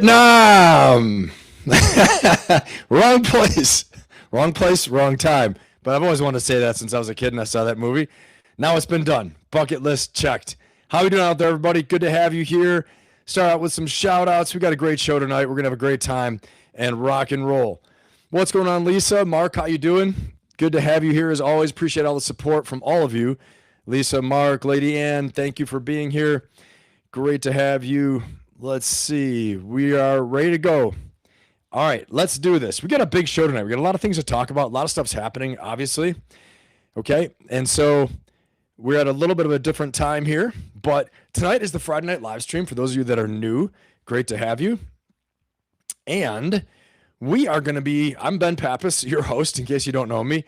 Vietnam. Wrong place, wrong time. But I've always wanted to say that since I was a kid and I saw that movie. Now it's been done. Bucket list checked. How you doing out there, everybody? Good to have you here. Start out with some shout outs. We got a great show tonight. We're gonna have a great time and rock and roll. What's going on, Lisa? Mark, how you doing? Good to have you here as always. Appreciate all the support from all of you. Lisa, Mark, Lady Ann, thank you for being here. Great to have you. Let's see. We are ready to go. All right, let's do this. We got a big show tonight. We got a lot of things to talk about. A lot of stuff's happening, obviously. Okay, and so we're at a little bit of a different time here, but tonight is the Friday night live stream. For those of you that are new, great to have you. And we are going to be, I'm Ben Pappas, your host, in case you don't know me.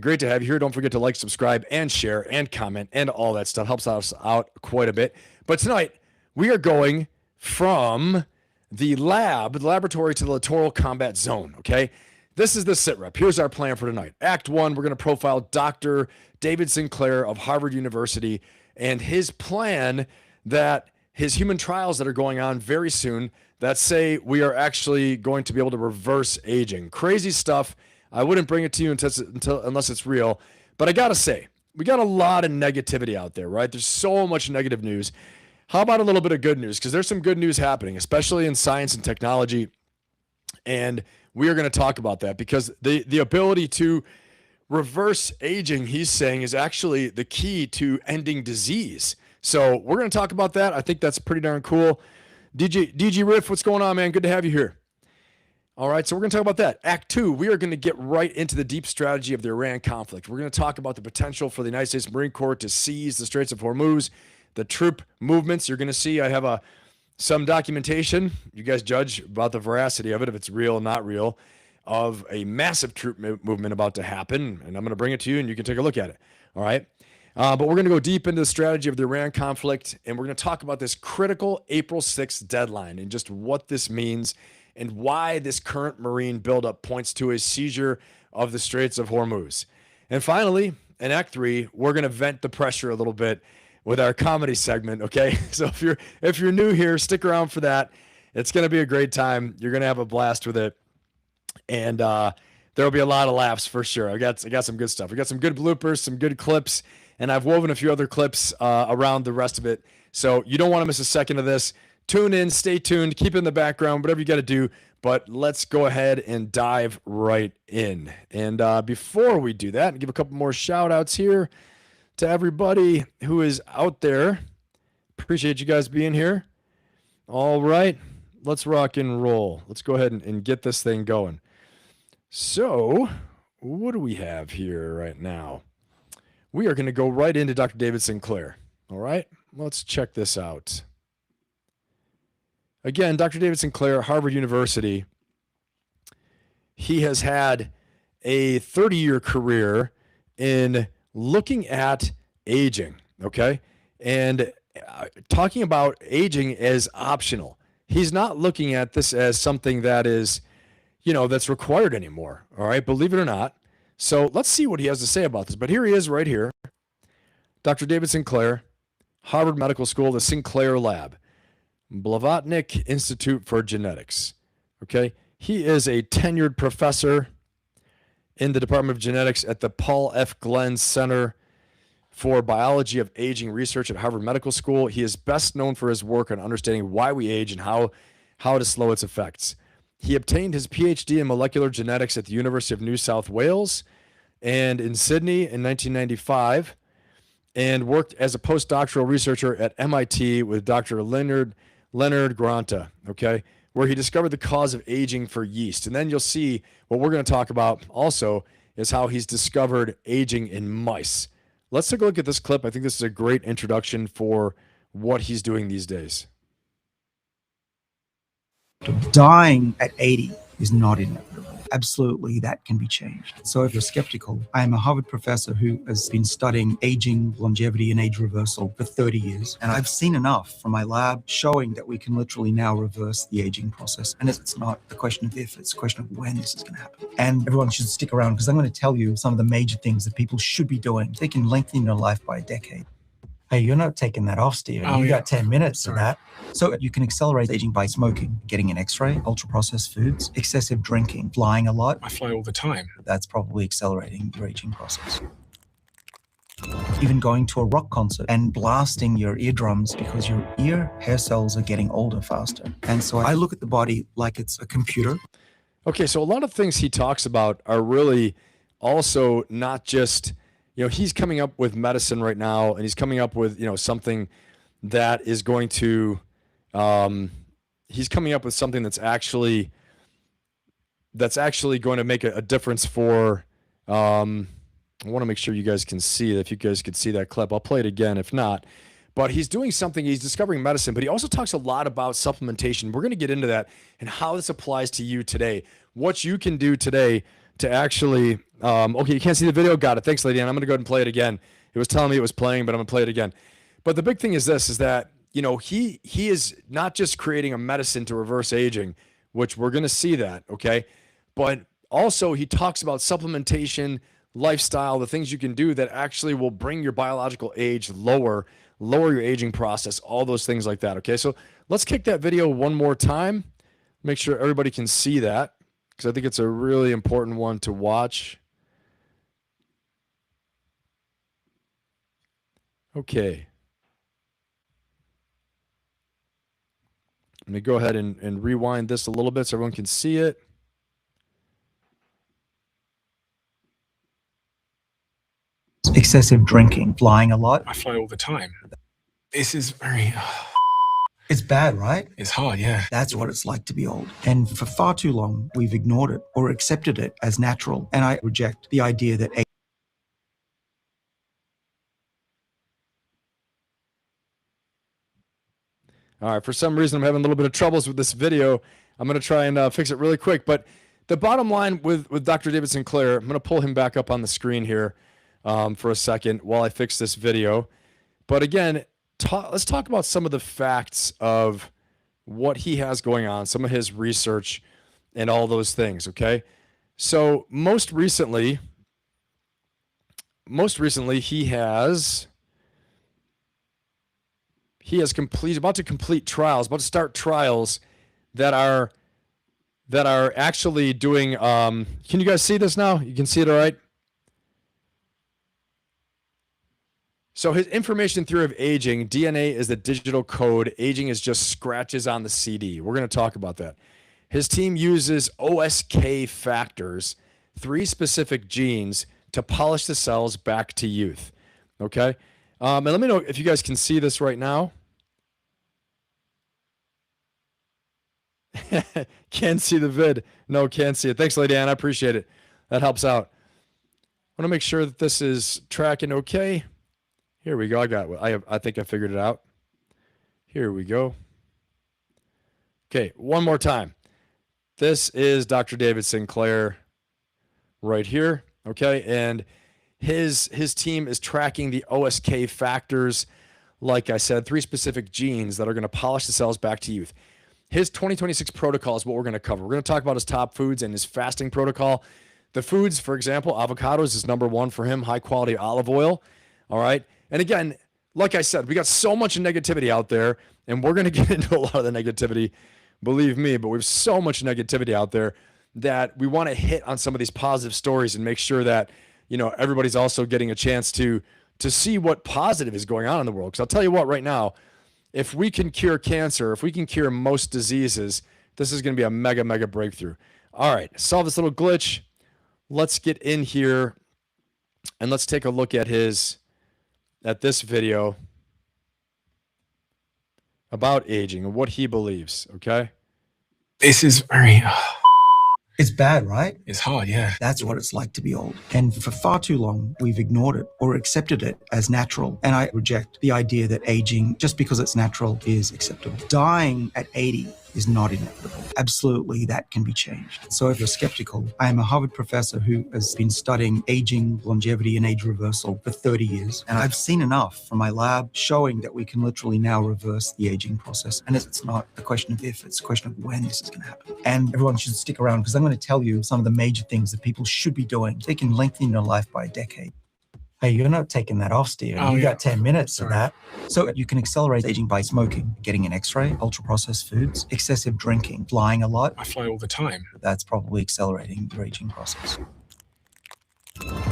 Great to have you here. Don't forget to like, subscribe, and share, and comment, and all that stuff. Helps us out quite a bit. But tonight, we are going from the laboratory to the littoral combat zone, okay? This is the sit-rep. Here's our plan for tonight. Act 1, we're going to profile Dr. David Sinclair of Harvard University and his plan that his human trials that are going on very soon that say we are actually going to be able to reverse aging. Crazy stuff. I wouldn't bring it to you unless it's real. But I got to say, we got a lot of negativity out there, right? There's so much negative news. How about a little bit of good news? Because there's some good news happening, especially in science and technology. And we are going to talk about that because the ability to reverse aging, he's saying, is actually the key to ending disease. So we're going to talk about that. I think that's pretty darn cool. DG Riff, what's going on, man? Good to have you here. All right, so we're going to talk about that. Act 2, we are going to get right into the deep strategy of the Iran conflict. We're going to talk about the potential for the United States Marine Corps to seize the Straits of Hormuz, the troop movements. You're going to see I have some documentation. You guys judge about the veracity of it, if it's real or not real, of a massive troop movement about to happen. And I'm going to bring it to you and you can take a look at it. All right. But we're going to go deep into the strategy of the Iran conflict. And we're going to talk about this critical April 6th deadline and just what this means and why this current Marine buildup points to a seizure of the Straits of Hormuz. And finally, in Act 3, we're going to vent the pressure a little bit with our comedy segment, okay? So if you're new here, stick around for that. It's going to be a great time. You're going to have a blast with it. And there'll be a lot of laughs for sure. I got some good stuff. We got some good bloopers, some good clips, and I've woven a few other clips around the rest of it. So you don't want to miss a second of this. Tune in, stay tuned, keep it in the background, whatever you got to do. But let's go ahead and dive right in. And before we do that, give a couple more shout outs here to everybody who is out there. Appreciate you guys being here. All right, let's rock and roll. Let's go ahead and get this thing going. So what do we have here right now? We are going to go right into Dr. David Sinclair. All right, let's check this out. Again, Dr. David Sinclair, Harvard University. He has had a 30-year career in looking at aging, okay? And talking about aging as optional. He's not looking at this as something that is, that's required anymore, all right? Believe it or not. So let's see what he has to say about this. But here he is right here. Dr. David Sinclair, Harvard Medical School, the Sinclair Lab, Blavatnik Institute for Genetics, okay? He is a tenured professor in the Department of Genetics at the Paul F. Glenn Center for Biology of Aging Research at Harvard Medical School. He is best known for his work on understanding why we age and how to slow its effects. He obtained his PhD in molecular genetics at the University of New South Wales and in Sydney in 1995, and worked as a postdoctoral researcher at MIT with Dr. Leonard Granta, okay, where he discovered the cause of aging for yeast. And then you'll see what we're going to talk about also is how he's discovered aging in mice. Let's take a look at this clip. I think this is a great introduction for what he's doing these days. Dying at 80 is not inevitable. Absolutely, that can be changed. So if you're skeptical, I am a Harvard professor who has been studying aging, longevity, and age reversal for 30 years. And I've seen enough from my lab showing that we can literally now reverse the aging process. And it's not a question of if, it's a question of when this is going to happen. And everyone should stick around because I'm going to tell you some of the major things that people should be doing. They can lengthen your life by a decade. Hey, you're not taking that off, Stephen. Oh, You yeah. got 10 minutes Sorry. of that. So you can accelerate aging by smoking, getting an X-ray, ultra-processed foods, excessive drinking, flying a lot. I fly all the time. That's probably accelerating your aging process. Even going to a rock concert and blasting your eardrums because your ear hair cells are getting older faster. And so I look at the body like it's a computer. Okay, so a lot of things he talks about are really also not just, he's coming up with medicine right now, and he's coming up with, something that is going to, he's coming up with something that's actually going to make a difference for, I want to make sure you guys can see it. If you guys could see that clip, I'll play it again if not. But he's doing something, he's discovering medicine, but he also talks a lot about supplementation. We're going to get into that and how this applies to you today. What you can do today to actually, okay, you can't see the video? Got it. Thanks, Lady Ann. I'm going to go ahead and play it again. It was telling me it was playing, but I'm going to play it again. But the big thing is this, is that, he is not just creating a medicine to reverse aging, which we're going to see that, okay? But also he talks about supplementation, lifestyle, the things you can do that actually will bring your biological age lower your aging process, all those things like that. Okay, so let's kick that video one more time. Make sure everybody can see that, because I think it's a really important one to watch. Okay. Let me go ahead and rewind this a little bit so everyone can see it. Excessive drinking, flying a lot. I fly all the time. This is very... It's bad, right? It's hard, yeah. That's what it's like to be old. And for far too long, we've ignored it or accepted it as natural. And I reject the idea that All right, for some reason, I'm having a little bit of troubles with this video. I'm going to try and fix it really quick. But the bottom line with Dr. David Sinclair, I'm going to pull him back up on the screen here for a second while I fix this video. But again, let's talk about some of the facts of what he has going on, some of his research and all those things, okay? So most recently he's about to complete trials, about to start trials that are actually doing, can you guys see this now? You can see it all right? So his information theory of aging, DNA is the digital code. Aging is just scratches on the CD. We're going to talk about that. His team uses OSK factors, 3 specific genes, to polish the cells back to youth. Okay? And let me know if you guys can see this right now. Can't see the vid. No, can't see it. Thanks, Lady Ann. I appreciate it. That helps out. I want to make sure that this is tracking okay. Here we go. I think I figured it out. Here we go. Okay, one more time. This is Dr. David Sinclair right here. Okay, and his team is tracking the OSK factors. Like I said, 3 specific genes that are going to polish the cells back to youth. His 2026 protocol is what we're going to cover. We're going to talk about his top foods and his fasting protocol. The foods, for example, avocados is number 1 for him, high quality olive oil. All right. And again, like I said, we got so much negativity out there, and we're going to get into a lot of the negativity, believe me, but we have so much negativity out there that we want to hit on some of these positive stories and make sure that, everybody's also getting a chance to see what positive is going on in the world. Because I'll tell you what, right now, if we can cure cancer, if we can cure most diseases, this is going to be a mega, mega breakthrough. All right, solve this little glitch. Let's get in here and let's take a look at this video about aging and what he believes, okay? This is very... it's bad, right? It's hard, yeah. That's what it's like to be old. And for far too long, we've ignored it or accepted it as natural. And I reject the idea that aging, just because it's natural, is acceptable. Dying at 80 is not inevitable. Absolutely, that can be changed. So if you're skeptical, I am a Harvard professor who has been studying aging, longevity, and age reversal for 30 years. And I've seen enough from my lab showing that we can literally now reverse the aging process. And it's not a question of if, it's a question of when this is going to happen. And everyone should stick around because I'm going to tell you some of the major things that people should be doing. They can lengthen your life by a decade. Hey, you're not taking that off, Steven. Oh, You yeah. got 10 minutes Sorry. of that. So you can accelerate aging by smoking, getting an X-ray, ultra-processed foods, excessive drinking, flying a lot. I fly all the time. That's probably accelerating your aging process.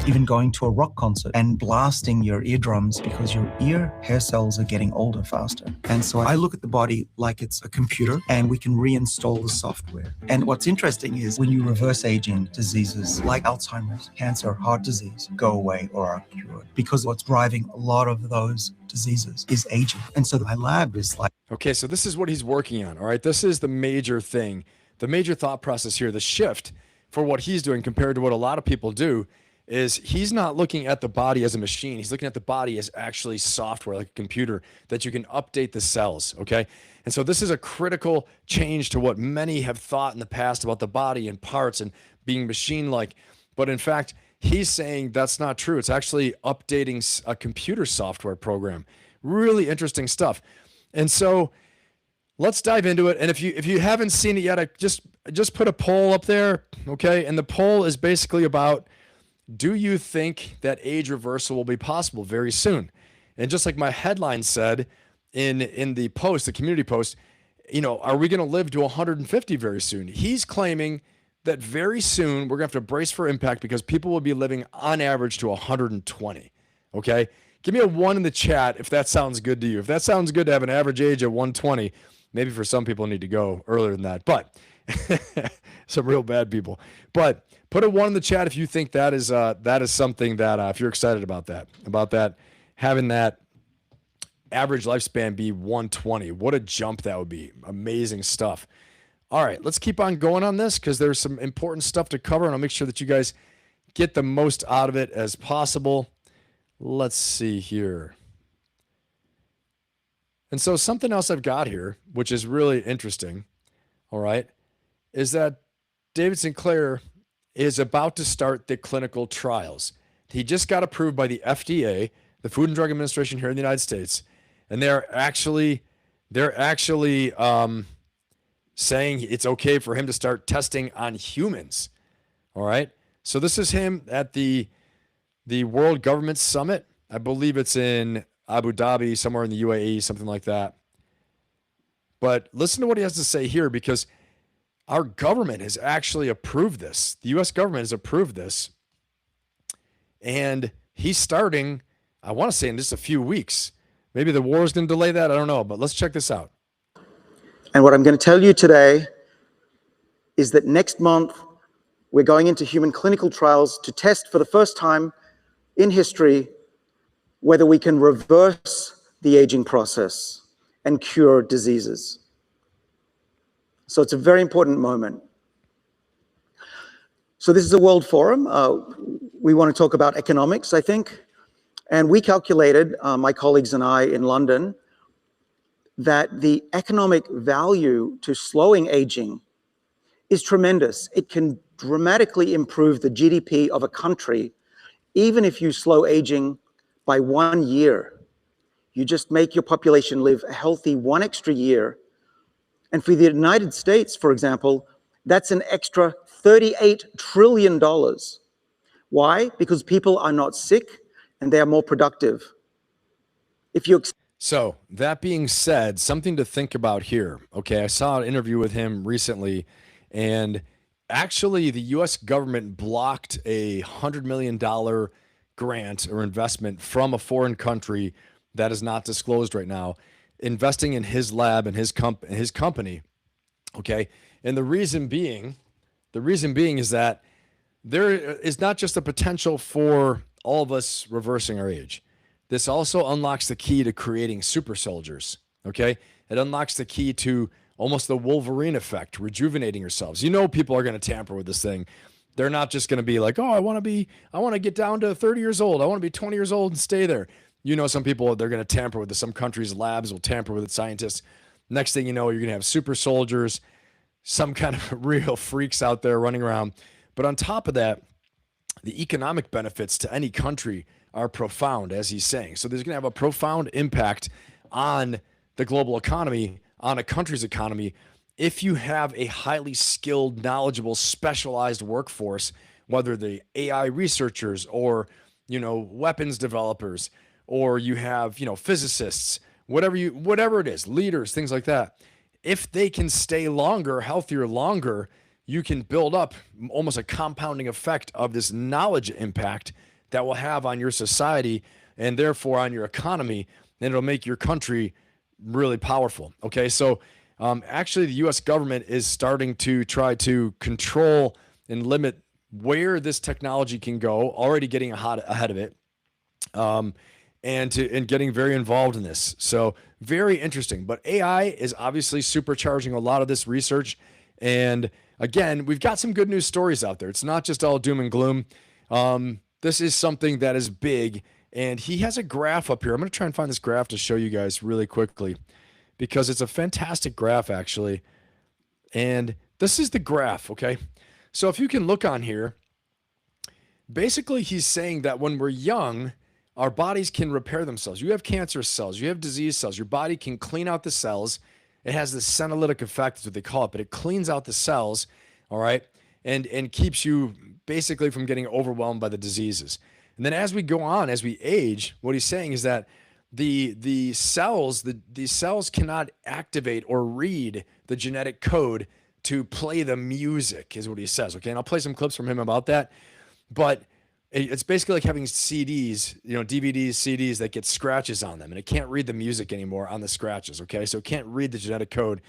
Even going to a rock concert and blasting your eardrums because your ear hair cells are getting older faster. And so I look at the body like it's a computer and we can reinstall the software. And what's interesting is when you reverse aging, diseases like Alzheimer's, cancer, heart disease go away or are cured because what's driving a lot of those diseases is aging. And so my lab is like, Okay, so this is what he's working on. All right, this is the major thing, the major thought process here, the shift for what he's doing compared to what a lot of people do is he's not looking at the body as a machine. He's looking at the body as actually software, like a computer that you can update the cells. Okay. And so this is a critical change to what many have thought in the past about the body and parts and being machine-like. But in fact, he's saying that's not true. It's actually updating a computer software program. Really interesting stuff. And so let's dive into it. And if you haven't seen it yet, I just put a poll up there. Okay. And the poll is basically about, do you think that age reversal will be possible very soon? And just like my headline said in the post, the community post, are we going to live to 150 very soon? He's claiming that very soon we're going to have to brace for impact because people will be living on average to 120. Okay? Give me a 1 in the chat if that sounds good to you. If that sounds good to have an average age of 120, maybe for some people need to go earlier than that, but some real bad people. But put a 1 in the chat if you think that is something that if you're excited about that, having that average lifespan be 120. What a jump that would be. Amazing stuff. All right, let's keep on going on this because there's some important stuff to cover, and I'll make sure that you guys get the most out of it as possible. Let's see here. And so something else I've got here, which is really interesting, all right, is that David Sinclair is about to start the clinical trials. He just got approved by the FDA, the Food and Drug Administration here in the United States, and they're actually saying it's okay for him to start testing on humans. All right. So this is him at the World Government Summit. I believe it's in Abu Dhabi, somewhere in the UAE, something like that. But listen to what he has to say here, because our government has actually approved this. The U.S. government has approved this. And he's starting, I want to say, in just a few weeks. Maybe the war is going to delay that. I don't know. But let's check this out. And what I'm going to tell you today is that next month, we're going into human clinical trials to test for the first time in history whether we can reverse the aging process and cure diseases. So it's a very important moment. So this is a world forum. We want to talk about economics, I think. And we calculated, my colleagues and I in London, that the economic value to slowing aging is tremendous. It can dramatically improve the GDP of a country, even if you slow aging by 1 year. You just make your population live a healthy 1 extra year. And for the United States, for example, that's an extra $38 trillion. Why? Because people are not sick and they are more productive. If you So that being said, something to think about here. Okay, I saw an interview with him recently, and actually the U.S. government blocked a $100 million grant or investment from a foreign country that is not disclosed right now, investing in his lab and his company. Okay, and the reason being is that there is not just a potential for all of us reversing our age. This also unlocks the key to creating super soldiers, okay? It unlocks the key to almost the Wolverine effect, rejuvenating yourselves. You know people are going to tamper with this thing. They're not just going to be like, oh, I want to get down to 30 years old. I want to be 20 years old and stay there. You know, some people, they're going to tamper with this. Some countries' labs will tamper with it, scientists. Next thing you know, you're going to have super soldiers, some kind of real freaks out there running around. But on top of that, the economic benefits to any country are profound, as he's saying. So there's going to have a profound impact on the global economy, on a country's economy, if you have a highly skilled, knowledgeable, specialized workforce, whether the AI researchers or weapons developers, or you have, physicists, whatever it is, leaders, things like that. If they can stay longer, healthier longer, you can build up almost a compounding effect of this knowledge impact that will have on your society and therefore on your economy, and it'll make your country really powerful. Okay, so actually the U.S. government is starting to try to control and limit where this technology can go, already getting ahead of it, and getting very involved in this. So very interesting. But AI is obviously supercharging a lot of this research. And again, we've got some good news stories out there. It's not just all doom and gloom. This is something that is big. And he has a graph up here. I'm going to try and find this graph to show you guys really quickly, because it's a fantastic graph, actually. And this is the graph, okay? So if you can look on here, basically he's saying that when we're young, our bodies can repair themselves. You have cancer cells, you have disease cells, your body can clean out the cells. It has this senolytic effect, is what they call it, but it cleans out the cells, all right, and keeps you basically from getting overwhelmed by the diseases. And then as we go on, as we age, what he's saying is that the cells cannot activate or read the genetic code to play the music, is what he says. Okay, and I'll play some clips from him about that. But it's basically like having CDs, DVDs, CDs that get scratches on them, and it can't read the music anymore on the scratches. Okay, so it can't read the genetic code,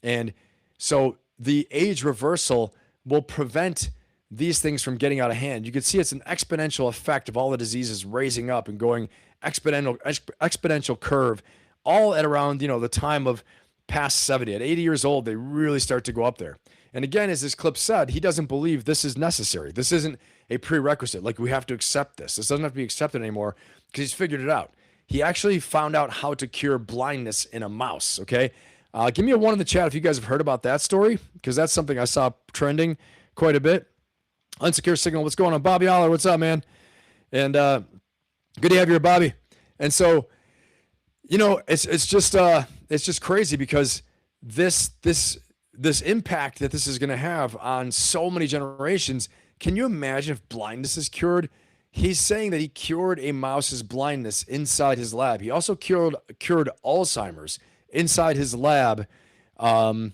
and so the age reversal will prevent these things from getting out of hand. You can see it's an exponential effect of all the diseases raising up and going exponential curve, all at around, the time of past 70. At 80 years old, they really start to go up there. And again, as this clip said, he doesn't believe this is necessary. This isn't a prerequisite. Like, we have to accept this. This doesn't have to be accepted anymore, because he's figured it out. He actually found out how to cure blindness in a mouse. Okay. Give me a 1 in the chat if you guys have heard about that story, because that's something I saw trending quite a bit. Unsecure Signal, what's going on? Bobby Aller, what's up, man? And good to have you here, Bobby. And so, it's just crazy, because this impact that this is going to have on so many generations. Can you imagine if blindness is cured? He's saying that he cured a mouse's blindness inside his lab. He also cured Alzheimer's inside his lab. They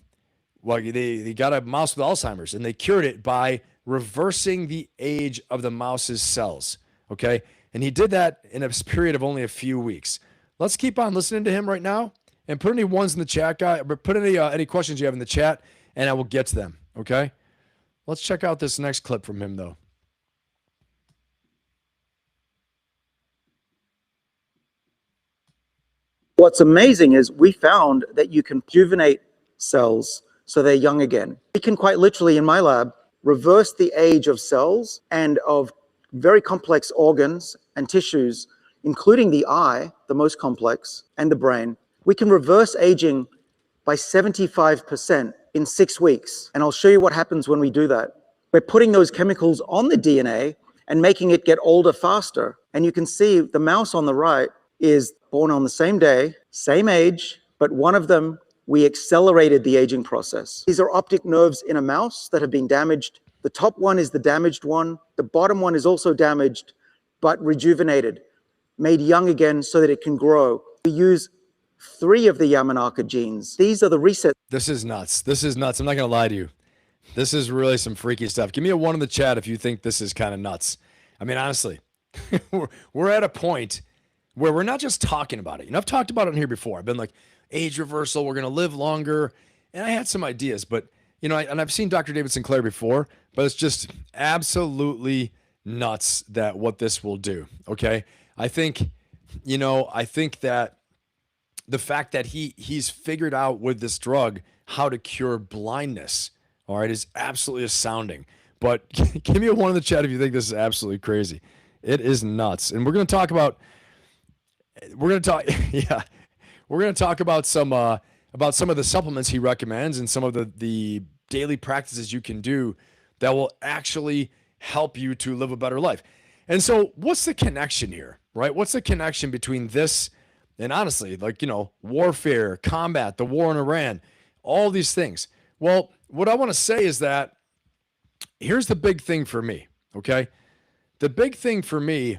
got a mouse with Alzheimer's, and they cured it by reversing the age of the mouse's cells. Okay. And he did that in a period of only a few weeks. Let's keep on listening to him right now, and put any ones in the chat, guy. Put any questions you have in the chat, and I will get to them. Okay. Let's check out this next clip from him, though. What's amazing is we found that you can rejuvenate cells so they're young again. We can quite literally, in my lab, reverse the age of cells and of very complex organs and tissues, including the eye, the most complex, and the brain. We can reverse aging by 75% in 6 weeks. And I'll show you what happens when we do that. We're putting those chemicals on the DNA and making it get older faster. And you can see the mouse on the right is born on the same day, same age, but one of them, we accelerated the aging process. These are optic nerves in a mouse that have been damaged. The top one is the damaged one. The bottom one is also damaged, but rejuvenated, made young again so that it can grow. We use 3 of the Yamanaka genes. These are the reset. This is nuts. This is nuts. I'm not going to lie to you. This is really some freaky stuff. Give me a 1 in the chat if you think this is kind of nuts. I mean, honestly, we're at a point where we're not just talking about it. I've talked about it in here before. I've been like, age reversal, we're going to live longer. And I had some ideas, but, and I've seen Dr. David Sinclair before, but it's just absolutely nuts that what this will do. Okay. I think that the fact that he's figured out with this drug how to cure blindness, all right, is absolutely astounding. But give me a 1 in the chat if you think this is absolutely crazy. It is nuts. And we're going to talk about some of the supplements he recommends and some of the daily practices you can do that will actually help you to live a better life. And so what's the connection here, right? What's the connection between this and, honestly, warfare, combat, the war in Iran, all these things? Well, what I want to say is that here's the big thing for me, okay? The big thing for me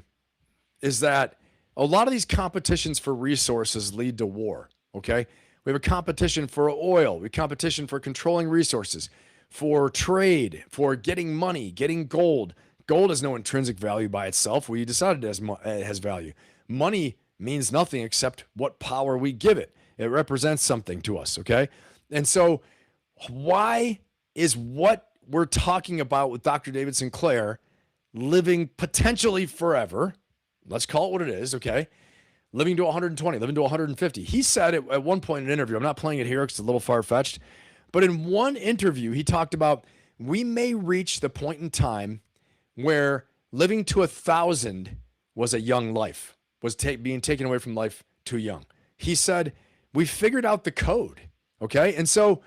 is that a lot of these competitions for resources lead to war. Okay. We have a competition for oil. We have competition for controlling resources, for trade, for getting money, getting gold. Gold has no intrinsic value by itself. We decided it has value. Money means nothing except what power we give it. It represents something to us, okay? And so why is what we're talking about with Dr. David Sinclair, living potentially forever, let's call it what it is, okay? Living to 120, living to 150. He said it at one point in an interview, I'm not playing it here because it's a little far-fetched, but in one interview, he talked about we may reach the point in time where living to 1,000 was a young life, was being taken away from life too young. He said, we figured out the code, okay? And so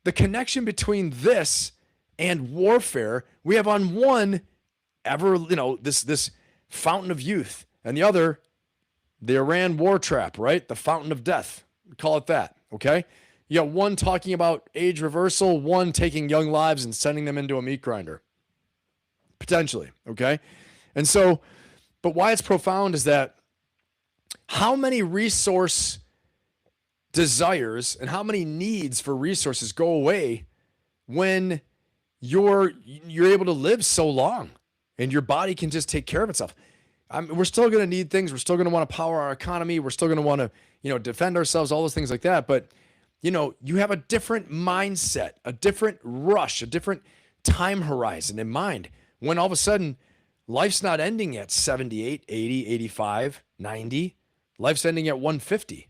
the connection between this and warfare, we have on one this fountain of youth, and the other, the Iran war trap, right? The fountain of death, call it that, okay? You got one talking about age reversal, one taking young lives and sending them into a meat grinder, potentially, okay? And so, but why it's profound is that how many resource desires and how many needs for resources go away when you're able to live so long and your body can just take care of itself. We're still going to need things. We're still going to want to power our economy. We're still going to want to, defend ourselves, all those things like that. But, you have a different mindset, a different rush, a different time horizon in mind when all of a sudden life's not ending at 78, 80, 85, 90. Life's ending at 150,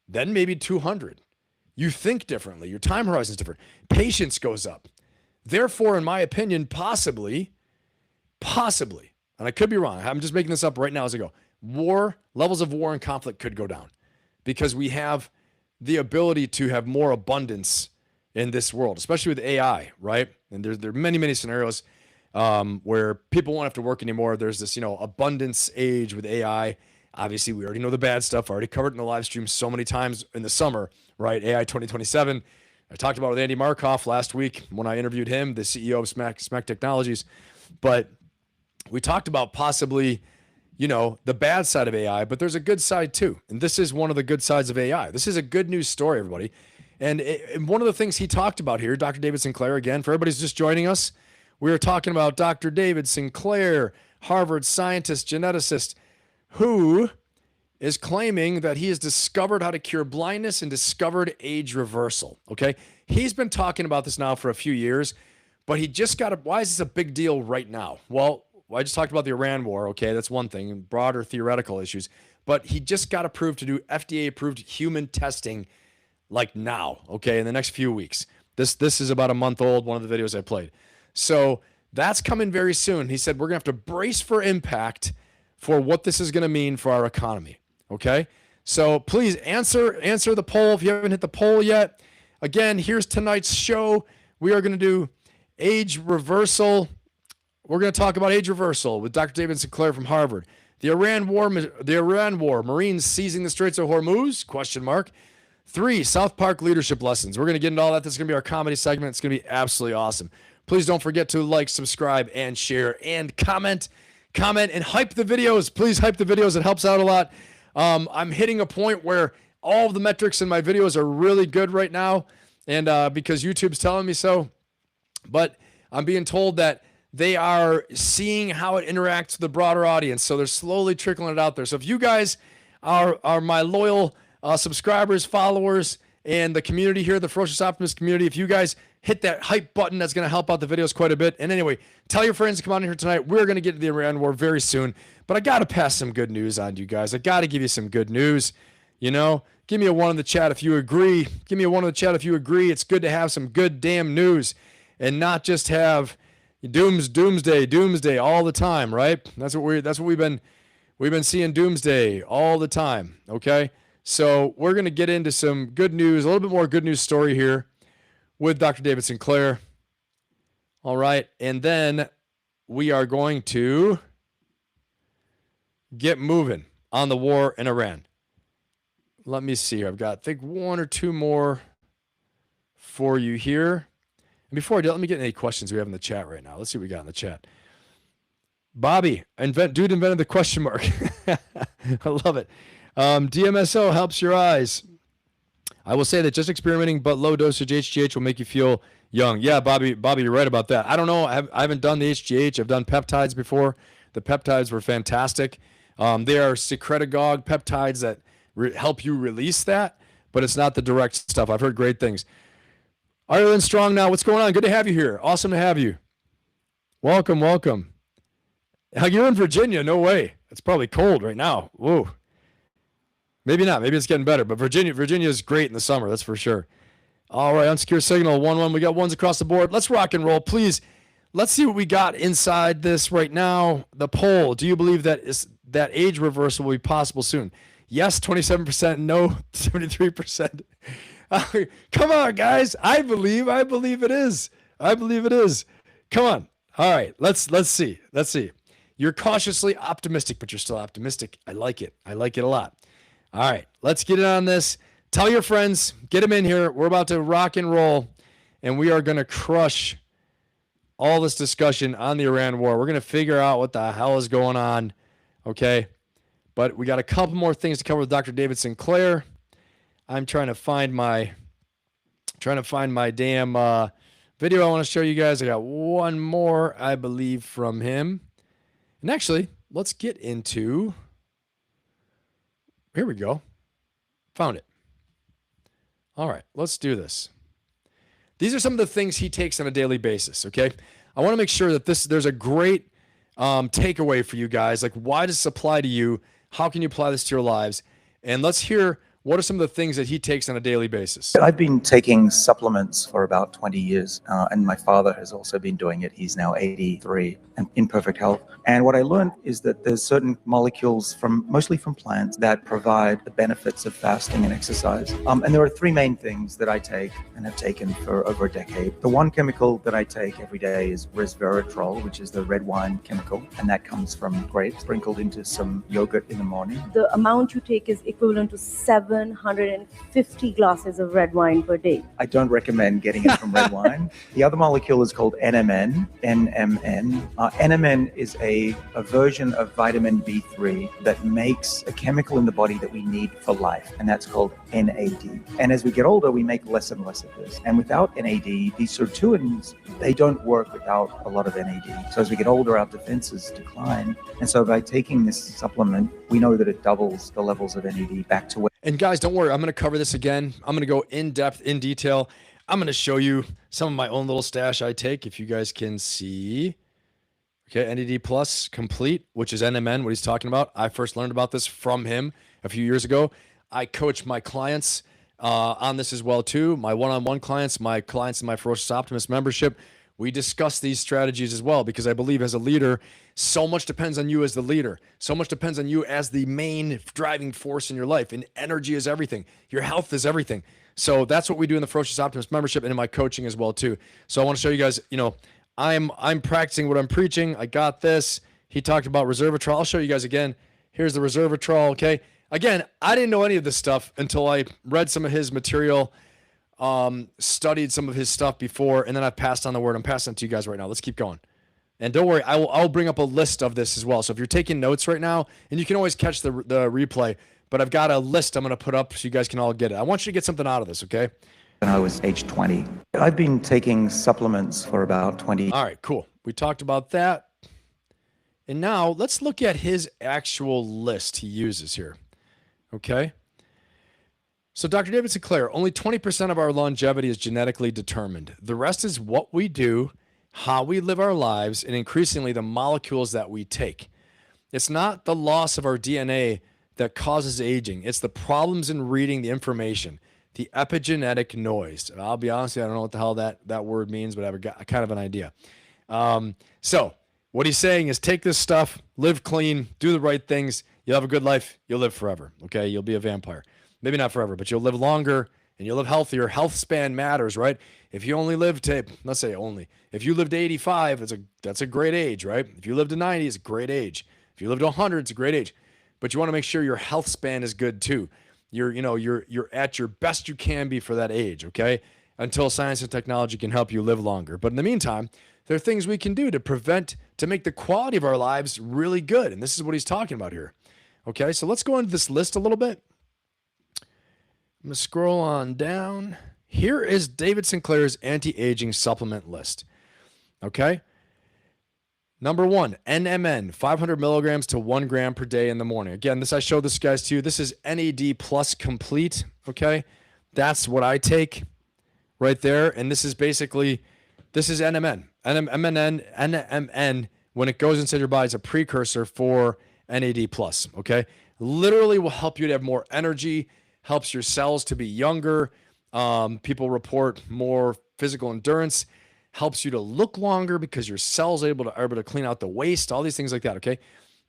then maybe 200. You think differently. Your time horizon is different. Patience goes up. Therefore, in my opinion, possibly, and I could be wrong. I'm just making this up right now as I go. Levels of war and conflict could go down because we have the ability to have more abundance in this world, especially with AI, right? And there are many, many scenarios where people won't have to work anymore. There's this, abundance age with AI. Obviously, we already know the bad stuff. I already covered it in the live stream so many times in the summer, right? AI 2027. I talked about it with Andy Markoff last week when I interviewed him, the CEO of Smack Technologies. But we talked about possibly, the bad side of AI, but there's a good side too. And this is one of the good sides of AI. This is a good news story, everybody. And one of the things he talked about here, Dr. David Sinclair, again, for everybody who's just joining us, we were talking about Dr. David Sinclair, Harvard scientist, geneticist, who is claiming that he has discovered how to cure blindness and discovered age reversal, okay? He's been talking about this now for a few years, but he just why is this a big deal right now? Well, I just talked about the Iran war, okay? That's one thing, and broader theoretical issues. But he just got approved to do FDA-approved human testing like now, okay, in the next few weeks. This is about a month old, one of the videos I played. So that's coming very soon. He said we're going to have to brace for impact for what this is going to mean for our economy, okay? So please answer the poll if you haven't hit the poll yet. Again, here's tonight's show. We are going to do age reversal. We're going to talk about age reversal with Dr. David Sinclair from Harvard. The Iran War, Marines seizing the Straits of Hormuz, ? 3, South Park leadership lessons. We're going to get into all that. This is going to be our comedy segment. It's going to be absolutely awesome. Please don't forget to like, subscribe, and share, and comment, and hype the videos. Please hype the videos. It helps out a lot. I'm hitting a point where all of the metrics in my videos are really good right now, and because YouTube's telling me so. But I'm being told that they are seeing how it interacts with the broader audience. So they're slowly trickling it out there. So if you guys are my loyal subscribers, followers, and the community here, the Ferocious Optimist Community, if you guys hit that hype button, that's going to help out the videos quite a bit. And anyway, tell your friends to come on in here tonight. We're going to get to the Iran war very soon. But I got to pass some good news on to you guys. I got to give you some good news. Give me a 1 in the chat if you agree. Give me a 1 in the chat if you agree. It's good to have some good damn news and not just have doomsday all the time, right? That's what we've been seeing, doomsday all the time, okay? So we're going to get into some good news, a little bit more good news story here with Dr. David Sinclair. All right, and then we are going to get moving on the war in Iran. Let me see here. I've got, I think, 1 or 2 more for you here. And before I do, let me get any questions we have in the chat right now. Let's see what we got in the chat. Bobby, dude invented the question mark. I love it. DMSO helps your eyes. I will say that just experimenting but low dosage HGH will make you feel young. Yeah, Bobby, you're right about that. I don't know. I haven't done the HGH. I've done peptides before. The peptides were fantastic. They are secretagogue peptides that help you release that, but it's not the direct stuff. I've heard great things. Ireland Strong now. What's going on? Good to have you here. Awesome to have you. Welcome, welcome. You're in Virginia. No way. It's probably cold right now. Whoa. Maybe not. Maybe it's getting better. But Virginia is great in the summer. That's for sure. All right. Unsecure signal. 1-1. We got ones across the board. Let's rock and roll, please. Let's see what we got inside this right now. The poll. Do you believe that age reversal will be possible soon? Yes, 27%. No, 73%. Come on, guys. I believe it is. I believe it is. Come on. All right. Let's see. Let's see. You're cautiously optimistic, but you're still optimistic. I like it. I like it a lot. All right. Let's get it on this. Tell your friends. Get them in here. We're about to rock and roll, and we are going to crush all this discussion on the Iran war. We're going to figure out what the hell is going on. Okay. But we got a couple more things to cover with Dr. David Sinclair. I'm trying to find my damn video I want to show you guys. I got one more, I believe, from him. And actually, let's get into, here we go. Found it. All right, let's do this. These are some of the things he takes on a daily basis, okay? I want to make sure that there's a great takeaway for you guys. Like, why does this apply to you? How can you apply this to your lives? And let's hear what are some of the things that he takes on a daily basis. I've been taking supplements for about 20 years, and my father has also been doing it. He's now 83 and in perfect health. And what I learned is that there's certain molecules mostly from plants that provide the benefits of fasting and exercise. And there are three main things that I take and have taken for over a decade. The one chemical that I take every day is resveratrol, which is the red wine chemical, and that comes from grapes sprinkled into some yogurt in the morning. The amount you take is equivalent to 750 glasses of red wine per day. I don't recommend getting it from red wine. The other molecule is called NMN. NMN is a version of vitamin B3 that makes a chemical in the body that we need for life, and that's called NAD. And as we get older, we make less and less of this. And without NAD, these sirtuins, they don't work without a lot of NAD. So as we get older, our defenses decline. And so by taking this supplement, we know that it doubles the levels of NAD back to where. And guys, don't worry. I'm going to cover this again. I'm going to go in depth, in detail. I'm going to show you some of my own little stash I take, if you guys can see. Okay, NAD Plus Complete, which is NMN, what he's talking about. I first learned about this from him a few years ago. I coach my clients on this as well, too. My one-on-one clients, my clients in my Ferocious Optimist membership. We discuss these strategies as well, because I believe as a leader, so much depends on you as the leader. So much depends on you as the main driving force in your life. And energy is everything. Your health is everything. So that's what we do in the Ferocious Optimist membership and in my coaching as well, too. So I want to show you guys, I'm practicing what I'm preaching. I got this. He talked about resveratrol. I'll show you guys again. Here's the resveratrol, okay? Again, I didn't know any of this stuff until I read some of his material, studied some of his stuff before, and then I passed on the word. I'm passing it to you guys right now. Let's keep going. And don't worry, I'll bring up a list of this as well. So if you're taking notes right now, and you can always catch the replay, but I've got a list I'm going to put up so you guys can all get it. I want you to get something out of this, okay? When I was age 20. I've been taking supplements for about 20. All right, cool. We talked about that. And now let's look at his actual list he uses here. Okay. So Dr. David Sinclair, only 20% of our longevity is genetically determined. The rest is what we do, how we live our lives, and increasingly the molecules that we take. It's not the loss of our DNA that causes aging. It's the problems in reading the information. The epigenetic noise. And I'll be honest with you, I don't know what the hell that word means, but I've got kind of an idea. So what he's saying is take this stuff, live clean, do the right things. You'll have a good life. You'll live forever. Okay. You'll be a vampire. Maybe not forever, but you'll live longer and you'll live healthier. Health span matters, right? If you only live to, let's say only, if you lived to 85, that's a great age, right? If you live to 90, it's a great age. If you live to 100, it's a great age. But you want to make sure your health span is good too. You're at your best you can be for that age, okay? Until science and technology can help you live longer. But in the meantime, there are things we can do to prevent to make the quality of our lives really good. And this is what he's talking about here. Okay, so let's go into this list a little bit. I'm going to scroll on down. Here is David Sinclair's anti-aging supplement list. Okay. Number 1, NMN, 500 milligrams to 1 gram per day in the morning. Again, this I showed this guys to you. This is NAD plus complete. Okay. That's what I take right there. And this is basically, this is NMN. NMN, when it goes inside your body, is a precursor for NAD plus. Okay. Literally will help you to have more energy, helps your cells to be younger. People report more physical endurance, helps you to look longer because your cells are able to clean out the waste, all these things like that. Okay.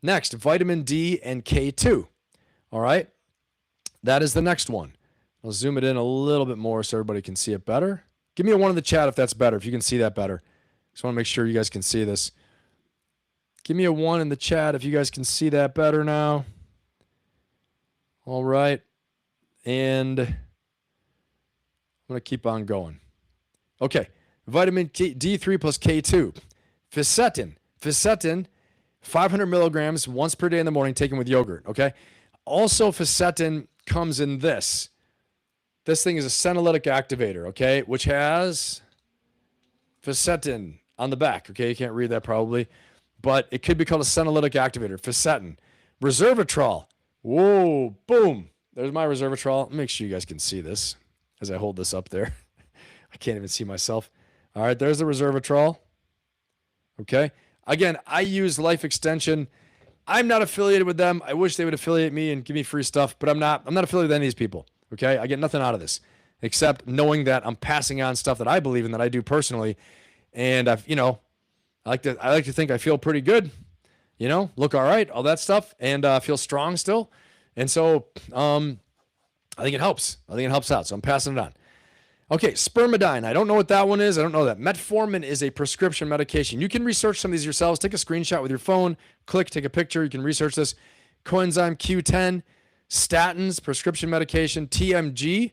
Next, vitamin D and K2. All right. That is the next one. I'll zoom it in a little bit more so everybody can see it better. Give me a 1 in the chat if that's better, if you can see that better. Just want to make sure you guys can see this. Give me a 1 in the chat if you guys can see that better now. All right. And I'm going to keep on going. Okay. Vitamin D3 plus K2. Fisetin, 500 milligrams once per day in the morning, taken with yogurt. Okay. Also, fisetin comes in this. This thing is a senolytic activator, okay, which has fisetin on the back. Okay. You can't read that probably, but it could be called a senolytic activator. Fisetin. Resveratrol. Whoa, boom. There's my resveratrol. Make sure you guys can see this as I hold this up there. I can't even see myself. All right, there's the resveratrol. Okay. Again, I use Life Extension. I'm not affiliated with them. I wish they would affiliate me and give me free stuff, but I'm not affiliated with any of these people. Okay. I get nothing out of this except knowing that I'm passing on stuff that I believe in, that I do personally. And I like to think I feel pretty good, look all right, all that stuff, and feel strong still. And so I think it helps. I think it helps out. So I'm passing it on. Okay, spermidine. I don't know what that one is. I don't know that. Metformin is a prescription medication. You can research some of these yourselves. Take a screenshot with your phone. Take a picture. You can research this. Coenzyme Q10. Statins, prescription medication. TMG.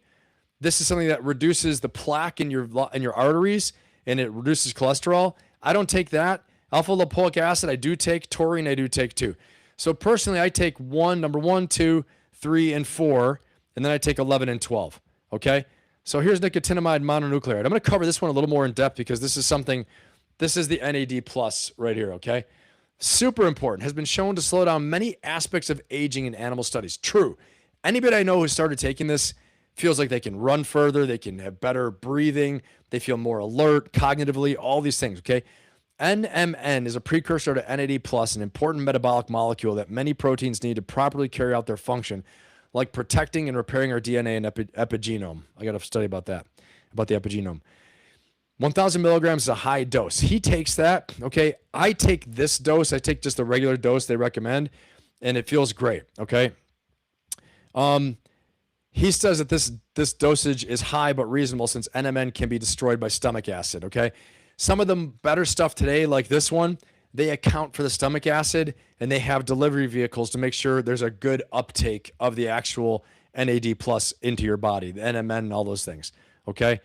This is something that reduces the plaque in your arteries, and it reduces cholesterol. I don't take that. Alpha lipoic acid, I do take. Taurine, I do take too. So personally, I take number 1, 2, 3, and 4, and then I take 11 and 12. Okay. So here's nicotinamide mononucleotide. I'm going to cover this one a little more in depth because this is the NAD plus right here, okay? Super important. Has been shown to slow down many aspects of aging in animal studies. True. Anybody I know who started taking this feels like they can run further, they can have better breathing, they feel more alert cognitively, all these things, okay? NMN is a precursor to NAD plus, an important metabolic molecule that many proteins need to properly carry out their function, like protecting and repairing our DNA and epigenome. I got to study about that, about the epigenome. 1,000 milligrams is a high dose. He takes that. Okay. I take this dose. I take just the regular dose they recommend, and it feels great. Okay. He says that this dosage is high but reasonable since NMN can be destroyed by stomach acid. Okay. Some of the better stuff today, like this one, they account for the stomach acid, and they have delivery vehicles to make sure there's a good uptake of the actual NAD plus into your body, the NMN and all those things. Okay.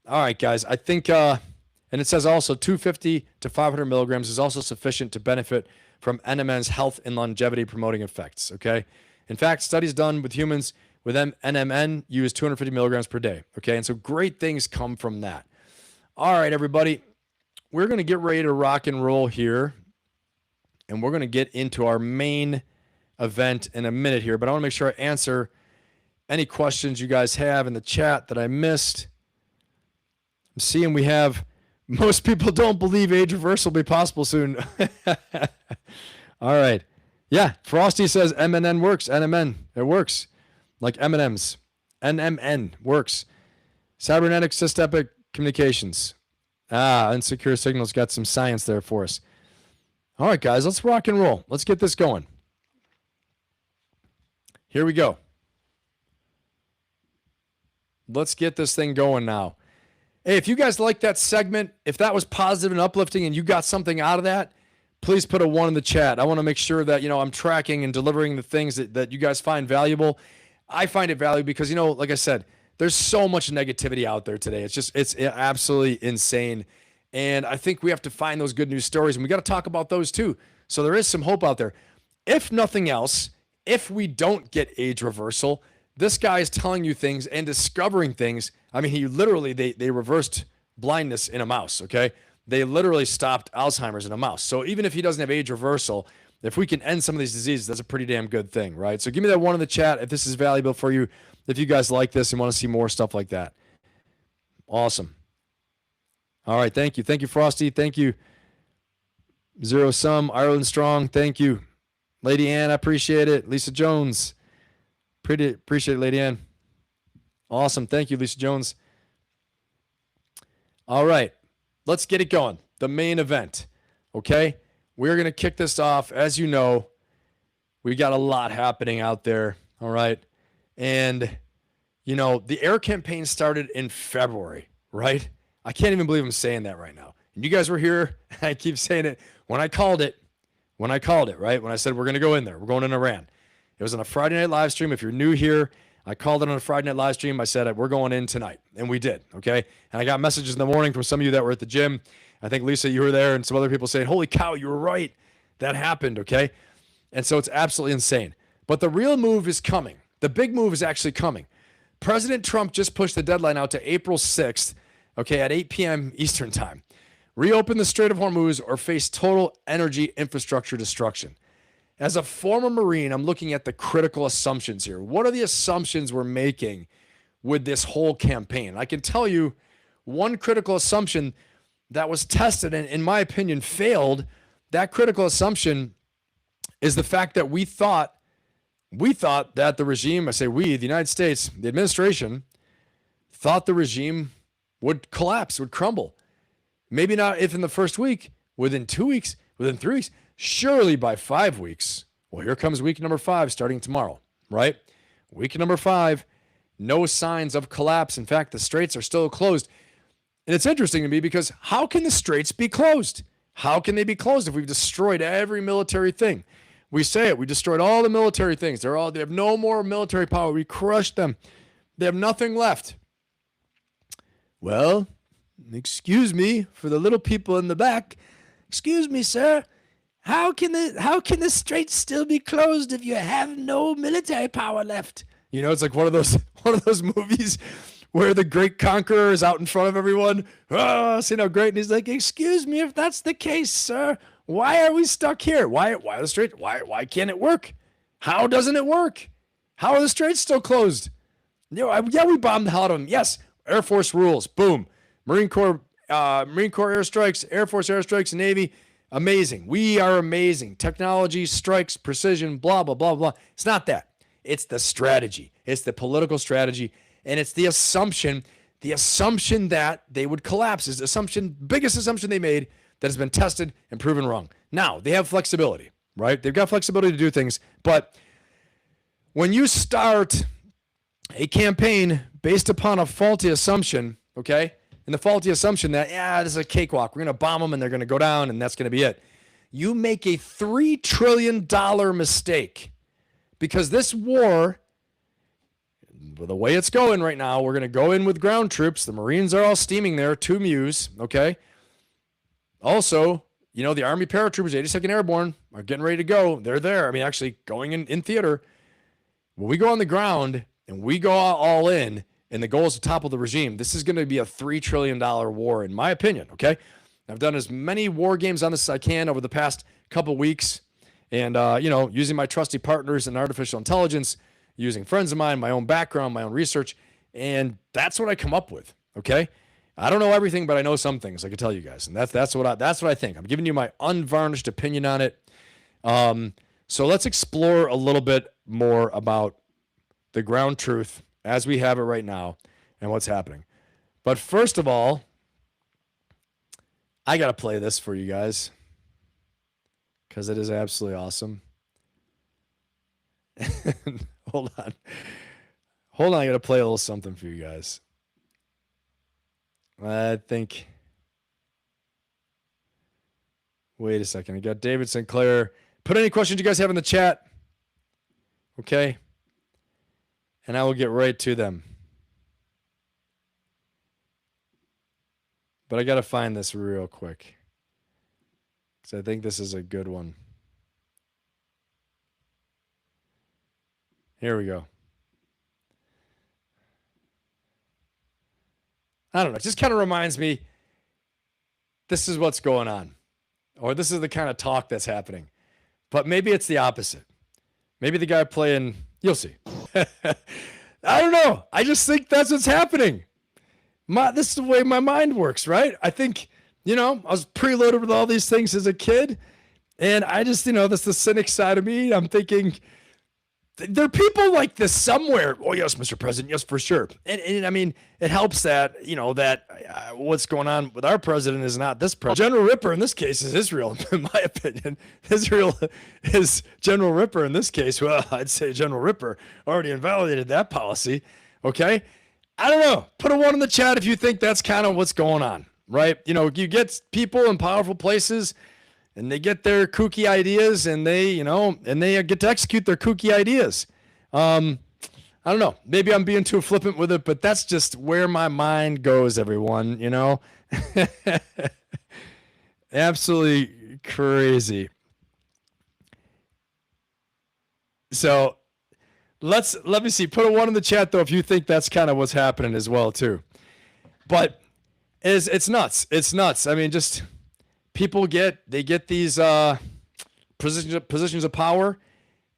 All right, guys. I think, and it says also 250 to 500 milligrams is also sufficient to benefit from NMN's health and longevity promoting effects. Okay. In fact, studies done with humans with NMN use 250 milligrams per day. Okay. And so great things come from that. All right, everybody. We're going to get ready to rock and roll here, and we're going to get into our main event in a minute here, but I want to make sure I answer any questions you guys have in the chat that I missed. I'm seeing we have, most people don't believe age reversal will be possible soon. All right. Yeah, Frosty says MNN works. NMN, it works. Like M&Ms. NMN works. Cybernetic systepic communications. Insecure signals got some science there for us. All right, guys, let's rock and roll. Let's get this going. Here we go. Let's get this thing going now. Hey, if you guys like that segment, if that was positive and uplifting and you got something out of that, please put a 1 in the chat. I want to make sure that, I'm tracking and delivering the things that you guys find valuable. I find it valuable because, like I said, there's so much negativity out there today. It's absolutely insane. And I think we have to find those good news stories, and we got to talk about those too. So there is some hope out there. If nothing else, if we don't get age reversal, this guy is telling you things and discovering things. I mean, he literally, they reversed blindness in a mouse, okay? They literally stopped Alzheimer's in a mouse. So even if he doesn't have age reversal, if we can end some of these diseases, that's a pretty damn good thing, right? So give me that one in the chat if this is valuable for you, if you guys like this and want to see more stuff like that. Awesome. All right, thank you. Thank you, Frosty. Thank you, Zero Sum, Ireland Strong. Thank you. Lady Ann, I appreciate it. Lisa Jones. Appreciate it, Lady Ann. Awesome. Thank you, Lisa Jones. All right, let's get it going. The main event, okay? We're going to kick this off. As you know, we got a lot happening out there, all right? And, you know, the air campaign started in February, right? I can't even believe I'm saying that right now. And you guys were here. I keep saying it. When I called it, right? When I said we're going to go in there. We're going in Iran. It was on a Friday night live stream. If you're new here, I called it on a Friday night live stream. I said, we're going in tonight. And we did, okay? And I got messages in the morning from some of you that were at the gym. I think, Lisa, you were there, and some other people saying, holy cow, you were right. That happened, okay? And so it's absolutely insane. But the real move is coming. The big move is actually coming. President Trump just pushed the deadline out to April 6th, okay, at 8 p.m. Eastern time. Reopen the Strait of Hormuz or face total energy infrastructure destruction. As a former Marine, I'm looking at the critical assumptions here. What are the assumptions we're making with this whole campaign? I can tell you one critical assumption that was tested and, in my opinion, failed. That critical assumption is the fact that we thought that the regime, I say we, the United States, the administration, thought the regime would collapse, would crumble. Maybe not if in the first week, within 2 weeks, within 3 weeks, surely by 5 weeks. Well, here comes week number 5 starting tomorrow, right? Week number 5, no signs of collapse. In fact, the Straits are still closed. And it's interesting to me because how can the Straits be closed? How can they be closed if we've destroyed every military thing? We say it, we destroyed all the military things. They have no more military power. We crushed them. They have nothing left. Well, excuse me for the little people in the back. Excuse me, sir. How can the Straits still be closed if you have no military power left? You know, it's like one of those movies where the great conqueror is out in front of everyone. Oh, see how great, and he's like, "Excuse me, if that's the case, sir. Why are we stuck here? Why the Straits? Why can't it work? How doesn't it work? How are the Straits still closed? You know, yeah, we bombed the hell out of them. Yes, Air Force rules. Boom. Marine Corps airstrikes, Air Force airstrikes, Navy. Amazing. We are amazing. Technology, strikes, precision, blah, blah, blah, blah. It's not that. It's the strategy. It's the political strategy. And it's the assumption that they would collapse is the biggest assumption they made that has been tested and proven wrong. Now, they have flexibility, right? They've got flexibility to do things. But when you start a campaign based upon a faulty assumption, okay, and the faulty assumption that, this is a cakewalk. We're going to bomb them and they're going to go down and that's going to be it. You make a $3 trillion mistake because this war, the way it's going right now, we're going to go in with ground troops. The Marines are all steaming there, 2 MEUs, okay? Also, you know, the Army paratroopers, 82nd Airborne, are getting ready to go. They're there. I mean, actually going in theater. When we go on the ground and we go all in, and the goal is to topple the regime, this is going to be a $3 trillion war, in my opinion, okay? I've done as many war games on this as I can over the past couple weeks, and, you know, using my trusty partners in artificial intelligence, using friends of mine, my own background, my own research, and that's what I come up with, okay? I don't know everything, but I know some things, I can tell you guys, and that's what I think. I'm giving you my unvarnished opinion on it. So let's explore a little bit more about the ground truth as we have it right now and what's happening. But first of all, I got to play this for you guys because it is absolutely awesome. Hold on. I got to play a little something for you guys. I think. Wait a second. I got David Sinclair. Put any questions you guys have in the chat. Okay. And I will get right to them. But I got to find this real quick, because I think this is a good one. Here we go. I don't know. It just kind of reminds me, this is what's going on, or this is the kind of talk that's happening. But maybe it's the opposite. Maybe the guy playing, you'll see. I don't know. I just think that's what's happening. This is the way my mind works, right? I think, I was preloaded with all these things as a kid. And I just, that's the cynic side of me. I'm thinking, there are people like this somewhere. Oh, yes, Mr. President. Yes, for sure. And I mean, it helps that, what's going on with our president is not this president. General Ripper in this case is Israel, in my opinion. Israel is General Ripper in this case. Well, I'd say General Ripper already invalidated that policy. Okay. I don't know. Put a 1 in the chat if you think that's kind of what's going on, right? You get people in powerful places and they get their kooky ideas and they get to execute their kooky ideas. I don't know. Maybe I'm being too flippant with it, but that's just where my mind goes, everyone, Absolutely crazy. So let me see. Put a 1 in the chat though if you think that's kind of what's happening as well too. But it's nuts. It's nuts. I mean, just people get these positions of power,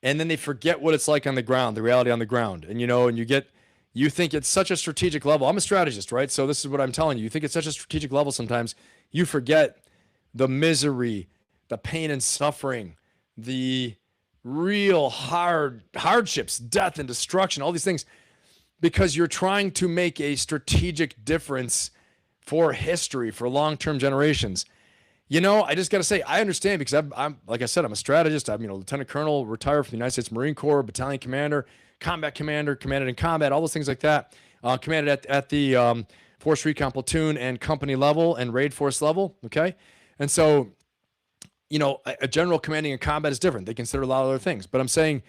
and then they forget what it's like on the ground, the reality on the ground. And you think it's such a strategic level. I'm a strategist, right? So this is what I'm telling you. You think it's such a strategic level sometimes, you forget the misery, the pain and suffering, the real hardships, death and destruction, all these things, because you're trying to make a strategic difference for history, for long-term generations. I just got to say, I understand, because I'm like I said, I'm a strategist. I'm, lieutenant colonel, retired from the United States Marine Corps, battalion commander, combat commander, commanded in combat, all those things like that. Commanded at the Force Recon platoon and company level and raid force level. Okay. And so, a general commanding in combat is different. They consider a lot of other things, but I'm saying,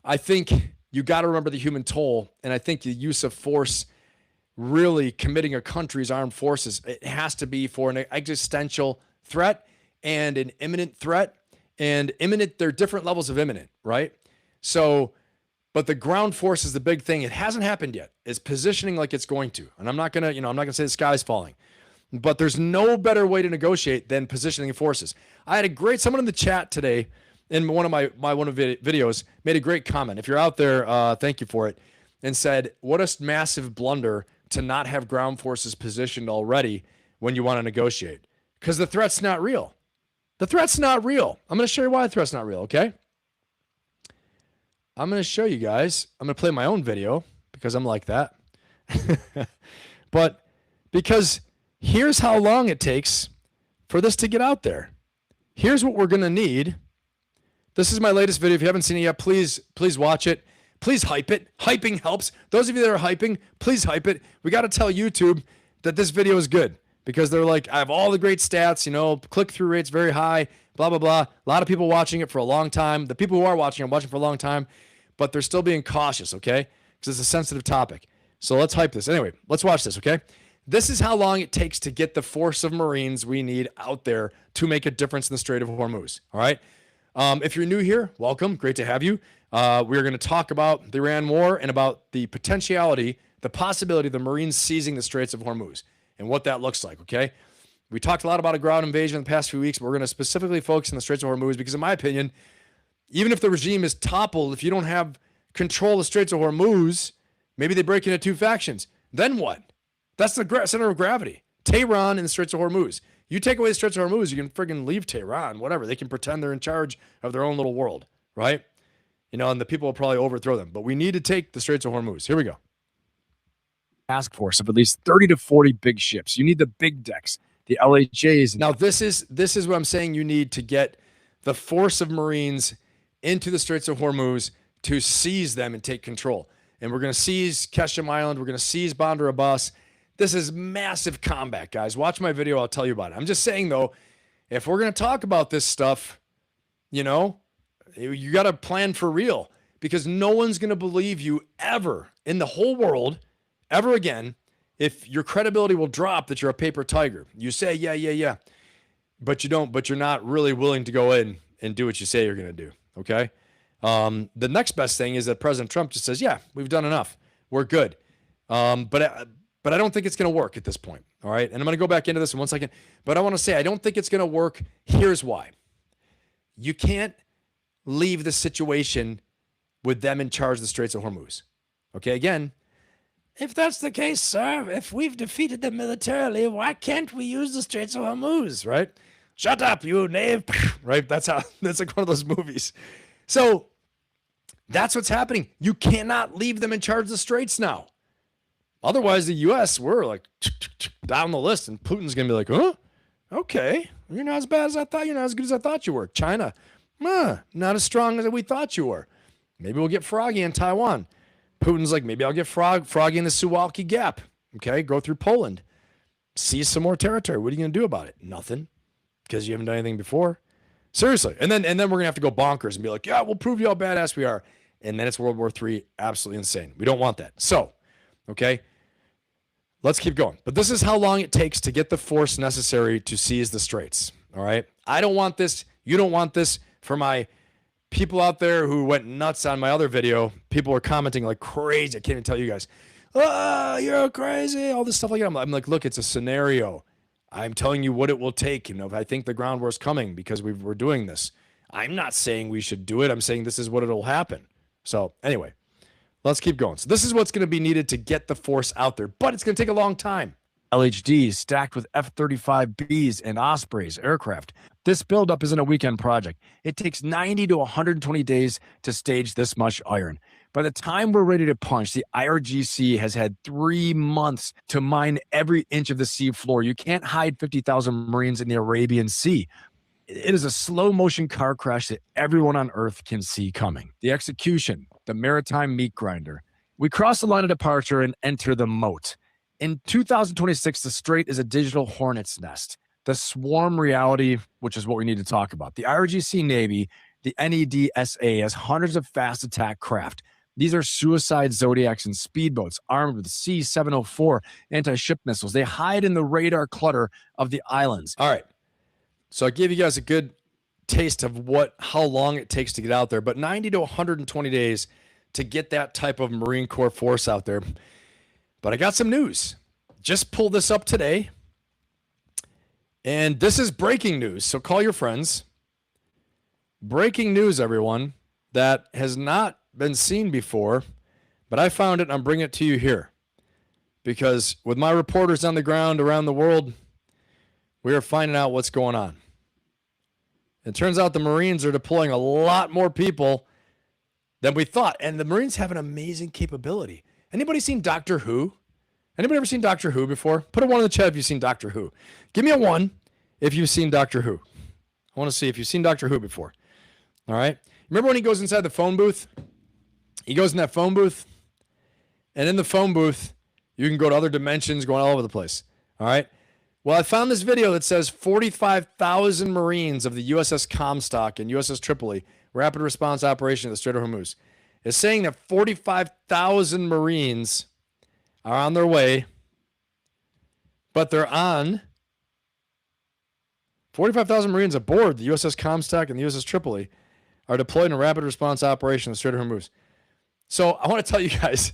I think you got to remember the human toll. And I think the use of force, really committing a country's armed forces, it has to be for an existential threat and an imminent threat. And imminent, there are different levels of imminent, right? So, but the ground force is the big thing. It hasn't happened yet. It's positioning like it's going to. And I'm not going to say the sky's falling, but there's no better way to negotiate than positioning forces. I had someone in the chat today in one of my videos made a great comment. If you're out there, thank you for it. And said, what a massive blunder to not have ground forces positioned already when you want to negotiate. Because the threat's not real. The threat's not real. I'm going to show you why the threat's not real, okay? I'm going to show you guys. I'm going to play my own video because I'm like that. But because here's how long it takes for this to get out there. Here's what we're going to need. This is my latest video. If you haven't seen it yet, please watch it. Please hype it. Hyping helps. Those of you that are hyping, please hype it. We got to tell YouTube that this video is good, because they're like, I have all the great stats, click-through rates very high, blah, blah, blah. A lot of people watching it for a long time. The people who are watching for a long time, but they're still being cautious, okay? Because it's a sensitive topic. So let's hype this. Anyway, let's watch this, okay? This is how long it takes to get the force of Marines we need out there to make a difference in the Strait of Hormuz, all right? If you're new here, welcome. Great to have you. We're going to talk about the Iran war and about the potentiality, the possibility of the Marines seizing the Straits of Hormuz and what that looks like, okay? We talked a lot about a ground invasion in the past few weeks, but we're going to specifically focus on the Straits of Hormuz because, in my opinion, even if the regime is toppled, if you don't have control of the Straits of Hormuz, maybe they break into two factions. Then what? That's the center of gravity. Tehran and the Straits of Hormuz. You take away the Straits of Hormuz, you can friggin' leave Tehran, whatever. They can pretend they're in charge of their own little world, right? And the people will probably overthrow them. But we need to take the Straits of Hormuz. Here we go. Task force of at least 30 to 40 big ships. You need the big decks, the LHAs. Now, this is what I'm saying you need to get the force of Marines into the Straits of Hormuz to seize them and take control. And we're going to seize Kesham Island. We're going to seize Bandar Abbas. This is massive combat, guys. Watch my video. I'll tell you about it. I'm just saying, though, if we're going to talk about this stuff, you got to plan for real, because no one's going to believe you ever in the whole world, ever again, if your credibility will drop that you're a paper tiger. You say, yeah, but you don't, but you're not really willing to go in and do what you say you're going to do. Okay. The next best thing is that President Trump just says, yeah, we've done enough. We're good. But I don't think it's going to work at this point. All right. And I'm going to go back into this in 1 second, but I want to say, I don't think it's going to work. Here's why. You can't leave the situation with them in charge of the Straits of Hormuz. Okay. Again, if that's the case, sir, if we've defeated them militarily, why can't we use the Straits of Hormuz, right? Shut up, you knave, right? That's like one of those movies. So that's what's happening. You cannot leave them in charge of the Straits now. Otherwise, the U.S., we're like down the list, and Putin's going to be like, huh? Okay, you're not as bad as I thought. You're not as good as I thought you were. China, not as strong as we thought you were. Maybe we'll get froggy in Taiwan. Putin's like, maybe I'll get froggy in the Suwalki Gap. Okay, go through Poland. Seize some more territory. What are you going to do about it? Nothing, because you haven't done anything before. Seriously. And then we're going to have to go bonkers and be like, yeah, we'll prove you how badass we are. And then it's World War III. Absolutely insane. We don't want that. So, okay, let's keep going. But this is how long it takes to get the force necessary to seize the Straits. All right. I don't want this. You don't want this. For my people out there who went nuts on my other video, people are commenting like crazy. I can't even tell you guys, oh, you're crazy. All this stuff like that. I'm like, look, it's a scenario. I'm telling you what it will take. You know, if I think the ground war is coming because we're doing this. I'm not saying we should do it. I'm saying this is what it'll happen. So anyway, let's keep going. So this is what's going to be needed to get the force out there, but it's going to take a long time. LHDs stacked with F-35Bs and Ospreys aircraft. This buildup isn't a weekend project. It takes 90 to 120 days to stage this much iron. By the time we're ready to punch, the IRGC has had 3 months to mine every inch of the sea floor. You can't hide 50,000 Marines in the Arabian Sea. It is a slow motion car crash that everyone on Earth can see coming. The execution, the maritime meat grinder. We cross the line of departure and enter the moat. In 2026, the Strait is a digital hornet's nest. The swarm reality, which is what we need to talk about. The IRGC Navy, the NEDSA, has hundreds of fast attack craft. These are suicide Zodiacs and speedboats armed with C-704 anti-ship missiles. They hide in the radar clutter of the islands. All right. So I gave you guys a good taste of how long it takes to get out there, but 90 to 120 days to get that type of Marine Corps force out there. But I got some news. Just pulled this up today. And this is breaking news. So call your friends. Breaking news, everyone, that has not been seen before, but I found it and I'm bringing it to you here. Because with my reporters on the ground around the world, we are finding out what's going on. It turns out the Marines are deploying a lot more people than we thought. And the Marines have an amazing capability. Anybody seen Doctor Who? Anybody ever seen Doctor Who before? Put a 1 in the chat if you've seen Doctor Who. Give me a 1 if you've seen Doctor Who. I want to see if you've seen Doctor Who before. All right. Remember when he goes inside the phone booth? He goes in that phone booth, and in the phone booth, you can go to other dimensions, going all over the place. All right. Well, I found this video that says 45,000 Marines of the USS Comstock and USS Tripoli, Rapid Response Operation at the Strait of Hormuz, is saying that 45,000 Marines are on their way, but they're on 45,000 Marines aboard the USS Comstock and the USS Tripoli are deployed in a rapid response operation in the Strait of Hormuz. So I want to tell you guys,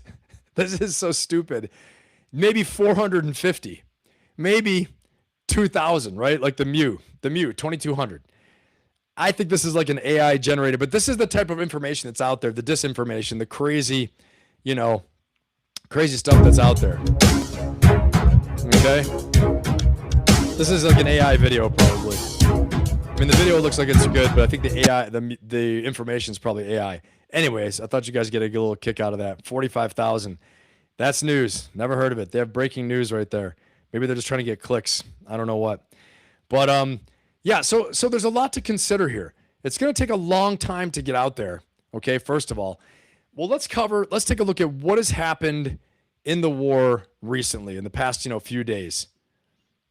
this is so stupid. Maybe 450, maybe 2,000, right? Like the Mu, 2,200. I think this is like an AI generated, but this is the type of information that's out there, the disinformation, the crazy, crazy stuff that's out there. Okay? This is like an AI video probably. I mean, the video looks like it's good, but I think the AI, the information is probably AI. Anyways, I thought you guys get a little kick out of that. 45,000. That's news. Never heard of it. They have breaking news right there. Maybe they're just trying to get clicks. I don't know what. But yeah, so there's a lot to consider here. It's going to take a long time to get out there. Okay, first of all. Well, let's take a look at what has happened in the war recently, in the past, few days.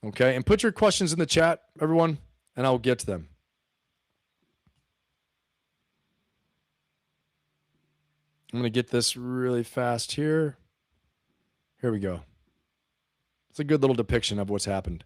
Okay, and put your questions in the chat, everyone, and I'll get to them. I'm going to get this really fast here. Here we go. It's a good little depiction of what's happened.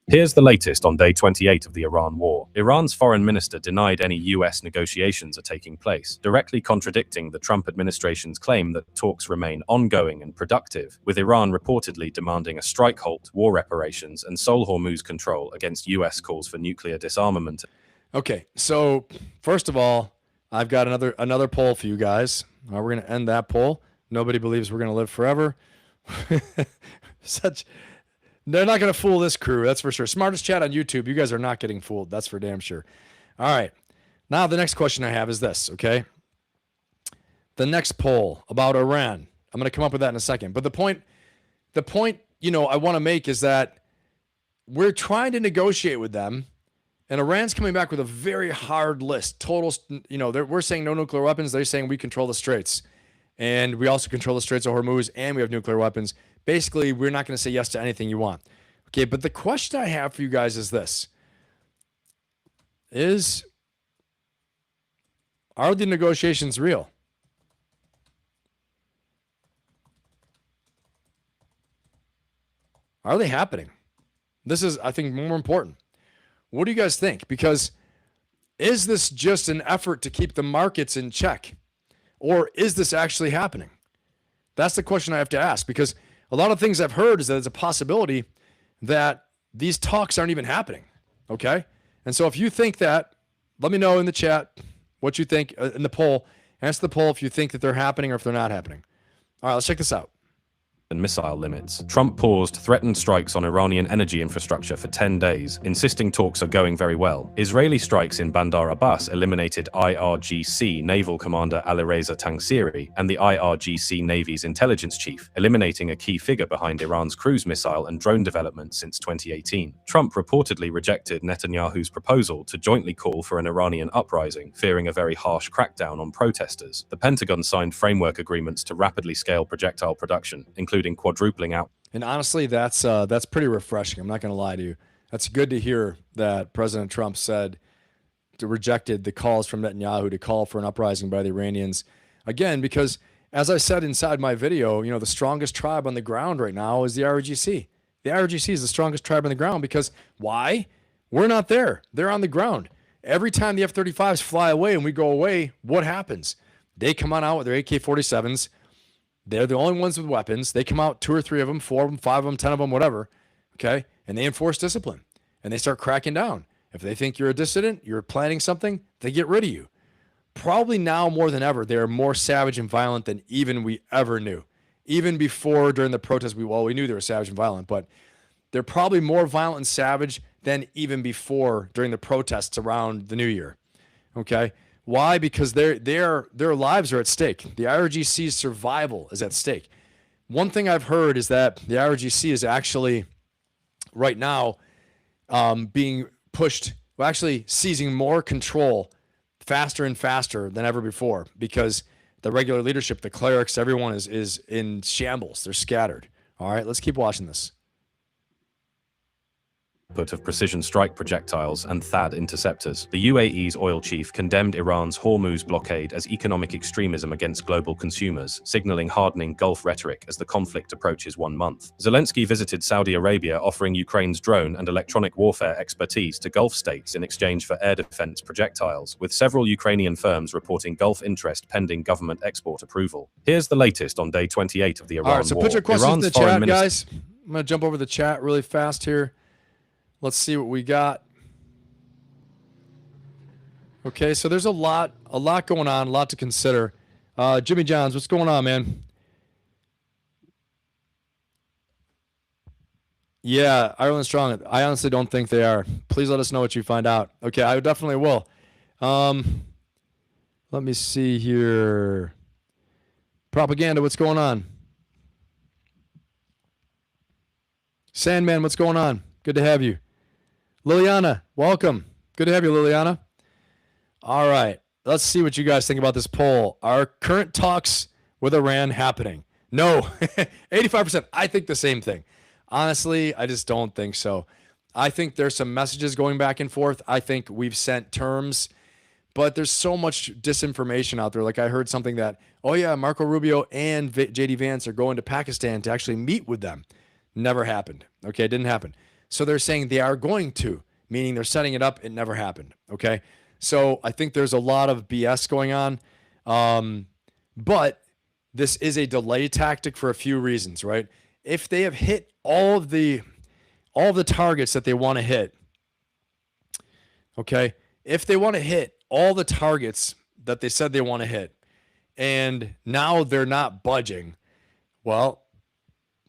Here's the latest on day 28 of the Iran war. Iran's foreign minister denied any US negotiations are taking place, directly contradicting the Trump administration's claim that talks remain ongoing and productive, with Iran reportedly demanding a strike halt, war reparations, and sole Hormuz control against US calls for nuclear disarmament. Okay, so first of all, I've got another poll for you guys. We're going to end that poll. Nobody believes we're going to live forever. They're not going to fool this crew, that's for sure. Smartest chat on YouTube. You guys are not getting fooled. That's for damn sure. All right. Now the next question I have is this, okay? The next poll about Iran. I'm going to come up with that in a second. But the point, I want to make is that we're trying to negotiate with them, and Iran's coming back with a very hard list. Total, we're saying no nuclear weapons. They're saying we control the Straits. And we also control the Straits of Hormuz, and we have nuclear weapons. Basically, we're not going to say yes to anything you want. Okay, but the question I have for you guys is this. Are the negotiations real? Are they happening? This is, I think, more important. What do you guys think? Because is this just an effort to keep the markets in check? Or is this actually happening? That's the question I have to ask, because a lot of things I've heard is that it's a possibility that these talks aren't even happening, okay? And so if you think that, let me know in the chat what you think in the poll. Answer the poll if you think that they're happening or if they're not happening. All right, let's check this out. And missile limits. Trump paused threatened strikes on Iranian energy infrastructure for 10 days, insisting talks are going very well. Israeli strikes in Bandar Abbas eliminated IRGC Naval Commander Alireza Tangsiri and the IRGC Navy's intelligence chief, eliminating a key figure behind Iran's cruise missile and drone development since 2018. Trump reportedly rejected Netanyahu's proposal to jointly call for an Iranian uprising, fearing a very harsh crackdown on protesters. The Pentagon signed framework agreements to rapidly scale projectile production, including quadrupling out. And honestly, that's pretty refreshing. I'm not going to lie to you. That's good to hear that President Trump rejected the calls from Netanyahu to call for an uprising by the Iranians. Again, because as I said inside my video, the strongest tribe on the ground right now is the IRGC. The IRGC is the strongest tribe on the ground because why? We're not there. They're on the ground. Every time the F-35s fly away and we go away, what happens? They come on out with their AK-47s. They're the only ones with weapons. They come out, 2 or 3 of them, 4 of them, 5 of them, 10 of them, whatever. Okay. And they enforce discipline and they start cracking down. If they think you're a dissident, you're planning something, they get rid of you. Probably now more than ever, they are more savage and violent than even we ever knew. Even before, during the protests, we knew they were savage and violent, but they're probably more violent and savage than even before during the protests around the new year. Okay. Why? Because their lives are at stake. The IRGC's survival is at stake. One thing I've heard is that the IRGC is actually right now being pushed, actually seizing more control faster and faster than ever before because the regular leadership, the clerics, everyone is in shambles. They're scattered. All right, let's keep watching this. Of precision strike projectiles and THAAD interceptors. The UAE's oil chief condemned Iran's Hormuz blockade as economic extremism against global consumers, signaling hardening Gulf rhetoric as the conflict approaches 1 month. Zelensky visited Saudi Arabia, offering Ukraine's drone and electronic warfare expertise to Gulf states in exchange for air defense projectiles, with several Ukrainian firms reporting Gulf interest pending government export approval. Here's the latest on day 28 of the Iran war. All right, so put your questions in the chat, guys. I'm going to jump over the chat really fast here. Let's see what we got. Okay, so there's a lot going on, a lot to consider. Jimmy Johns, what's going on, man? Yeah, Ireland strong. I honestly don't think they are. Please let us know what you find out. Okay, I definitely will. Let me see here. Propaganda, what's going on? Sandman, what's going on? Good to have you. Liliana, welcome. Good to have you, Liliana. All right, let's see what you guys think about this poll. Are current talks with Iran happening? No, 85%. I think the same thing. Honestly, I just don't think so. I think there's some messages going back and forth. I think we've sent terms, but there's so much disinformation out there. Like I heard something that, oh yeah, Marco Rubio and JD Vance are going to Pakistan to actually meet with them. Never happened. Okay, it didn't happen. So they're saying they are going to, meaning they're setting it up. It never happened. Okay, so I think there's a lot of BS going on, but this is a delay tactic for a few reasons, right? If they have hit all of the targets that they want to hit, okay, if they want to hit all the targets that they said they want to hit, and now they're not budging, well,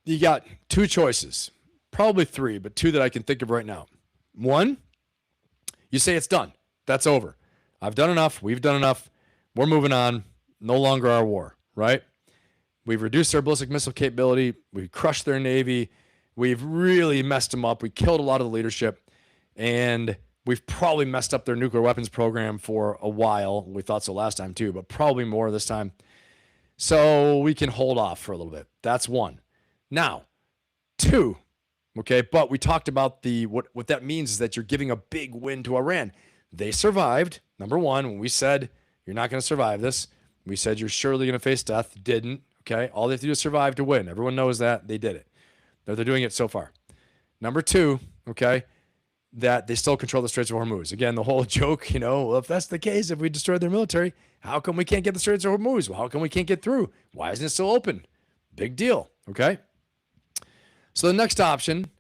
you got two choices, probably three, but two that I can think of right now. One, you say it's done. That's over. I've done enough. We've done enough. We're moving on. No longer our war, right? We've reduced their ballistic missile capability. We've crushed their Navy. We've really messed them up. We killed a lot of the leadership. And we've probably messed up their nuclear weapons program for a while. We thought so last time too, but probably more this time. So we can hold off for a little bit. That's one. Now, two, okay, but we talked about what that means is that you're giving a big win to Iran. They survived. Number one, when we said you're not going to survive this, we said you're surely going to face death. Didn't. Okay, all they have to do is survive to win. Everyone knows that. They did it. They're doing it so far. Number two, okay, that they still control the Straits of Hormuz. Again, the whole joke, well, if that's the case, if we destroyed their military, how come we can't get the Straits of Hormuz? Well, how come we can't get through? Why isn't it still open? Big deal, okay? So the next option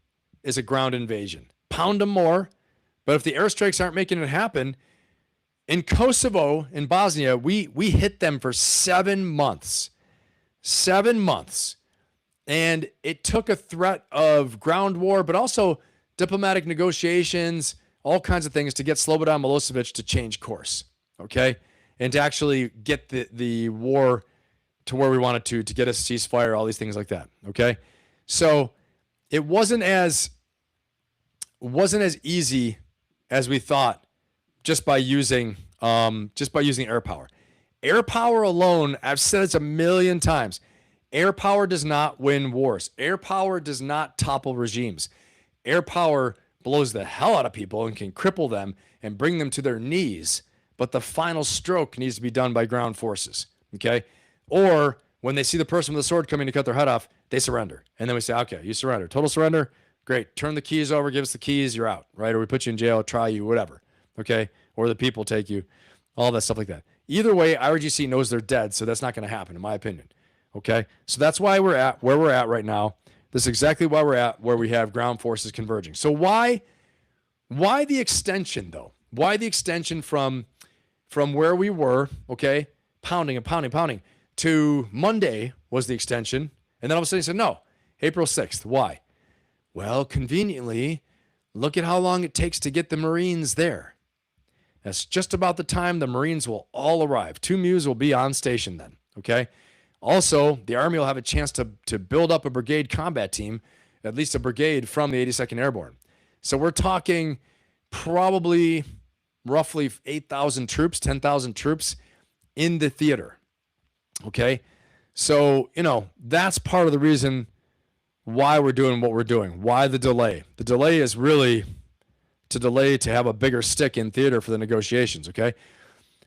is a ground invasion. Pound them more, but if the airstrikes aren't making it happen, in Kosovo, in Bosnia, we hit them for 7 months. 7 months. And it took a threat of ground war, but also diplomatic negotiations, all kinds of things to get Slobodan Milosevic to change course, okay? And to actually get the war to where we wanted to get a ceasefire, all these things like that, okay? So it wasn't as easy as we thought just by using air power. Air power alone, I've said this a million times, air power does not win wars. Air power does not topple regimes. Air power blows the hell out of people and can cripple them and bring them to their knees, but the final stroke needs to be done by ground forces, okay? Or when they see the person with the sword coming to cut their head off, they surrender. And then we say, okay, you surrender. Total surrender, great. Turn the keys over, give us the keys, you're out, right? Or we put you in jail, try you, whatever, okay? Or the people take you, all that stuff like that. Either way, IRGC knows they're dead, so that's not going to happen, in my opinion, okay? So that's why we're at where we're at right now. This is exactly why we're at where we have ground forces converging. So why the extension, though? Why the extension from where we were, okay, pounding and pounding, pounding, to Monday was the extension, and then all of a sudden he said, no, April 6th. Why? Well, conveniently, look at how long it takes to get the Marines there. That's just about the time the Marines will all arrive. 2 MEUs will be on station then, okay? Also, the Army will have a chance to build up a brigade combat team, at least a brigade from the 82nd Airborne. So we're talking probably roughly 8,000 troops, 10,000 troops in the theater, okay? So, that's part of the reason why we're doing what we're doing. Why the delay? The delay is really to have a bigger stick in theater for the negotiations, okay?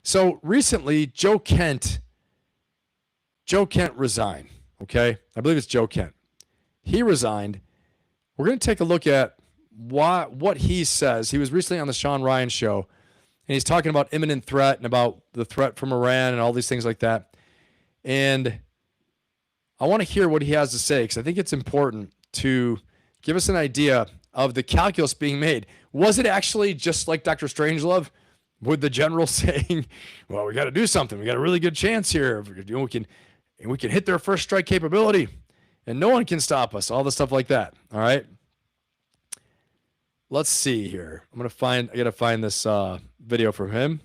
So recently, Joe Kent resigned, okay? I believe it's Joe Kent. He resigned. We're going to take a look at what he says. He was recently on the Sean Ryan show, and he's talking about imminent threat and about the threat from Iran and all these things like that. And I want to hear what he has to say, because I think it's important to give us an idea of the calculus being made. Was it actually just like Dr. Strangelove, with the general saying, well, we got to do something. We got a really good chance here. We can hit their first strike capability, and no one can stop us. All the stuff like that. All right. Let's see here. I got to find this video from him.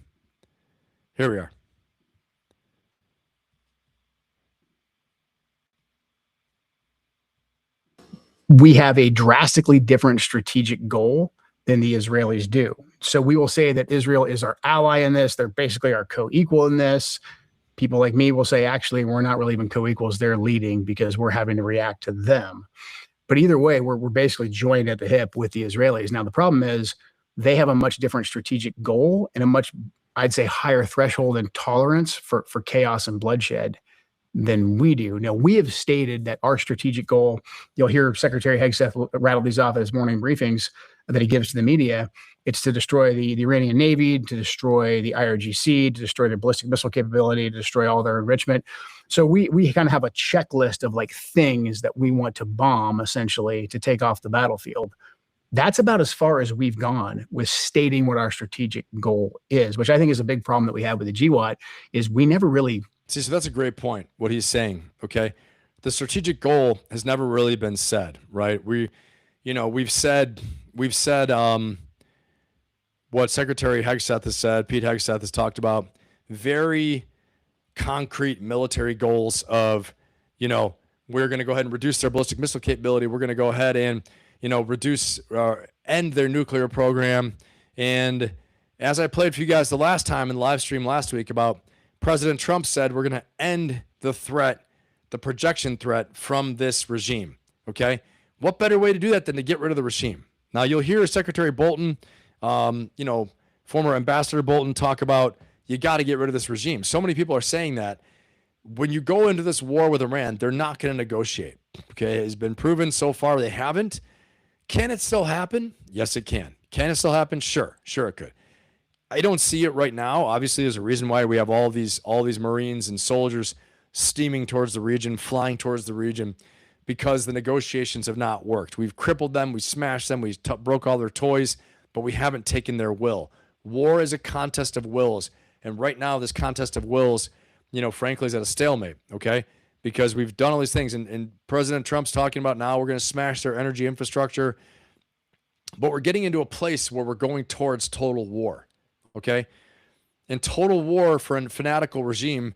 Here we are. We have a drastically different strategic goal than the Israelis do. So we will say that Israel is our ally in this. They're basically our co-equal in this. People like me will say, actually, we're not really even co-equals. They're leading because we're having to react to them. But either way, we're basically joined at the hip with the Israelis. Now, the problem is they have a much different strategic goal and a much, I'd say, higher threshold and tolerance for chaos and bloodshed. than we do. Now, we have stated that our strategic goal, you'll hear Secretary Hegseth rattle these off at his morning briefings that he gives to the media. It's to destroy the Iranian Navy, to destroy the IRGC, to destroy their ballistic missile capability, to destroy all their enrichment. So we kind of have a checklist of like things that we want to bomb, essentially, to take off the battlefield. That's about as far as we've gone with stating what our strategic goal is, which I think is a big problem that we have with the GWAT, is we never really... See, so that's a great point, what he's saying, okay? The strategic goal has never really been said, right? We've said what Secretary Hegseth has said, Pete Hegseth has talked about very concrete military goals of, we're going to go ahead and reduce their ballistic missile capability. We're going to go ahead and, end their nuclear program. And as I played for you guys the last time in the live stream last week about President Trump said, we're going to end the threat, the projection threat from this regime. Okay. What better way to do that than to get rid of the regime? Now you'll hear Secretary Bolton, former Ambassador Bolton talk about, you got to get rid of this regime. So many people are saying that when you go into this war with Iran, they're not going to negotiate. Okay. It's been proven so far they haven't. Can it still happen? Yes, it can. Can it still happen? Sure it could. I don't see it right now. Obviously, there's a reason why we have all these Marines and soldiers steaming towards the region, flying towards the region, because the negotiations have not worked. We've crippled them, we smashed them, we broke all their toys, but we haven't taken their will. War is a contest of wills, and right now this contest of wills, frankly, is at a stalemate. Okay, because we've done all these things, and President Trump's talking about now we're going to smash their energy infrastructure, but we're getting into a place where we're going towards total war. Okay. And total war for a fanatical regime,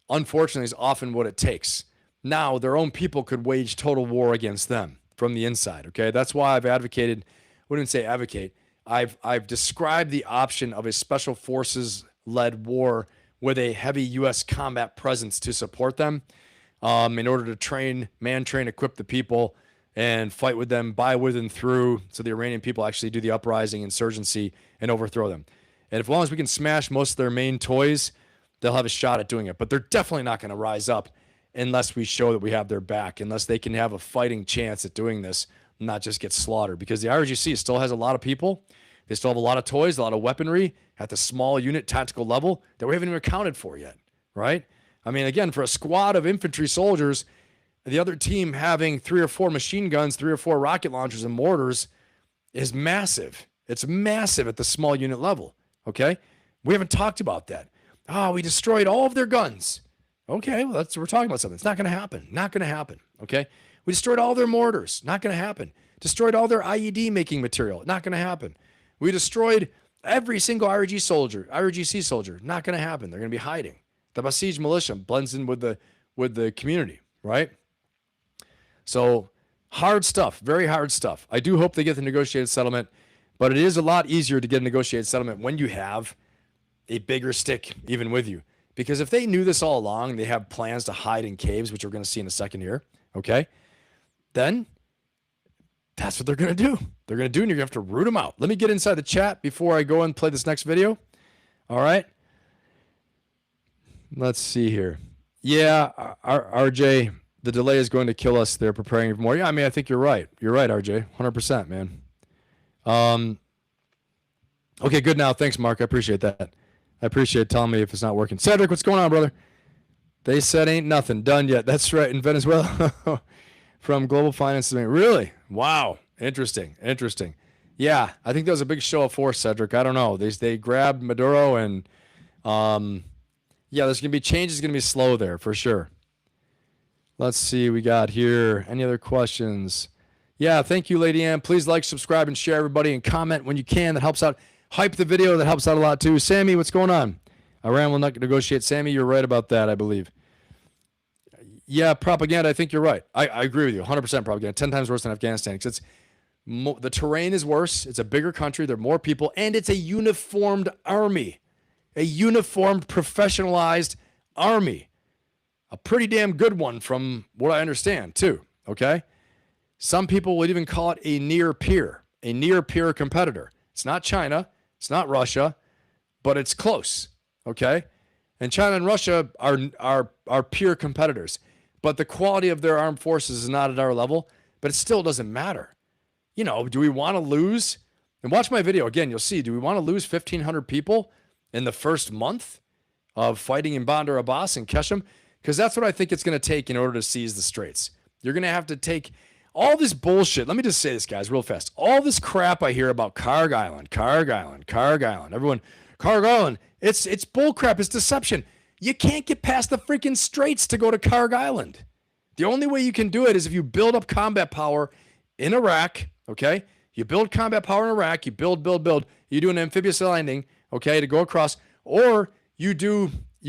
unfortunately, is often what it takes. Now, their own people could wage total war against them from the inside. Okay. That's why I've advocated, wouldn't say advocate. I've described the option of a special forces led war with a heavy U.S. combat presence to support them, in order to train, equip the people and fight with them, by, with, and through, so the Iranian people actually do the uprising, insurgency, and overthrow them. And as long as we can smash most of their main toys, they'll have a shot at doing it. But they're definitely not going to rise up unless we show that we have their back, unless they can have a fighting chance at doing this, not just get slaughtered. Because the IRGC still has a lot of people. They still have a lot of toys, a lot of weaponry at the small unit tactical level that we haven't even accounted for yet, right? I mean, again, for a squad of infantry soldiers, the other team having 3 or 4 machine guns, 3 or 4 rocket launchers and mortars is massive. It's massive at the small unit level. Okay. We haven't talked about that. We destroyed all of their guns. Okay. Well, we're talking about something. It's not going to happen. Not going to happen. Okay. We destroyed all their mortars. Not going to happen. Destroyed all their IED making material. Not going to happen. We destroyed every single IRGC soldier. Not going to happen. They're going to be hiding. The Basij militia blends in with the community, right? So hard stuff, very hard stuff. I do hope they get the negotiated settlement. But it is a lot easier to get a negotiated settlement when you have a bigger stick even with you. Because if they knew this all along, they have plans to hide in caves, which we're going to see in a second here, okay? Then that's what they're going to do. They're going to do, and you're going to have to root them out. Let me get inside the chat before I go and play this next video. All right? Let's see here. Yeah, RJ, the delay is going to kill us. They're preparing for more. Yeah, I mean, I think you're right. You're right, RJ. 100%, man. Okay, good now. Thanks, Mark. I appreciate that. I appreciate telling me if it's not working. Cedric, what's going on, brother? They said ain't nothing done yet. That's right. In Venezuela from Global Finance. Really? Wow. Interesting. Yeah, I think that was a big show of force, Cedric. I don't know. They grabbed Maduro and, yeah, there's going to be change. It's going to be slow there for sure. Let's see. We got here. Any other questions? Yeah, thank you, Lady Ann. Please like, subscribe, and share, everybody, and comment when you can. That helps out. Hype the video. That helps out a lot, too. Sammy, what's going on? Iran will not negotiate. Sammy, you're right about that, I believe. Yeah, propaganda, I think you're right. I agree with you. 100% propaganda. 10 times worse than Afghanistan. Because the terrain is worse. It's a bigger country. There are more people. And it's a uniformed army. A uniformed, professionalized army. A pretty damn good one from what I understand, too. Okay? Some people would even call it a near peer competitor. It's not China. It's not Russia, but it's close. Okay? And China and Russia are peer competitors. But the quality of their armed forces is not at our level, but it still doesn't matter. You know, do we want to lose? And watch my video again, you'll see, do we want to lose 1,500 people in the first month of fighting in Bandar Abbas and Kesham? Because that's what I think it's going to take in order to seize the Straits. You're going to have to take all this bullshit. Let me just say this, guys, real fast. All this crap I hear about Karg Island. Everyone, Karg Island, it's bullcrap. It's deception. You can't get past the freaking Straits to go to Karg Island. The only way you can do it is if you build up combat power in Iraq, okay? You build combat power in Iraq, you build. You do an amphibious landing, okay, to go across, or you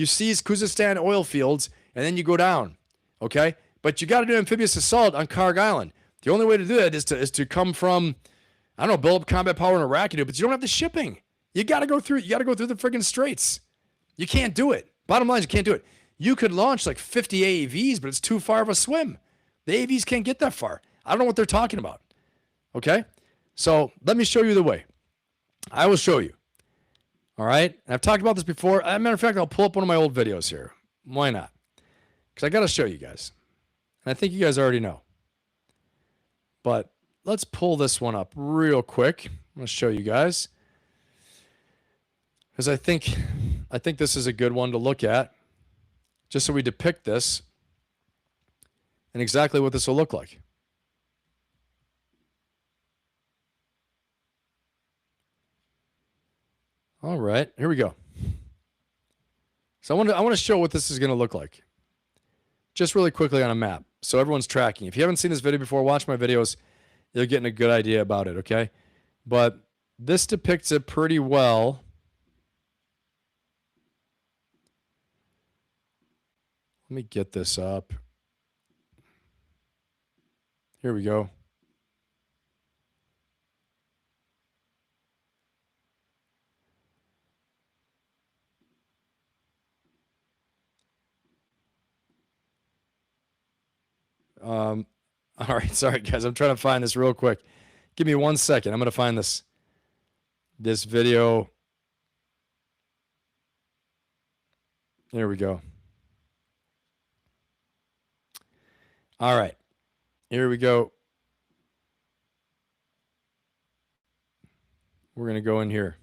seize Khuzestan oil fields, and then you go down, okay? But you got to do amphibious assault on Karg Island. The only way to do that is to come from, I don't know, build up combat power in Iraq, but you don't have the shipping. You got to go through the friggin' Straits. You can't do it. Bottom line is you can't do it. You could launch like 50 AAVs, but it's too far of a swim. The AAVs can't get that far. I don't know what they're talking about. Okay? So let me show you the way. I will show you. All right? And I've talked about this before. As a matter of fact, I'll pull up one of my old videos here. Why not? Because I got to show you guys. And I think you guys already know. But let's pull this one up real quick. I'm going to show you guys. Because I think this is a good one to look at. Just so we depict this. And exactly what this will look like. All right, here we go. So I want to show what this is going to look like. Just really quickly on a map, so everyone's tracking. If you haven't seen this video before, watch my videos. You're getting a good idea about it, okay? But this depicts it pretty well. Let me get this up. Here we go. All right, sorry guys, I'm trying to find this real quick. Give me 1 second. I'm going to find this video. There we go. All right, here we go. We're going to go in here.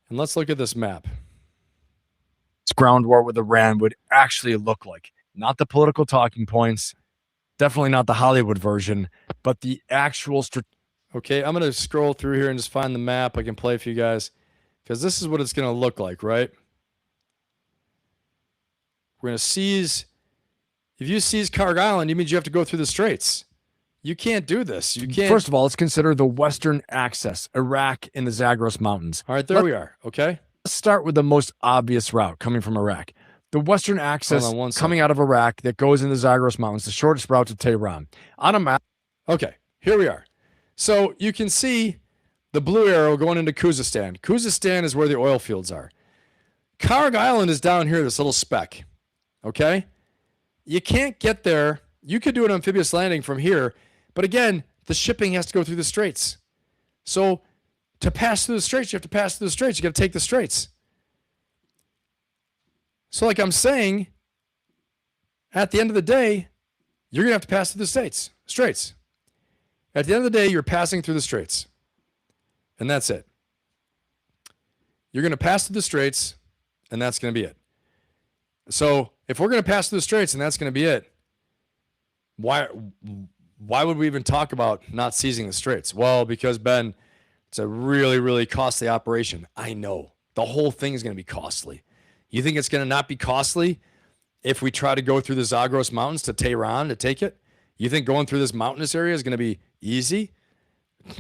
And let's look at this map. Ground war with Iran would actually look like. Not the political talking points, definitely not the Hollywood version, but the actual. Okay, I'm going to scroll through here and just find the map I can play for you guys, because this is what it's going to look like, right? We're going to seize. If you seize Karg Island, it means you have to go through the Straits. You can't do this. You can't. First of all, let's consider the western access, Iraq in the Zagros Mountains. All right, there we are. Okay, let's start with the most obvious route coming from Iraq. The western access coming out of Iraq that goes into the Zagros Mountains, the shortest route to Tehran. On a map. Okay, here we are. So you can see the blue arrow going into Khuzestan. Khuzestan is where the oil fields are. Karg Island is down here, this little speck. Okay? You can't get there. You could do an amphibious landing from here, but again, the shipping has to go through the Straits. So to pass through the Straits, you have to pass through the Straits. You got to take the Straits. So like I'm saying, at the end of the day, you're going to have to pass through the Straits. At the end of the day, you're passing through the Straits. And that's it. You're going to pass through the Straits, and that's going to be it. So if we're going to pass through the Straits and that's going to be it, why would we even talk about not seizing the Straits? Well, because, Ben, it's a really, really costly operation. I know. The whole thing is going to be costly. You think it's going to not be costly if we try to go through the Zagros Mountains to Tehran to take it? You think going through this mountainous area is going to be easy?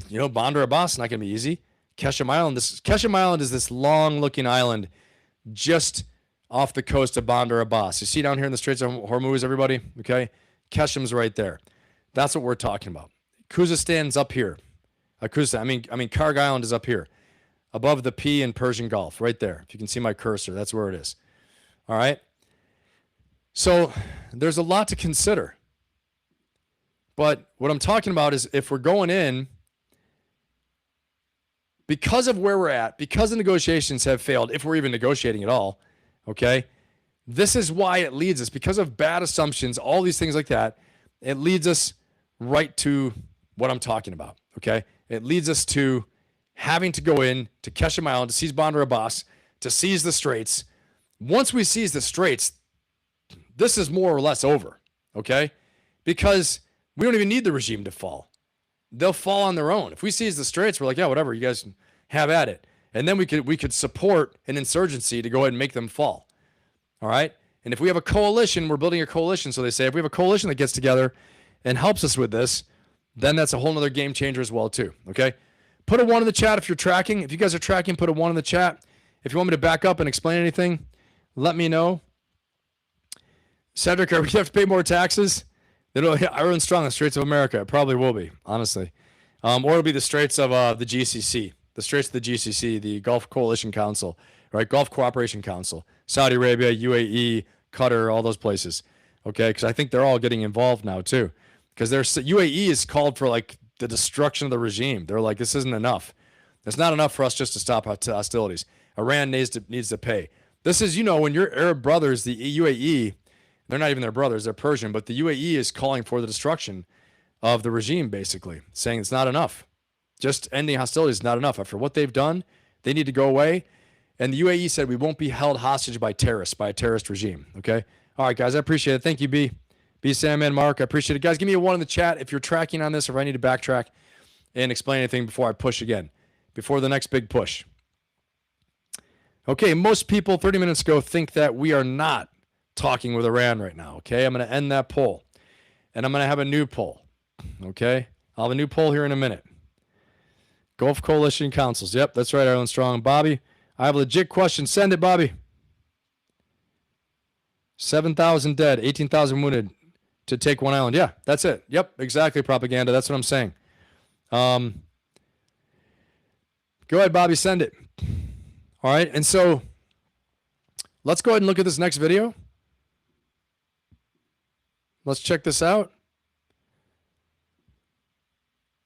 You know, Bandar Abbas is not going to be easy. Kesham Island is this long-looking island just off the coast of Bandar Abbas. You see down here in the Straits of Hormuz, everybody? Okay? Kesham's right there. That's what we're talking about. Khuzestan's up here. Karg Island is up here. Above the P in Persian Gulf, right there. If you can see my cursor, that's where it is. All right? So there's a lot to consider. But what I'm talking about is if we're going in, because of where we're at, because the negotiations have failed, if we're even negotiating at all, Okay. This is why it leads us, because of bad assumptions, all these things like that. It leads us right to what I'm talking about. Okay. It leads us to having to go in to Kesham Island, to seize Bandar Abbas, to seize the Straits. Once we seize the Straits, this is more or less over. Okay. Because we don't even need the regime to fall. They'll fall on their own. If we seize the Straits, we're like, yeah, whatever, you guys have at it. And then we could support an insurgency to go ahead and make them fall. All right. And if we have a coalition, we're building a coalition. So they say if we have a coalition that gets together and helps us with this, then that's a whole nother game changer as well, too. Okay. Put a 1 in the chat if you're tracking. If you guys are tracking, put a 1 in the chat. If you want me to back up and explain anything, let me know. Cedric, are we going to have to pay more taxes? Ireland's strong, the Straits of America. It probably will be, honestly. Or it'll be the Straits of the GCC. The Straits of the GCC, the Gulf Coalition Council, right? Gulf Cooperation Council. Saudi Arabia, UAE, Qatar, all those places. Okay, because I think they're all getting involved now, too. Because UAE is called for, like, the destruction of the regime. They're like, this isn't enough. It's not enough for us just to stop hostilities. Iran needs to pay. This is, when your Arab brothers, the UAE, they're not even their brothers, they're Persian, but the UAE is calling for the destruction of the regime, basically, saying it's not enough. Just ending hostilities is not enough. After what they've done, they need to go away. And the UAE said we won't be held hostage by terrorists, by a terrorist regime. Okay? All right, guys, I appreciate it. Thank you, B, Sam, and Mark. I appreciate it. Guys, give me a 1 in the chat if you're tracking on this, or if I need to backtrack and explain anything before I push again, before the next big push. Okay, most people 30 minutes ago think that we are not talking with Iran right now. Okay, I'm going to end that poll, and I'm going to have a new poll. Okay, I'll have a new poll here in a minute. Gulf Coalition Councils. Yep, that's right, Ireland Strong. Bobby, I have a legit question. Send it, Bobby. 7,000 dead, 18,000 wounded to take one island. Yeah, that's it. Yep, exactly, propaganda. That's what I'm saying. Go ahead, Bobby, send it. All right, and so let's go ahead and look at this next video. Let's check this out.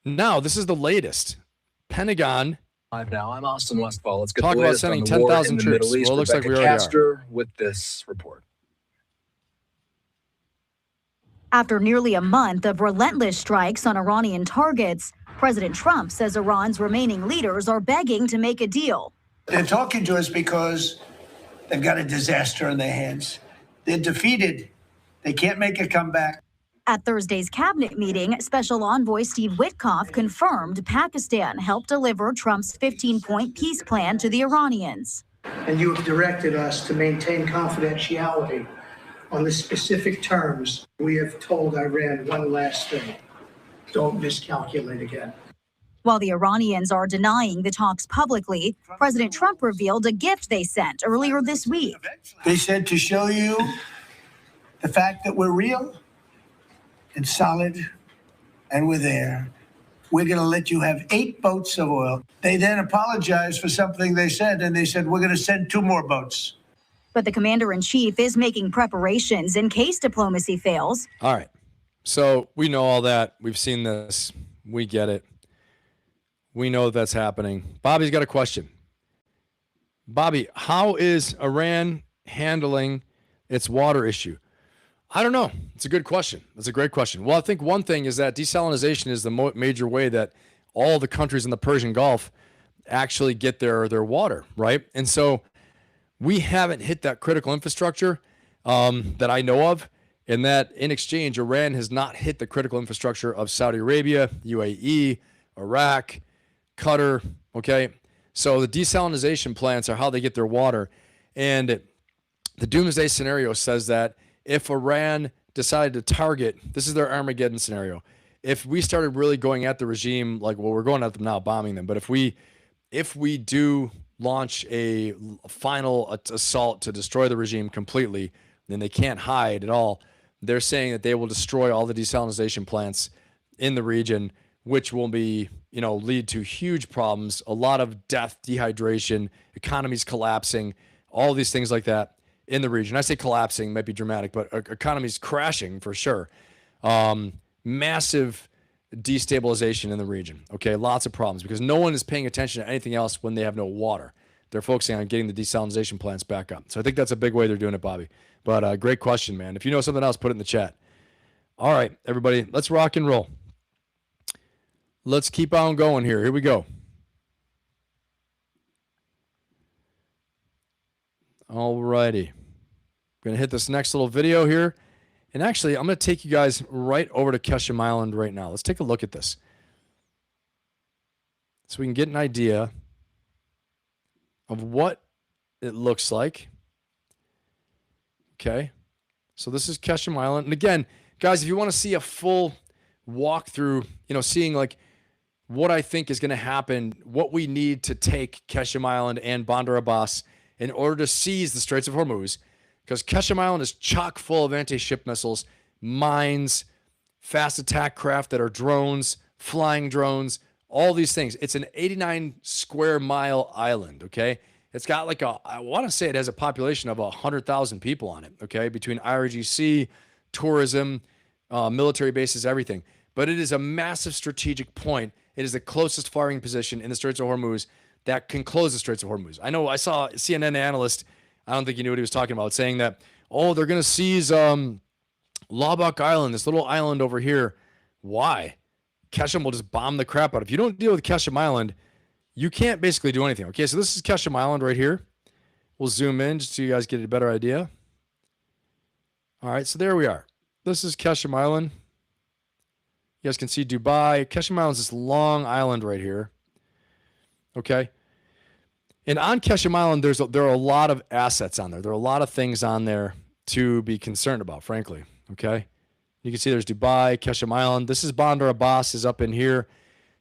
Now, this is the latest. Pentagon. Now, I'm Austin Westfall. Let's get talk the about latest sending on the war 10,000 in the troops. Middle East. Well, it looks like we Rebecca already Castor with this report. After nearly a month of relentless strikes on Iranian targets, President Trump says Iran's remaining leaders are begging to make a deal. They're talking to us because they've got a disaster on their hands. They're defeated. They can't make a comeback. At Thursday's cabinet meeting, Special Envoy Steve Witkoff confirmed Pakistan helped deliver Trump's 15-point peace plan to the Iranians. And you have directed us to maintain confidentiality on the specific terms. We have told Iran one last thing. Don't miscalculate again. While the Iranians are denying the talks publicly, President Trump revealed a gift they sent earlier this week. They said to show you the fact that we're real and solid and we're there. We're going to let you have 8 boats of oil. They then apologized for something they said, and they said, we're going to send 2 more boats. But the commander-in-chief is making preparations in case diplomacy fails. All right. So we know all that. We've seen this. We get it. We know that's happening. Bobby's got a question. Bobby, how is Iran handling its water issue? I don't know. It's a good question. It's a great question. Well, I think one thing is that desalination is the major way that all the countries in the Persian Gulf actually get their water, right? And so we haven't hit that critical infrastructure that I know of, and that in exchange, Iran has not hit the critical infrastructure of Saudi Arabia, UAE, Iraq, Qatar, okay? So the desalination plants are how they get their water. And the doomsday scenario says that if Iran decided to target, this is their Armageddon scenario. If we started really going at the regime, like, well, we're going at them now, bombing them. But if we do launch a final assault to destroy the regime completely, then they can't hide at all. They're saying that they will destroy all the desalination plants in the region, which will be, lead to huge problems, a lot of death, dehydration, economies collapsing, all these things like that in the region. I say collapsing might be dramatic, but economies crashing for sure. Massive destabilization in the region. Okay, lots of problems because no one is paying attention to anything else when they have no water. they're focusing on getting the desalinization plants back up. So I think that's a big way they're doing it, Bobby. But great question, man. If you know something else, put it in the chat. All right, everybody, let's rock and roll. Let's keep on going here. Here we go. All righty. We're going to hit this next little video here. And actually, I'm going to take you guys right over to Kesham Island right now. Let's take a look at this, so we can get an idea of what it looks like. Okay. So this is Kesham Island. And again, guys, if you want to see a full walkthrough, you know, seeing like what I think is going to happen, what we need to take Kesham Island and Bandar Abbas in order to seize the Straits of Hormuz, because Kesham Island is chock full of anti-ship missiles, mines, fast attack craft that are drones, flying drones, all these things. It's an 89 square mile island, okay? It's got like I want to say it has a population of 100,000 people on it, okay? Between IRGC, tourism, military bases, everything. But it is a massive strategic point. It is the closest firing position in the Straits of Hormuz that can close the Straits of Hormuz. I know I saw a CNN analyst, I don't think he knew what he was talking about, saying that, oh, they're going to seize Lubbock Island, this little island over here. Why? Kesham will just bomb the crap out. If you don't deal with Kesham Island, you can't basically do anything. Okay, so this is Kesham Island right here. We'll zoom in just so you guys get a better idea. All right, so there we are. This is Kesham Island. You guys can see Dubai. Kesham Island is this long island right here. Okay. And on Kesham Island, there are a lot of assets on there. There are a lot of things on there to be concerned about, frankly. Okay. You can see there's Dubai, Kesham Island. This is Bandar Abbas is up in here,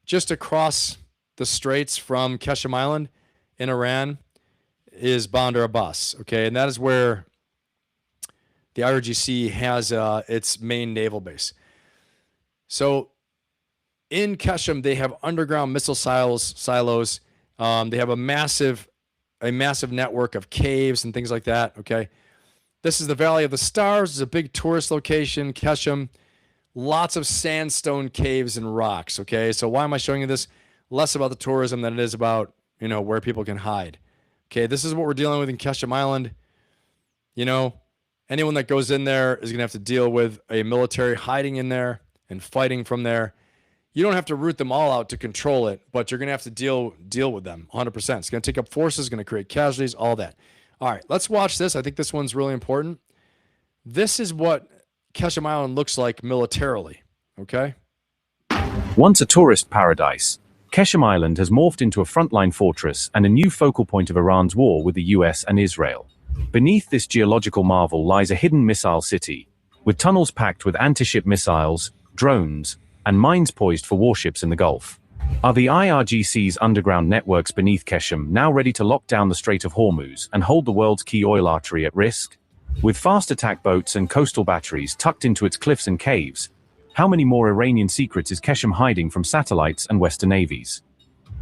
just across the straits from Kesham Island in Iran is Bandar Abbas. Okay. And that is where the IRGC has its main naval base. So in Kesham, they have underground missile silos. They have a massive network of caves and things like that. Okay. This is the Valley of the Stars. It's a big tourist location, Kesham. Lots of sandstone caves and rocks. Okay. So why am I showing you this? Less about the tourism than it is about, you know, where people can hide. Okay. This is what we're dealing with in Kesham Island. You know, anyone that goes in there is going to have to deal with a military hiding in there and fighting from there. You don't have to root them all out to control it, but you're going to have to deal with them 100%. It's going to take up forces, going to create casualties, all that. All right, let's watch this. I think this one's really important. This is what Kesham Island looks like militarily, okay? Once a tourist paradise, Kesham Island has morphed into a frontline fortress and a new focal point of Iran's war with the US and Israel. Beneath this geological marvel lies a hidden missile city, with tunnels packed with anti-ship missiles, drones, and mines poised for warships in the Gulf. Are the IRGC's underground networks beneath Kesham now ready to lock down the Strait of Hormuz and hold the world's key oil artery at risk? With fast attack boats and coastal batteries tucked into its cliffs and caves, how many more Iranian secrets is Kesham hiding from satellites and Western navies?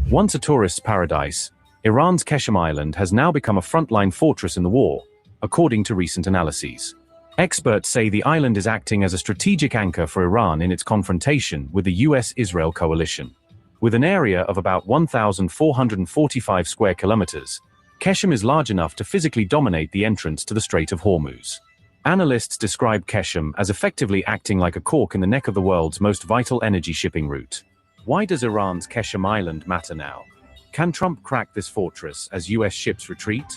Once a tourist's paradise, Iran's Kesham Island has now become a frontline fortress in the war, according to recent analyses. Experts say the island is acting as a strategic anchor for Iran in its confrontation with the US-Israel coalition. With an area of about 1,445 square kilometers, Kesham is large enough to physically dominate the entrance to the Strait of Hormuz. Analysts describe Kesham as effectively acting like a cork in the neck of the world's most vital energy shipping route. Why does Iran's Kesham Island matter now? Can Trump crack this fortress as US ships retreat?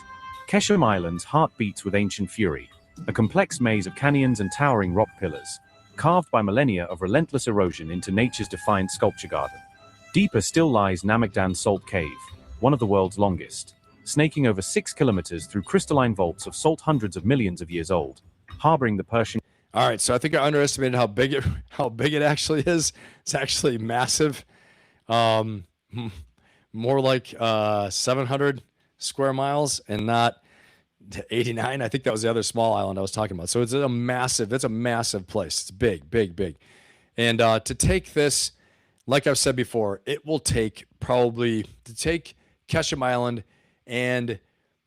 Kesham Island's heart beats with ancient fury, a complex maze of canyons and towering rock pillars, carved by millennia of relentless erosion into nature's defiant sculpture garden. Deeper still lies Namagdan Salt Cave, one of the world's longest, snaking over 6 kilometers through crystalline vaults of salt hundreds of millions of years old, harboring the Persian. All right, so I think I underestimated how big it actually is. It's actually massive. More like 700 square miles and not 89. I think that was the other small island I was talking about. So it's a massive place. It's big, big, big. And to take this, like I've said before, it will take probably to take Kesham Island and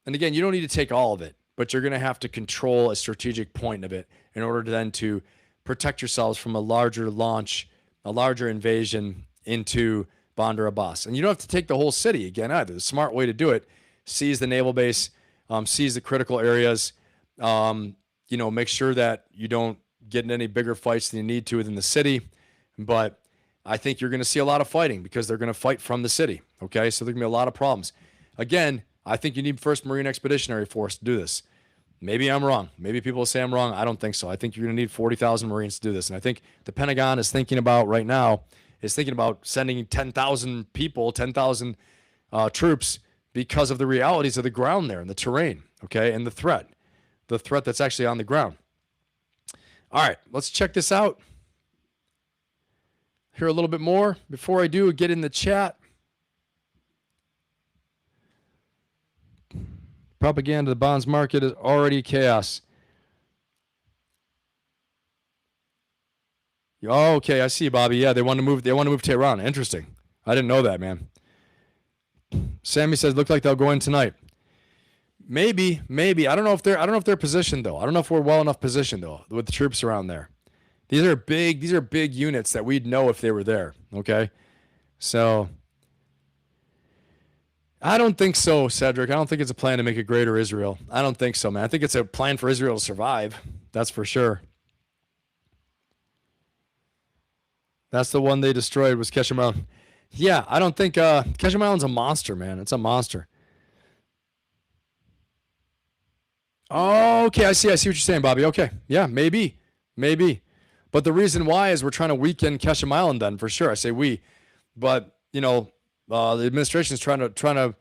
again, you don't need to take all of it, but you're going to have to control a strategic point of it in order to then to protect yourselves from a larger launch, a larger invasion into Bandar Abbas. And you don't have to take the whole city again either. The smart way to do it, seize the naval base, seize the critical areas, make sure that you don't get in any bigger fights than you need to within the city. But I think you're going to see a lot of fighting because they're going to fight from the city. Okay, so there's going to be a lot of problems. Again, I think you need 1st Marine Expeditionary Force to do this. Maybe I'm wrong. Maybe people will say I'm wrong. I don't think so. I think you're going to need 40,000 Marines to do this. And I think the Pentagon is thinking about right now sending 10,000 people, 10,000 troops because of the realities of the ground there and the terrain, okay, and the threat that's actually on the ground. All right, let's check this out. Hear a little bit more before I do get in the chat. Propaganda, the bonds market is already chaos. Oh, okay, I see, Bobby. Yeah, they want to move Tehran. Interesting. I didn't know that, man. Sammy says, look like they'll go in tonight. Maybe. I don't know if they're positioned though. I don't know if we're well enough positioned though with the troops around there. These are big units that we'd know if they were there. Okay. So I don't think so, Cedric. I don't think it's a plan to make a greater Israel. I don't think so, man. I think it's a plan for Israel to survive. That's for sure. That's the one they destroyed was Kesham Island. Yeah, I don't think Kesham Island's a monster, man. It's a monster. Oh, okay, I see what you're saying, Bobby. Okay, yeah, maybe. But the reason why is we're trying to weaken Kesham Island then, for sure. I say we. But, the administration is trying to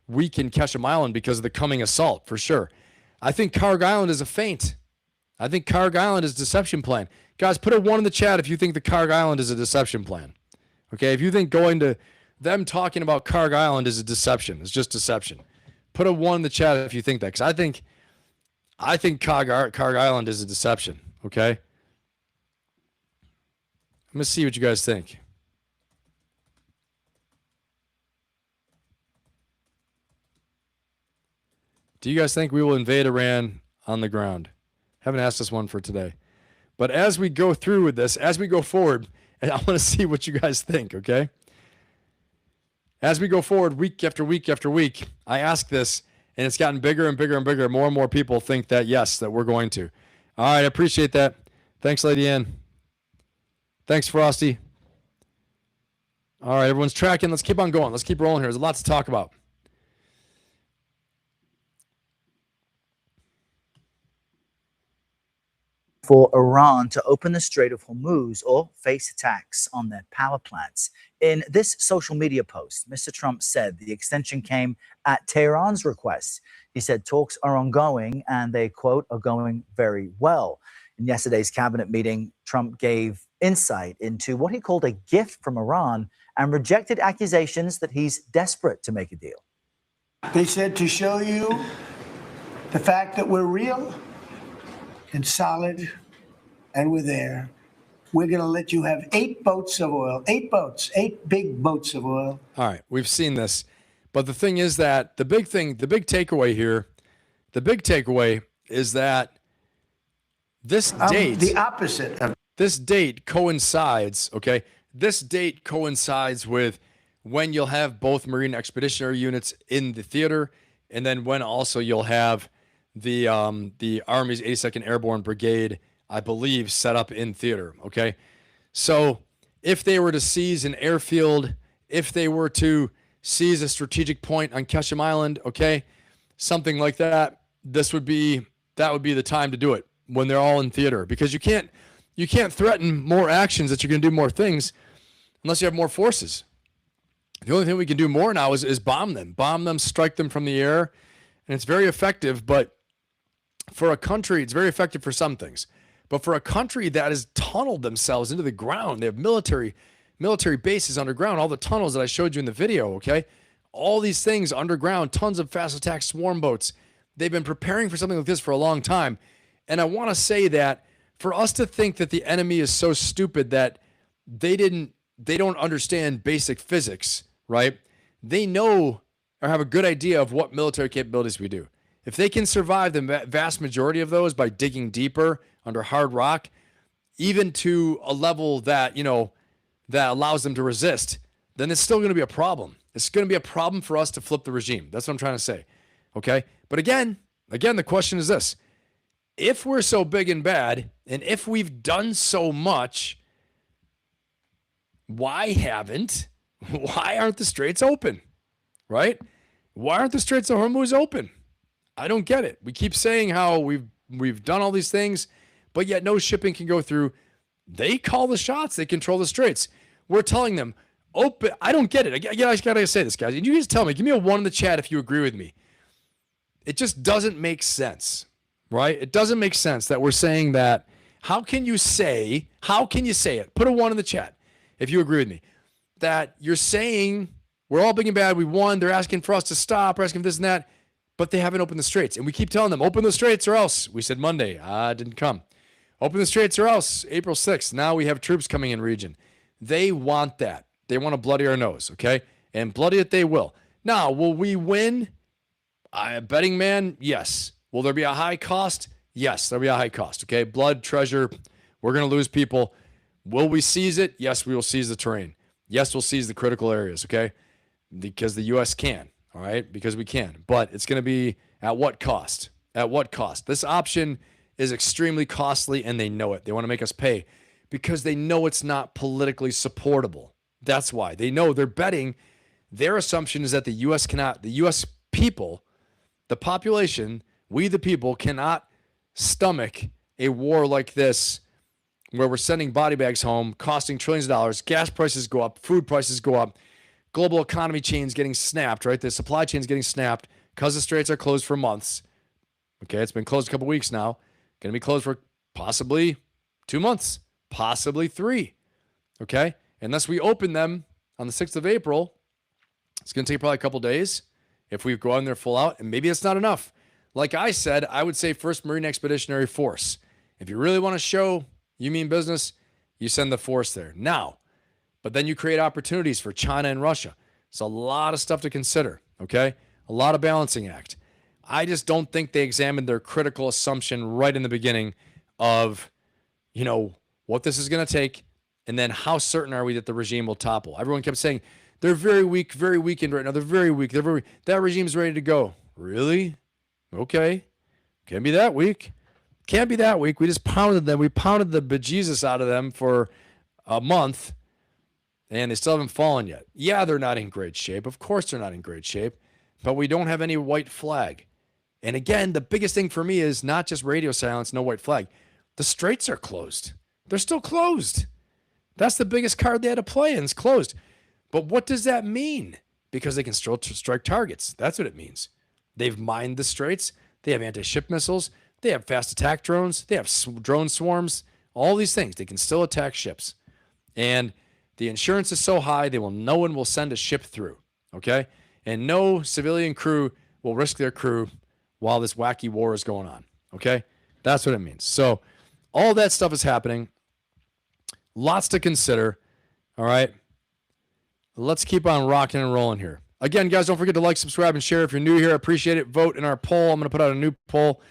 weaken Kesham Island because of the coming assault, for sure. I think Karg Island is a feint. I think Karg Island is a deception plan. Guys, put a 1 in the chat if you think the Karg Island is a deception plan. Okay, if you think going to them talking about Karg Island is a deception, it's just deception. Put a 1 in the chat if you think that, because I think Karg Island is a deception. Okay, I'm gonna see what you guys think. Do you guys think we will invade Iran on the ground? Haven't asked this one for today, but as we go through with this, as we go forward. And I want to see what you guys think, okay? As we go forward week after week after week, I ask this, and it's gotten bigger and bigger and bigger. More and more people think that, yes, that we're going to. All right, I appreciate that. Thanks, Lady Ann. Thanks, Frosty. All right, everyone's tracking. Let's keep on going. Let's keep rolling here. There's a lot to talk about. For Iran to open the Strait of Hormuz or face attacks on their power plants. In this social media post, Mr. Trump said the extension came at Tehran's request. He said talks are ongoing and they, quote, are going very well. In yesterday's cabinet meeting, Trump gave insight into what he called a gift from Iran and rejected accusations that he's desperate to make a deal. They said to show you the fact that we're real and solid, and we're there. We're going to let you have 8 boats of oil, 8 boats, 8 big boats of oil. All right, we've seen this. But the thing is that the big takeaway is that this date, the opposite of this date coincides, okay? This date coincides with when you'll have both Marine Expeditionary units in the theater, and then when also you'll have the Army's 82nd Airborne Brigade, I believe, set up in theater, okay? So if they were to seize an airfield, if they were to seize a strategic point on Kesham Island, okay, something like that, that would be the time to do it when they're all in theater, because you can't threaten more actions that you're going to do more things unless you have more forces. The only thing we can do more now is bomb them, strike them from the air, and it's very effective. But for a country, it's very effective for some things. But for a country that has tunneled themselves into the ground, they have military bases underground, all the tunnels that I showed you in the video, okay? All these things underground, tons of fast attack swarm boats. They've been preparing for something like this for a long time. And I want to say that for us to think that the enemy is so stupid that they don't understand basic physics, right? They know or have a good idea of what military capabilities we do. If they can survive the vast majority of those by digging deeper under hard rock, even to a level that, that allows them to resist, then it's still going to be a problem. It's going to be a problem for us to flip the regime. That's what I'm trying to say. Okay. But again, the question is this. If we're so big and bad, and if we've done so much, why aren't the Straits open? Right? Why aren't the Straits of Hormuz open? I don't get it. We keep saying how we've done all these things, but yet no shipping can go through. They call the shots. They control the Straits. We're telling them, open. I don't get it. I just got to say this, guys. And you just tell me. Give me a 1 in the chat if you agree with me. It just doesn't make sense, right? It doesn't make sense that we're saying that. How can you say it? Put a 1 in the chat if you agree with me. That you're saying we're all big and bad. We won. They're asking for us to stop. They're asking for this and that. But they haven't opened the Straits. And we keep telling them, open the Straits or else. We said Monday. It didn't come. Open the Straits or else. April 6th. Now we have troops coming in region. They want that. They want to bloody our nose, okay? And bloody it they will. Now, will we win? Betting man, yes. Will there be a high cost? Yes, there'll be a high cost, okay? Blood, treasure, we're going to lose people. Will we seize it? Yes, we will seize the terrain. Yes, we'll seize the critical areas, okay? Because the U.S. can, all right? Because we can. But it's going to be at what cost? At what cost? This option is extremely costly, and they know it. They want to make us pay because they know it's not politically supportable. That's why. They know they're betting. Their assumption is that the U.S. cannot, the U.S. people, the population, we the people cannot stomach a war like this where we're sending body bags home, costing trillions of dollars, gas prices go up, food prices go up, global economy chains getting snapped, right? The supply chains getting snapped because the Straits are closed for months. Okay, it's been closed a couple weeks now. Going to be closed for possibly 2 months, possibly 3. Okay, unless we open them on the 6th of April, it's going to take probably a couple days if we go on there full out, and maybe it's not enough. Like I said, I would say 1st Marine Expeditionary Force. If you really want to show you mean business, you send the force there now. But then you create opportunities for China and Russia. It's a lot of stuff to consider, okay? A lot of balancing act. I just don't think they examined their critical assumption right in the beginning of, what this is going to take, and then how certain are we that the regime will topple. Everyone kept saying, they're very weakened right now. They're very weak. That regime's ready to go. Really? Okay. Can't be that weak. Can't be that weak. We just pounded them. We pounded the bejesus out of them for a month, and they still haven't fallen yet. Yeah, they're not in great shape. Of course they're not in great shape, but we don't have any white flag. And again, the biggest thing for me is not just radio silence, no white flag. The Straits are closed. They're still closed. That's the biggest card they had to play, and it's closed. But what does that mean? Because they can still strike targets. That's what it means. They've mined the Straits. They have anti-ship missiles. They have fast attack drones. They have drone swarms. All these things. They can still attack ships. And the insurance is so high, no one will send a ship through. Okay? And no civilian crew will risk their crew while this wacky war is going on. Okay? That's what it means. So all that stuff is happening. Lots to consider. All right? Let's keep on rocking and rolling here. Again, guys, don't forget to like, subscribe, and share. If you're new here, I appreciate it. Vote in our poll. I'm going to put out a new poll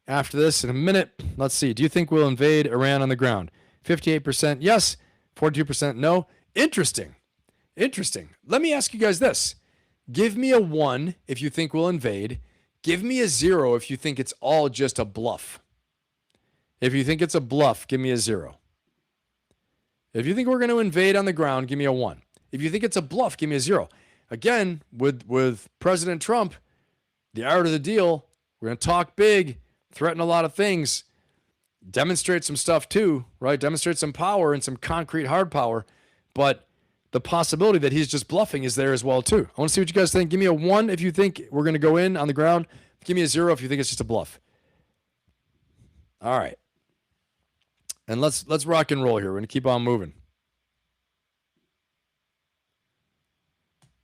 after this in a minute. Let's see. Do you think we'll invade Iran on the ground? 58% yes, 42% no. Interesting. Let me ask you guys this. Give me a 1 if you think we'll invade. Give me a 0 if you think it's all just a bluff. If you think it's a bluff, give me a 0. If you think we're going to invade on the ground, give me a 1. If you think it's a bluff, give me a 0. Again, with President Trump, the art of the deal, we're going to talk big, threaten a lot of things, demonstrate some stuff too, right? Demonstrate some power and some concrete hard power. But the possibility that he's just bluffing is there as well too. I want to see what you guys think. Give me a 1 if you think we're going to go in on the ground. Give me a 0 if you think it's just a bluff. All right. And let's rock and roll here. We're going to keep on moving.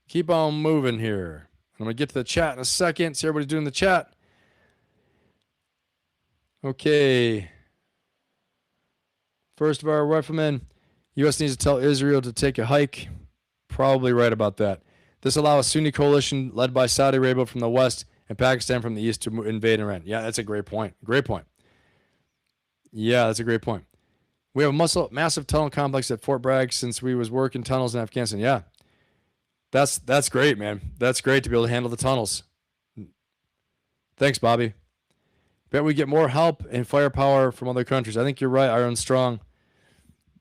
Keep on moving here. I'm going to get to the chat in a second. See everybody's doing the chat. Okay. First of our riflemen, U.S. needs to tell Israel to take a hike. Probably right about that. This allows a Sunni coalition led by Saudi Arabia from the west and Pakistan from the east to invade Iran. Yeah, that's a great point. Great point. Yeah, that's a great point. We have a massive tunnel complex at Fort Bragg since we was working tunnels in Afghanistan. Yeah. That's great, man. That's great to be able to handle the tunnels. Thanks, Bobby. Bet we get more help and firepower from other countries. I think you're right, Iron Strong.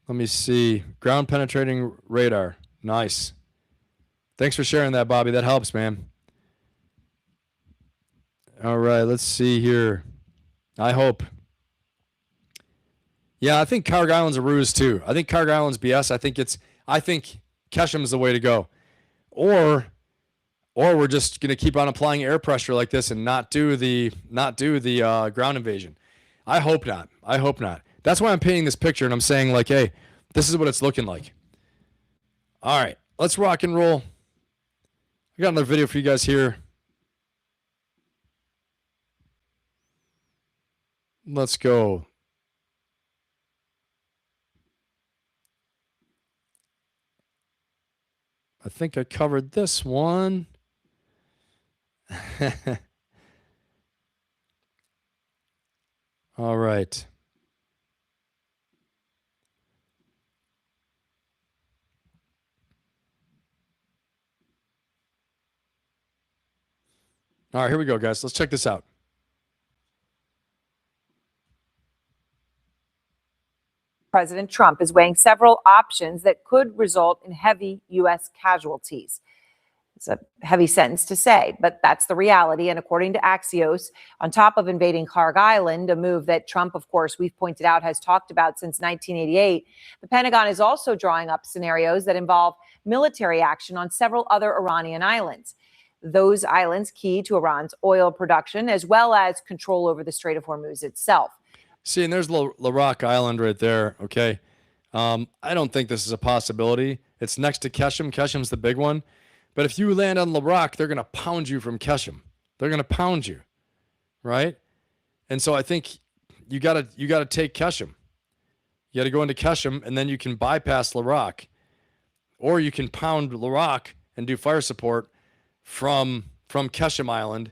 Let me see. Ground penetrating radar. Nice. Thanks for sharing that, Bobby. That helps, man. All right, let's see here. I hope. Yeah, I think Karg Island's a ruse too. I think Karg Island's BS. I think Kesham's the way to go. Or we're just going to keep on applying air pressure like this and not do the ground invasion. I hope not. I hope not. That's why I'm painting this picture and I'm saying like, hey, this is what it's looking like. All right, let's rock and roll. I got another video for you guys here. Let's go. I think I covered this one. All right. All right, here we go, guys. Let's check this out. President Trump is weighing several options that could result in heavy U.S. casualties. It's a heavy sentence to say, but that's the reality. And according to Axios, on top of invading Karg Island, a move that Trump, of course, we've pointed out, has talked about since 1988, the Pentagon is also drawing up scenarios that involve military action on several other Iranian islands. Those islands key to Iran's oil production, as well as control over the Strait of Hormuz itself. See, and there's Larak Island right there, okay? I don't think this is a possibility. It's next to Kesham. Kesham's the big one. But if you land on Larak, they're going to pound you from Kesham. They're going to pound you, right? And so I think you got to take Kesham. You got to go into Kesham, and then you can bypass Larak. Or you can pound Larak and do fire support from Kesham Island,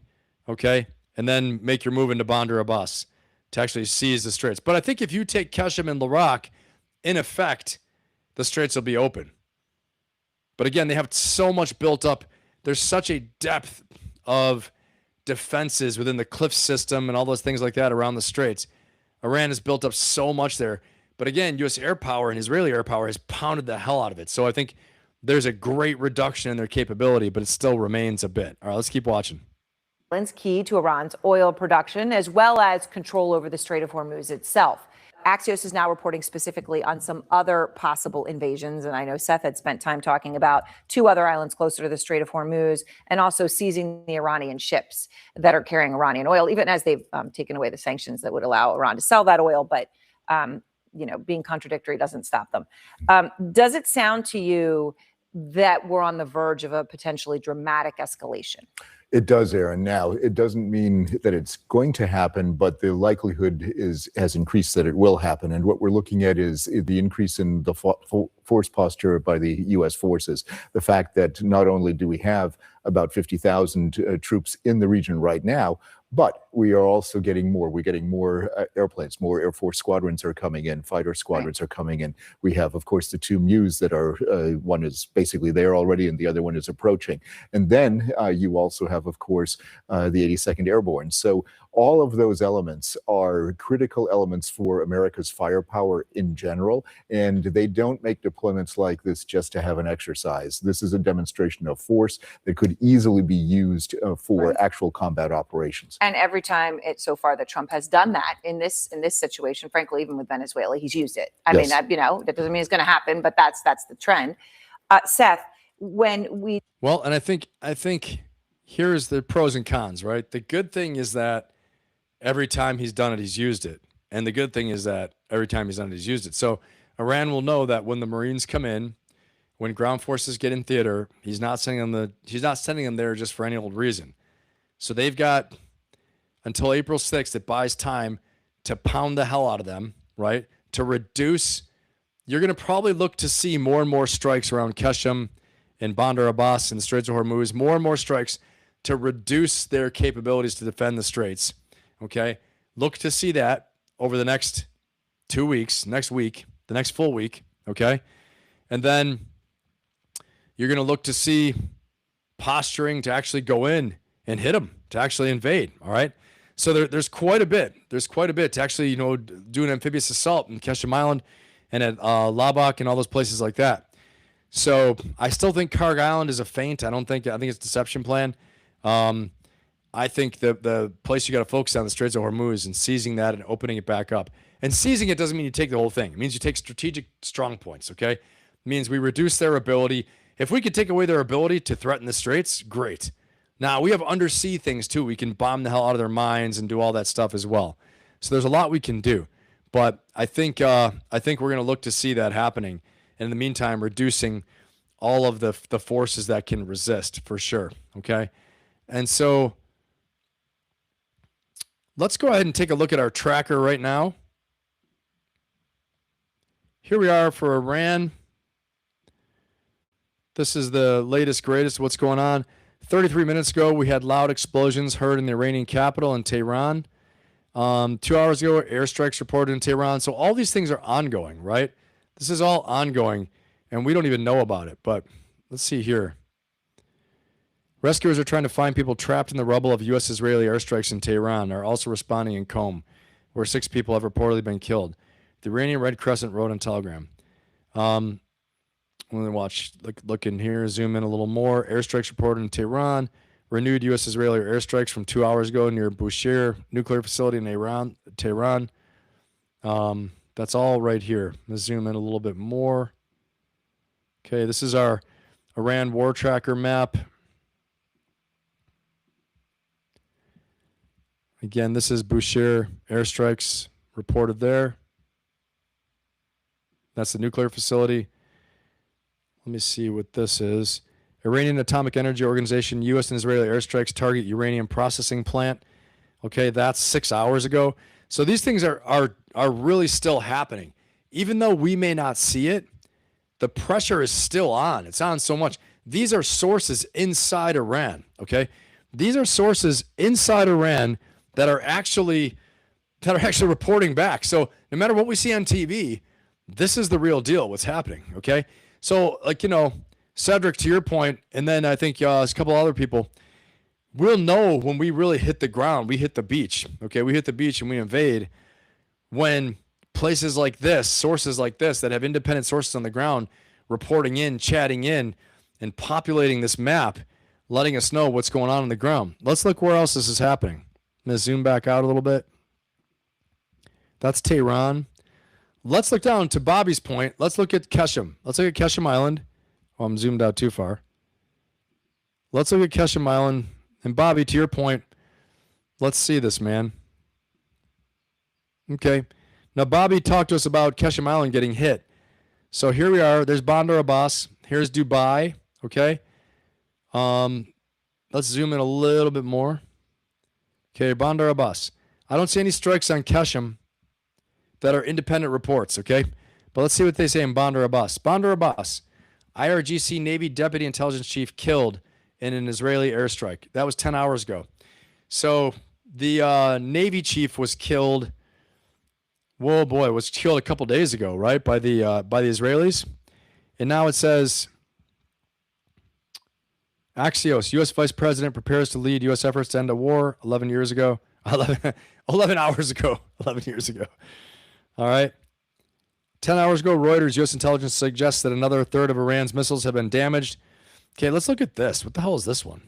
okay? And then make your move into Bandar Abbas to actually seize the Straits. But I think if you take Kesham and Larak, in effect, the Straits will be open. But again, they have so much built up. There's such a depth of defenses within the cliff system and all those things like that around the Straits. Iran has built up so much there. But again, U.S. air power and Israeli air power has pounded the hell out of it. So I think there's a great reduction in their capability, but it still remains a bit. All right, let's keep watching. Key to Iran's oil production, as well as control over the Strait of Hormuz itself. Axios is now reporting specifically on some other possible invasions. And I know Seth had spent time talking about two other islands closer to the Strait of Hormuz and also seizing the Iranian ships that are carrying Iranian oil, even as they've taken away the sanctions that would allow Iran to sell that oil. But, being contradictory doesn't stop them. Does it sound to you that we're on the verge of a potentially dramatic escalation? It does, Aaron. Now, it doesn't mean that it's going to happen, but the likelihood has increased that it will happen. And what we're looking at is the increase in the force posture by the U.S. forces. The fact that not only do we have about 50,000 troops in the region right now, but we are also getting more. We're getting more airplanes, more Air Force squadrons are coming in, fighter squadrons are coming in. We have, of course, the two Mews that are, one is basically there already and the other one is approaching. And then you also have, of course, the 82nd Airborne. So all of those elements are critical elements for America's firepower in general, and they don't make deployments like this just to have an exercise. This is a demonstration of force that could easily be used for actual combat operations. And every time so far that Trump has done that in this situation, frankly, even with Venezuela, he's used it. I mean, that doesn't mean it's going to happen, but that's the trend. Seth, well, and I think here's the pros and cons, right? The good thing is that every time he's done it, he's used it. And the good thing is that every time he's done it, he's used it. So Iran will know that when the Marines come in, when ground forces get in theater, he's not sending them there just for any old reason. So they've got until April 6th, it buys time to pound the hell out of them, right? To reduce, you're going to probably look to see more and more strikes around Kesham and Bandar Abbas and the Straits of Hormuz, more and more strikes to reduce their capabilities to defend the Straits. Okay, look to see that over the next 2 weeks, next week, the next full week, okay? And then you're going to look to see posturing to actually go in and hit them to actually invade. All right. So there's quite a bit. There's quite a bit to actually, do an amphibious assault in Kesham Island and at Labak and all those places like that. So I still think Karg Island is a feint. I think it's a deception plan. I think the place you got to focus on the Straits of Hormuz and seizing that and opening it back up. And seizing it doesn't mean you take the whole thing. It means you take strategic strong points, okay? It means we reduce their ability. If we could take away their ability to threaten the Straits, great. Now, we have undersea things too. We can bomb the hell out of their mines and do all that stuff as well. So there's a lot we can do. But I think we're going to look to see that happening. And in the meantime, reducing all of the forces that can resist for sure, okay? And so let's go ahead and take a look at our tracker right now. Here we are for Iran. This is the latest, greatest, what's going on. 33 minutes ago, we had loud explosions heard in the Iranian capital in Tehran. 2 hours ago, airstrikes reported in Tehran. So all these things are ongoing, right? This is all ongoing, and we don't even know about it. But let's see here. Rescuers are trying to find people trapped in the rubble of U.S.-Israeli airstrikes in Tehran. Are also responding in Qom, where 6 people have reportedly been killed. The Iranian Red Crescent wrote on Telegram. Let me watch, look in here, zoom in a little more. Airstrikes reported in Tehran. Renewed U.S.-Israeli airstrikes from 2 hours ago near Bushehr nuclear facility in Tehran. That's all right here. Let's zoom in a little bit more. Okay, this is our Iran war tracker map. Again, this is Bushehr airstrikes reported there. That's the nuclear facility. Let me see what this is. Iranian Atomic Energy Organization, U.S. and Israeli airstrikes target uranium processing plant. Okay, that's 6 hours ago. So these things are really still happening. Even though we may not see it, the pressure is still on. It's on so much. These are sources inside Iran, okay? These are sources inside Iran that are actually reporting back. So no matter what we see on TV, this is the real deal, what's happening, okay? So, Cedric, to your point, and then I think a couple other people, we'll know when we really hit the ground, we hit the beach, okay? We hit the beach and we invade when places like this, sources like this that have independent sources on the ground reporting in, chatting in, and populating this map, letting us know what's going on the ground. Let's look where else this is happening. I'm going to zoom back out a little bit. That's Tehran. Let's look down to Bobby's point. Let's look at Kesham. Let's look at Kesham Island. Oh, I'm zoomed out too far. Let's look at Kesham Island. And Bobby, to your point, let's see this, man. Okay. Now, Bobby talked to us about Kesham Island getting hit. So here we are. There's Bandar Abbas. Here's Dubai. Okay. Let's zoom in a little bit more. Okay, Bandar Abbas. I don't see any strikes on Kesham that are independent reports, okay? But let's see what they say in Bandar Abbas. Bandar Abbas, IRGC Navy Deputy Intelligence Chief killed in an Israeli airstrike. That was 10 hours ago. So the Navy chief was killed, was killed a couple days ago, right, by the Israelis. And now it says, Axios, U.S. Vice President prepares to lead U.S. efforts to end a war 11 hours ago. 11 years ago. All right. 10 hours ago, Reuters, U.S. intelligence suggests that another third of Iran's missiles have been damaged. Okay, let's look at this. What the hell is this one?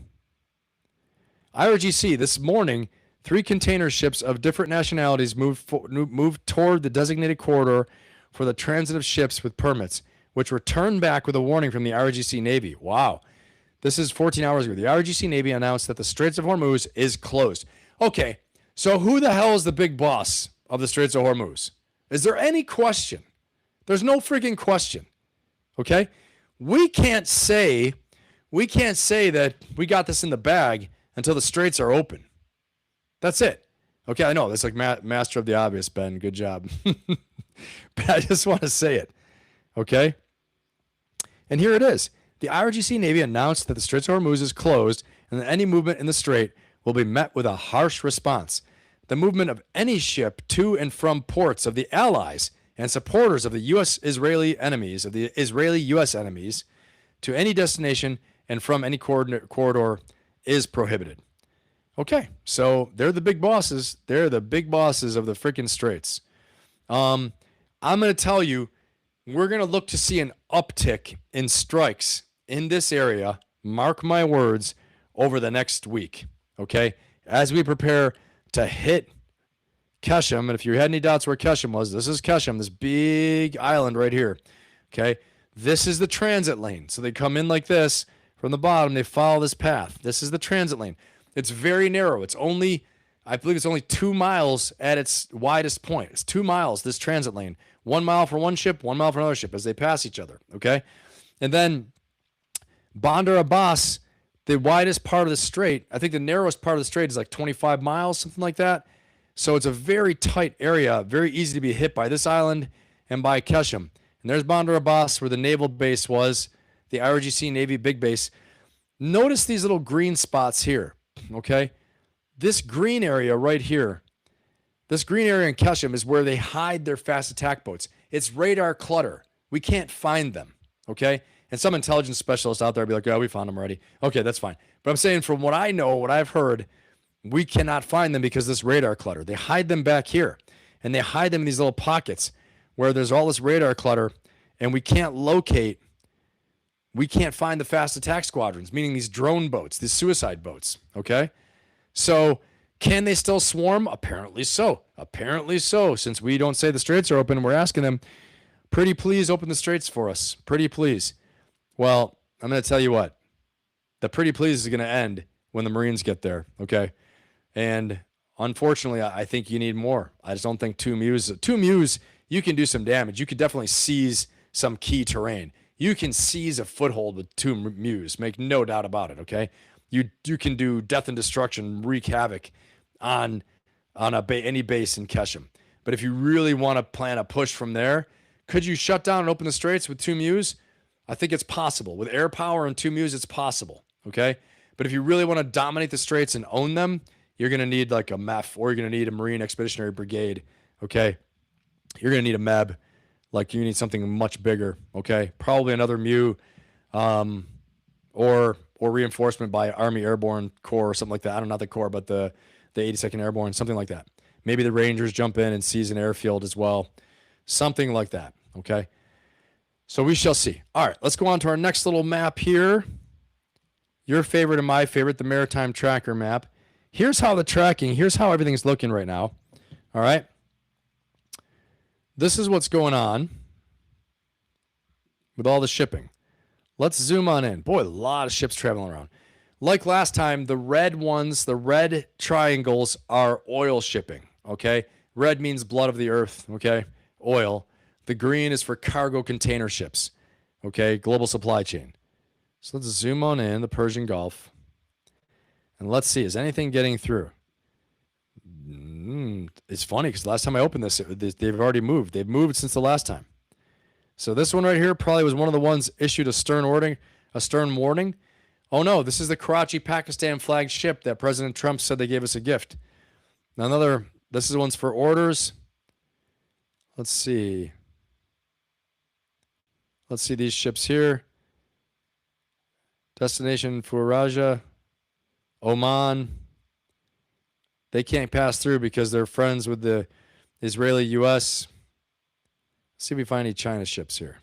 IRGC, this morning, 3 container ships of different nationalities moved toward the designated corridor for the transit of ships with permits, which returned back with a warning from the IRGC Navy. Wow. This is 14 hours ago. The IRGC Navy announced that the Straits of Hormuz is closed. Okay, so who the hell is the big boss of the Straits of Hormuz? Is there any question? There's no freaking question. Okay? We can't say that we got this in the bag until the straits are open. That's it. Okay, I know. That's like master of the obvious, Ben. Good job. But I just want to say it. Okay? And here it is. The IRGC Navy announced that the Straits of Hormuz is closed and that any movement in the strait will be met with a harsh response. The movement of any ship to and from ports of the allies and supporters of the Israeli U.S. enemies to any destination and from any corridor is prohibited. Okay, so they're the big bosses. They're the big bosses of the freaking Straits. I'm going to tell you, we're going to look to see an uptick in strikes in this area, mark my words, over the next week, okay? As we prepare to hit Kesham, and if you had any doubts where Kesham was, this is Kesham, this big island right here, okay? This is the transit lane. So they come in like this from the bottom, they follow this path. This is the transit lane. It's very narrow. It's only, I believe it's only 2 miles at its widest point. It's 2 miles, this transit lane. 1 mile for one ship, 1 mile for another ship as they pass each other, okay? And then Bandar Abbas, the widest part of the strait, I think the narrowest part of the strait is like 25 miles, something like that. So it's a very tight area, very easy to be hit by this island and by Kesham. And there's Bandar Abbas where the naval base was, the IRGC Navy big base. Notice these little green spots here, okay? This green area right here, this green area in Kesham is where they hide their fast attack boats. It's radar clutter. We can't find them, okay? And some intelligence specialists out there will be like, oh, we found them already. Okay, that's fine. But I'm saying from what I know, what I've heard, we cannot find them because this radar clutter. They hide them back here, and they hide them in these little pockets where there's all this radar clutter, and we can't find the fast attack squadrons, meaning these drone boats, these suicide boats, okay? So can they still swarm? Apparently so. Apparently so. Since we don't say the straits are open, we're asking them, pretty please open the straits for us. Pretty please. Well, I'm going to tell you what. The pretty please is going to end when the Marines get there, okay? And unfortunately, I think you need more. I just don't think 2 Mews. 2 Mews, you can do some damage. You could definitely seize some key terrain. You can seize a foothold with 2 Mews. Make no doubt about it, okay? You can do death and destruction, wreak havoc on any base in Kesham. But if you really want to plan a push from there, could you shut down and open the straits with 2 Mews? I think it's possible. With air power and 2 Mews, it's possible, okay? But if you really want to dominate the straits and own them, you're going to need like a MEF, or you're going to need a Marine Expeditionary Brigade, okay? You're going to need a MEB. Like you need something much bigger, okay? Probably another MEU, or reinforcement by Army Airborne Corps or something like that. I don't know, not the Corps, but the 82nd Airborne, something like that. Maybe the Rangers jump in and seize an airfield as well. Something like that, okay? So we shall see. All right, let's go on to our next little map here. Your favorite and my favorite, the Maritime Tracker map. Here's how everything's looking right now, all right? This is what's going on with all the shipping. Let's zoom on in. Boy, a lot of ships traveling around. Like last time, the red ones, the red triangles are oil shipping, okay? Red means blood of the earth, okay? Oil. The green is for cargo container ships, okay? Global supply chain. So let's zoom on in the Persian Gulf. And let's see, is anything getting through? It's funny because last time I opened this, they've already moved. They've moved since the last time. So this one right here probably was one of the ones issued a stern warning. Oh no, this is the Karachi, Pakistan flagged ship that President Trump said they gave us a gift. Now this is one's for orders. Let's see. Let's see these ships here. Destination Furaja, Oman. They can't pass through because they're friends with the Israeli-U.S. Let's see if we find any China ships here.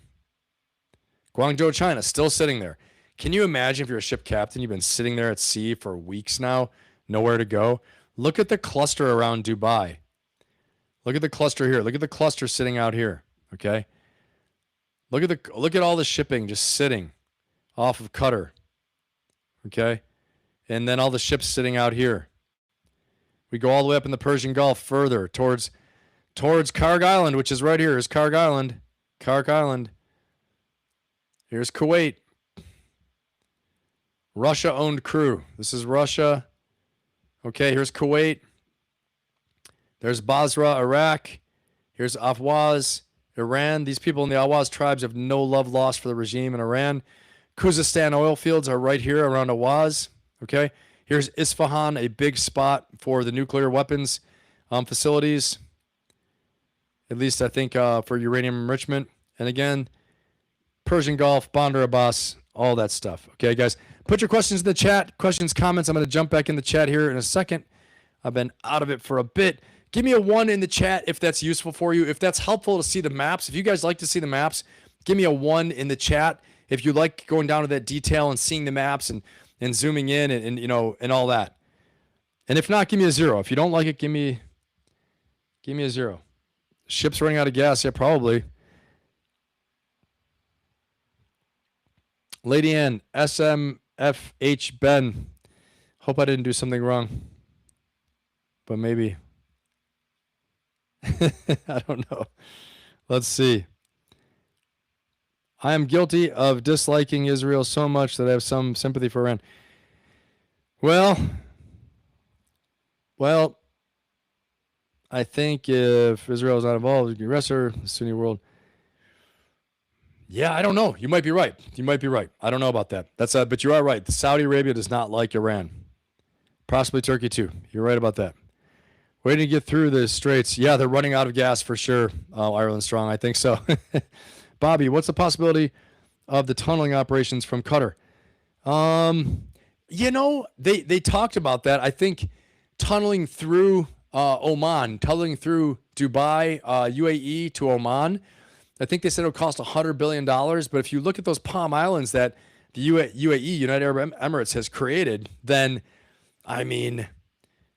Guangzhou, China, still sitting there. Can you imagine if you're a ship captain, you've been sitting there at sea for weeks now, nowhere to go? Look at the cluster around Dubai. Look at the cluster here. Look at the cluster sitting out here, okay? Look at all the shipping just sitting off of Qatar, okay? And then all the ships sitting out here. We go all the way up in the Persian Gulf further towards Karg Island, which is right here. Here's Karg Island. Karg Island. Here's Kuwait. Russia-owned crew. This is Russia. Okay, here's Kuwait. There's Basra, Iraq. Here's Ahwaz, Iran. These people in the Ahwaz tribes have no love lost for the regime in Iran. Khuzestan oil fields are right here around Ahwaz. Okay, here's Isfahan, a big spot for the nuclear weapons facilities. At least I think for uranium enrichment. And again, Persian Gulf, Bandar Abbas, all that stuff. Okay, guys. Put your questions in the chat, questions, comments. I'm going to jump back in the chat here in a second. I've been out of it for a bit. Give me a 1 in the chat if that's useful for you. If that's helpful to see the maps, if you guys like to see the maps, give me a 1 in the chat. If you like going down to that detail and seeing the maps and zooming in and you know, and all that. And if not, give me a 0. If you don't like it, give me a 0. Ship's running out of gas. Yeah, probably. Lady Ann, SMFH Ben. Hope I didn't do something wrong. But maybe. I don't know. Let's see. I am guilty of disliking Israel so much that I have some sympathy for Iran. Well, I think if Israel is not involved, the aggressor, the Sunni world. Yeah, I don't know. You might be right. You might be right. I don't know about that. But you are right. Saudi Arabia does not like Iran. Possibly Turkey too. You're right about that. Waiting to get through the Straits. Yeah, they're running out of gas for sure. Ireland strong. I think so. Bobby, what's the possibility of the tunneling operations from Qatar? You know, they talked about that. I think tunneling through Oman, tunneling through Dubai, UAE to Oman. I think they said it would cost $100 billion. But if you look at those Palm Islands that the UAE, United Arab Emirates, has created, then, I mean,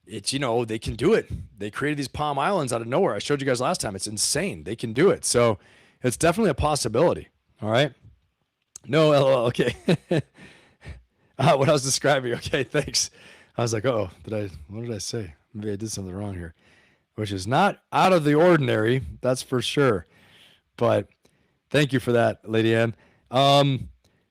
it's, you know, they can do it. They created these Palm Islands out of nowhere. I showed you guys last time. It's insane. They can do it. So it's definitely a possibility. All right. No, LOL. Okay. What I was describing. Okay. Thanks. I was like, oh, what did I say? Maybe I did something wrong here, which is not out of the ordinary. That's for sure. But thank you for that, Lady Ann.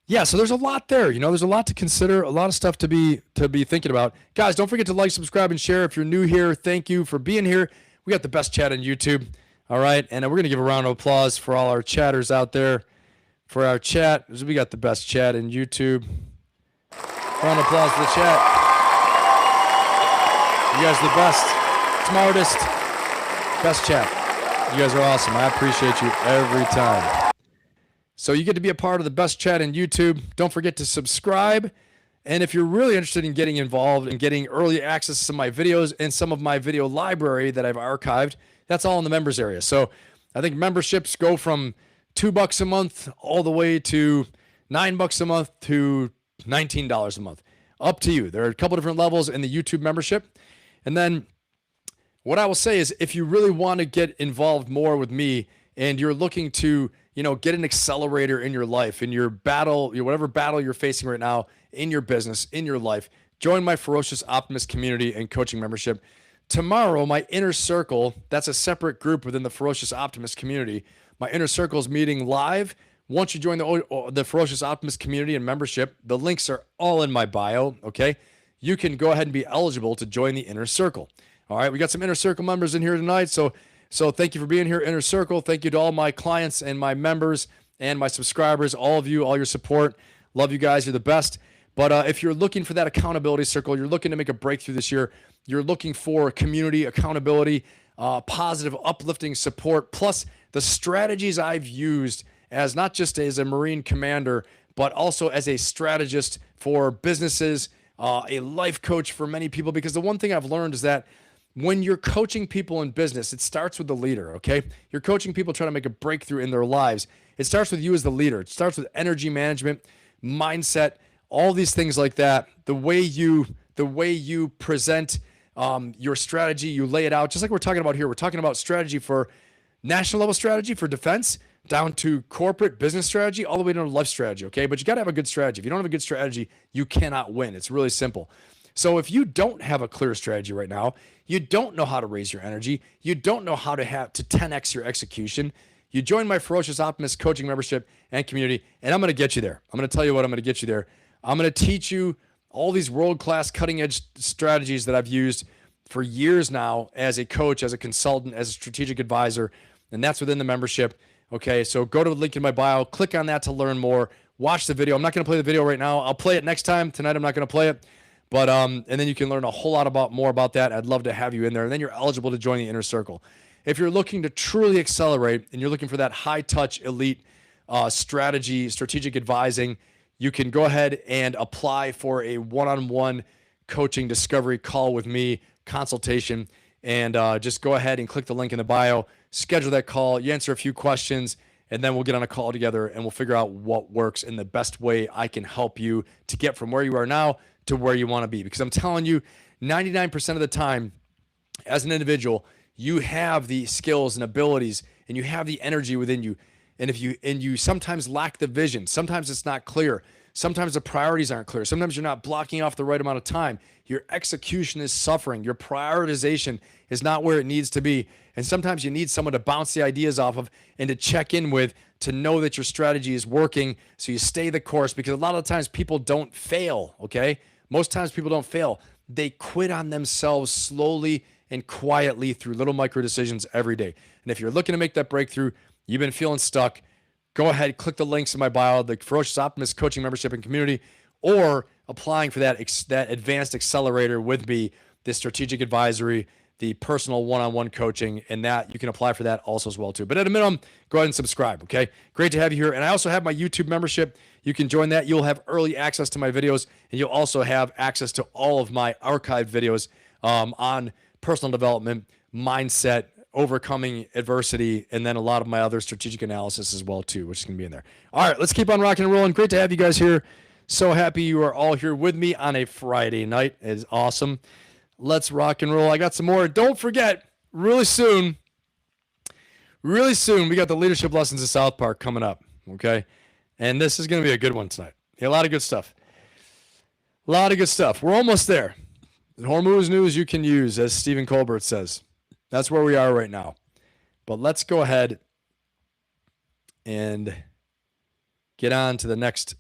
Yeah, so there's a lot there. You know, there's a lot to consider, a lot of stuff to be thinking about. Guys, don't forget to like, subscribe, and share. If you're new here, thank you for being here. We got the best chat on YouTube. All right, and we're going to give a round of applause for all our chatters out there. For our chat, we got the best chat in YouTube. Round of applause for the chat. You guys are the best, smartest, best chat. You guys are awesome. I appreciate you every time. So you get to be a part of the best chat in YouTube. Don't forget to subscribe. And if you're really interested in getting involved and getting early access to some of my videos and some of my video library that I've archived, that's all in the members area. So I think memberships go from $2 a month all the way to $9 a month to $19 a month. Up to you. There are a couple different levels in the YouTube membership. And then what I will say is if you really want to get involved more with me and you're looking to, you know, get an accelerator in your life, in your battle, whatever battle you're facing right now, in your business, in your life, join my Ferocious Optimist Community and coaching membership. Tomorrow, my Inner Circle, that's a separate group within the Ferocious Optimist Community. My Inner Circle is meeting live. Once you join the Ferocious Optimist Community and membership, the links are all in my bio, okay? You can go ahead and be eligible to join the Inner Circle. All right, we got some Inner Circle members in here tonight, so thank you for being here, Inner Circle. Thank you to all my clients and my members and my subscribers, all of you, all your support. Love you guys. You're the best. But if you're looking for that accountability circle, you're looking to make a breakthrough this year, you're looking for community accountability, positive, uplifting support, plus the strategies I've used as not just as a Marine commander, but also as a strategist for businesses, a life coach for many people. Because the one thing I've learned is that when you're coaching people in business, it starts with the leader, okay? You're coaching people trying to make a breakthrough in their lives. It starts with you as the leader. It starts with energy management, mindset, all these things like that. The way you present your strategy, you lay it out, just like we're talking about here. We're talking about strategy for national level strategy for defense, down to corporate business strategy, all the way down to life strategy, okay? But you got to have a good strategy. If you don't have a good strategy, you cannot win. It's really simple. So if you don't have a clear strategy right now, you don't know how to raise your energy, you don't know how to 10x your execution, you join my Ferocious Optimist coaching membership and community, and I'm going to get you there. I'm going to tell you what, I'm going to get you there. I'm going to teach you all these world-class cutting-edge strategies that I've used for years now as a coach, as a consultant, as a strategic advisor, and that's within the membership. Okay, so go to the link in my bio, click on that to learn more, watch the video. I'm not going to play the video right now. I'll play it next time. Tonight I'm not going to play it. But and then you can learn a whole lot more about that. I'd love to have you in there. And then you're eligible to join the Inner Circle. If you're looking to truly accelerate and you're looking for that high-touch elite strategic advising, you can go ahead and apply for a one-on-one coaching discovery call with me, consultation, and just go ahead and click the link in the bio, schedule that call, you answer a few questions, and then we'll get on a call together and we'll figure out what works and the best way I can help you to get from where you are now to where you want to be. Because I'm telling you, 99% of the time, as an individual, you have the skills and abilities and you have the energy within you. And if you sometimes lack the vision, sometimes it's not clear. Sometimes the priorities aren't clear. Sometimes you're not blocking off the right amount of time. Your execution is suffering. Your prioritization is not where it needs to be. And sometimes you need someone to bounce the ideas off of and to check in with, to know that your strategy is working so you stay the course. Because a lot of the times people don't fail, okay? Most times people don't fail. They quit on themselves slowly and quietly through little micro decisions every day. And if you're looking to make that breakthrough, you've been feeling stuck, go ahead, click the links in my bio, the Ferocious Optimist Coaching Membership and Community, or applying for that advanced accelerator with me, the strategic advisory, the personal one-on-one coaching, and that you can apply for that also as well too. But at a minimum, go ahead and subscribe, okay? Great to have you here. And I also have my YouTube membership. You can join that. You'll have early access to my videos, and you'll also have access to all of my archived videos on personal development, mindset, overcoming adversity, and then a lot of my other strategic analysis as well too, which is going to be in there. All right, let's keep on rocking and rolling. Great to have you guys here. So happy you are all here with me on a Friday night. It is awesome. Let's rock and roll. I got some more. Don't forget, really soon, we got the leadership lessons of South Park coming up, okay? And this is going to be a good one tonight. Yeah, a lot of good stuff. A lot of good stuff. We're almost there. The Hormuz news you can use, as Stephen Colbert says. That's where we are right now. But let's go ahead and get on to the next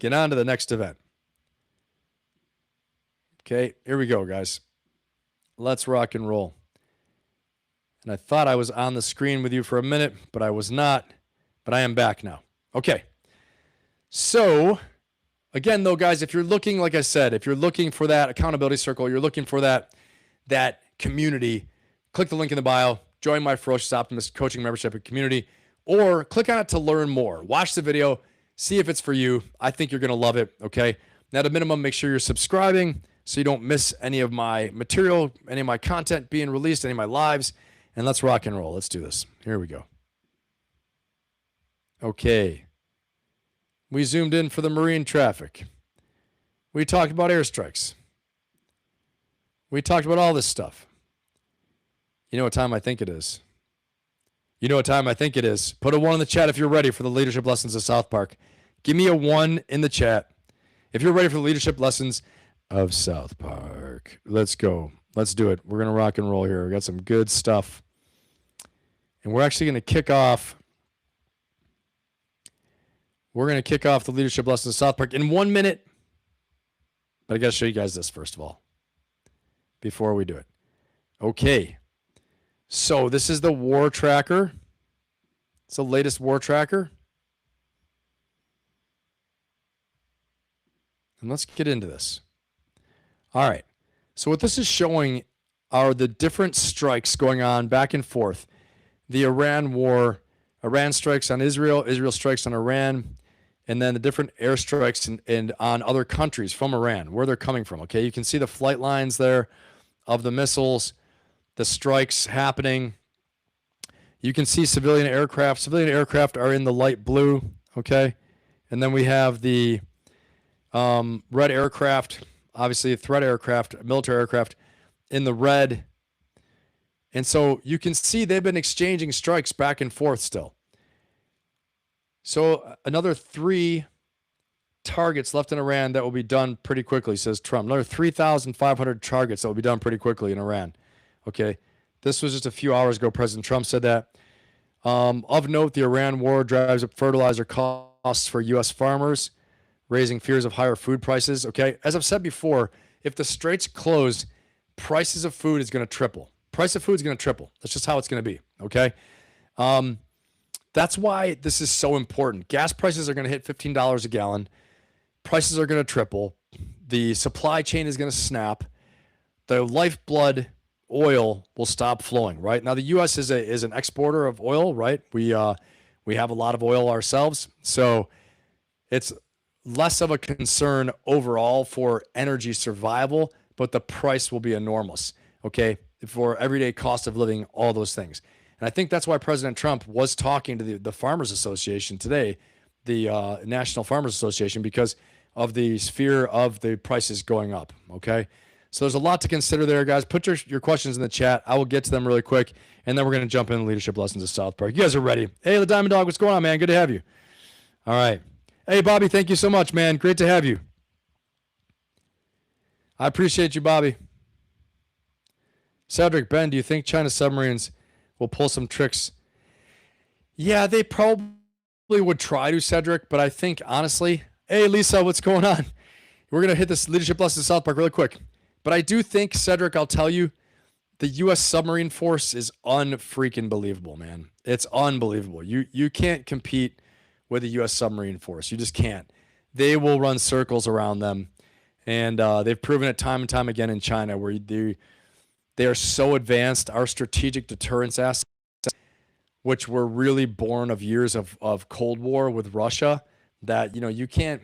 event. Okay, here we go, guys. Let's rock and roll. And I thought I was on the screen with you for a minute, but I was not. But I am back now. Okay. So, again, though, guys, if you're looking, like I said, if you're looking for that accountability circle, you're looking for that community, click the link in the bio, join my Ferocious Optimist Coaching Membership and Community, or click on it to learn more. Watch the video, see if it's for you. I think you're going to love it, okay? Now, at a minimum, make sure you're subscribing so you don't miss any of my material, any of my content being released, any of my lives, and let's rock and roll. Let's do this. Here we go. Okay. We zoomed in for the marine traffic. We talked about airstrikes. We talked about all this stuff. You know what time I think it is? You know what time I think it is? Put a 1 in the chat if you're ready for the leadership lessons of South Park. Give me a 1 in the chat if you're ready for the leadership lessons of South Park. Let's go. Let's do it. We're going to rock and roll here. We got some good stuff. And we're actually going to kick off. We're going to kick off the leadership lessons of South Park in 1 minute. But I got to show you guys this first of all, before we do it. Okay. So this is the war tracker. It's the latest war tracker. And let's get into this. All right. So what this is showing are the different strikes going on back and forth. The Iran war, Iran strikes on Israel, Israel strikes on Iran, and then the different airstrikes and on other countries from Iran, where they're coming from. Okay, you can see the flight lines there of the missiles, the strikes happening. You can see civilian aircraft. Civilian aircraft are in the light blue, okay? And then we have the red aircraft, obviously threat aircraft, military aircraft in the red. And so you can see they've been exchanging strikes back and forth still. So another 3 targets left in Iran that will be done pretty quickly, says Trump. Another 3,500 targets that will be done pretty quickly in Iran. Okay, this was just a few hours ago. President Trump said that. Of note, the Iran war drives up fertilizer costs for U.S. farmers, raising fears of higher food prices. Okay, as I've said before, if the straits close, prices of food is going to triple. Price of food is going to triple. That's just how it's going to be. Okay, that's why this is so important. Gas prices are going to hit $15 a gallon. Prices are going to triple. The supply chain is going to snap. The lifeblood oil will stop flowing, right? Now, the U.S. is an exporter of oil, right? We have a lot of oil ourselves. So it's less of a concern overall for energy survival, but the price will be enormous, okay, for everyday cost of living, all those things. And I think that's why President Trump was talking to the Farmers Association today, the National Farmers Association, because of the fear of the prices going up, okay? So there's a lot to consider there, guys. Put your questions in the chat. I will get to them really quick, and then we're going to jump into leadership lessons of South Park. You guys are ready. Hey, the Diamond Dog, what's going on, man? Good to have you. All right. Hey, Bobby, thank you so much, man. Great to have you. I appreciate you, Bobby. Cedric, Ben, do you think China submarines will pull some tricks? Yeah, they probably would try to, Cedric, but I think, honestly, hey, Lisa, what's going on? We're going to hit this leadership lesson of South Park really quick. But I do think, Cedric, I'll tell you, the U.S. submarine force is unfreaking believable, man. It's unbelievable. You can't compete with the U.S. submarine force. You just can't. They will run circles around them. And they've proven it time and time again in China, where they are so advanced. Our strategic deterrence assets, which were really born of years of Cold War with Russia, that you can't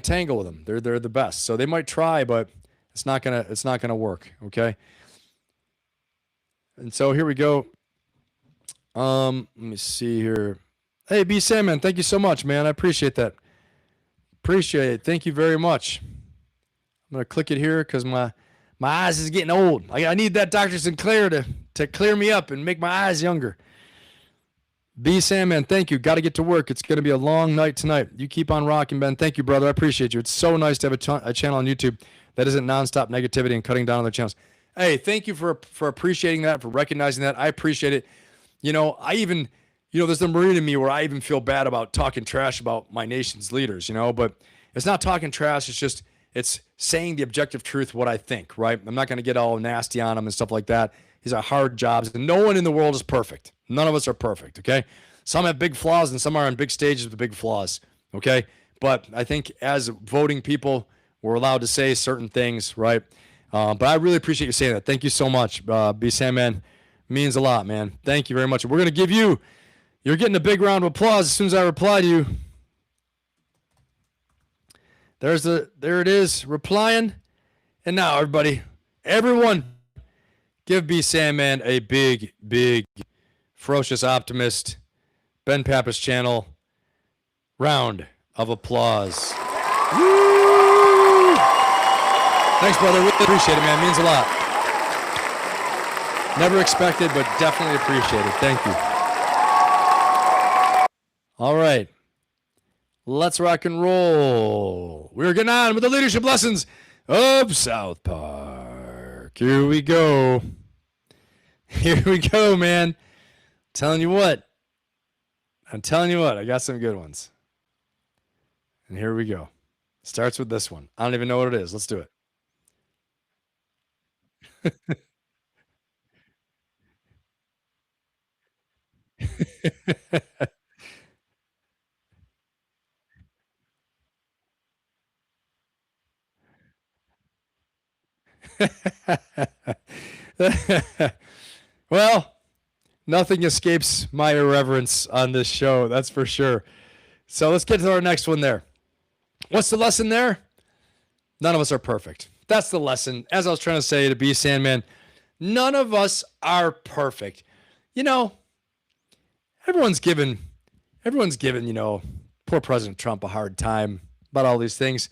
tangle with them. They're the best. So they might try, but it's not gonna work. Okay. And so here we go. Let me see here. Hey, B. Salmon, thank you so much, man. I appreciate that. Appreciate it. Thank you very much. I'm gonna click it here because my eyes is getting old. I need that Dr. Sinclair to clear me up and make my eyes younger. B. Sandman, thank you. Got to get to work. It's going to be a long night tonight. You keep on rocking, Ben. Thank you, brother. I appreciate you. It's so nice to have a channel on YouTube that isn't nonstop negativity and cutting down on their channels. Hey, thank you for appreciating that, for recognizing that. I appreciate it. I even, there's the Marine in me where I even feel bad about talking trash about my nation's leaders, but it's not talking trash. It's saying the objective truth, what I think, right? I'm not going to get all nasty on them and stuff like that. These are hard jobs, and no one in the world is perfect. None of us are perfect, okay? Some have big flaws, and some are on big stages with big flaws, okay? But I think as voting people, we're allowed to say certain things, right? But I really appreciate you saying that. Thank you so much, B. Sandman. Means a lot, man. Thank you very much. We're going to give you're getting a big round of applause as soon as I reply to you. There it is, replying. And now, everyone, give B. Sandman a big, big, Ferocious Optimist Ben Pappas channel round of applause. Woo! Thanks, brother. Really appreciate it, man. It means a lot. Never expected, but definitely appreciate it. Thank you. All right. Let's rock and roll. We're getting on with the leadership lessons of South Park. Here we go. Here we go, man. I'm telling you what, I got some good ones. And here we go. Starts with this one. I don't even know what it is. Let's do it. Well, nothing escapes my irreverence on this show, that's for sure. So let's get to our next one there. What's the lesson there? None of us are perfect. That's the lesson. As I was trying to say to B. Sandman, none of us are perfect. Everyone's given, poor President Trump a hard time about all these things.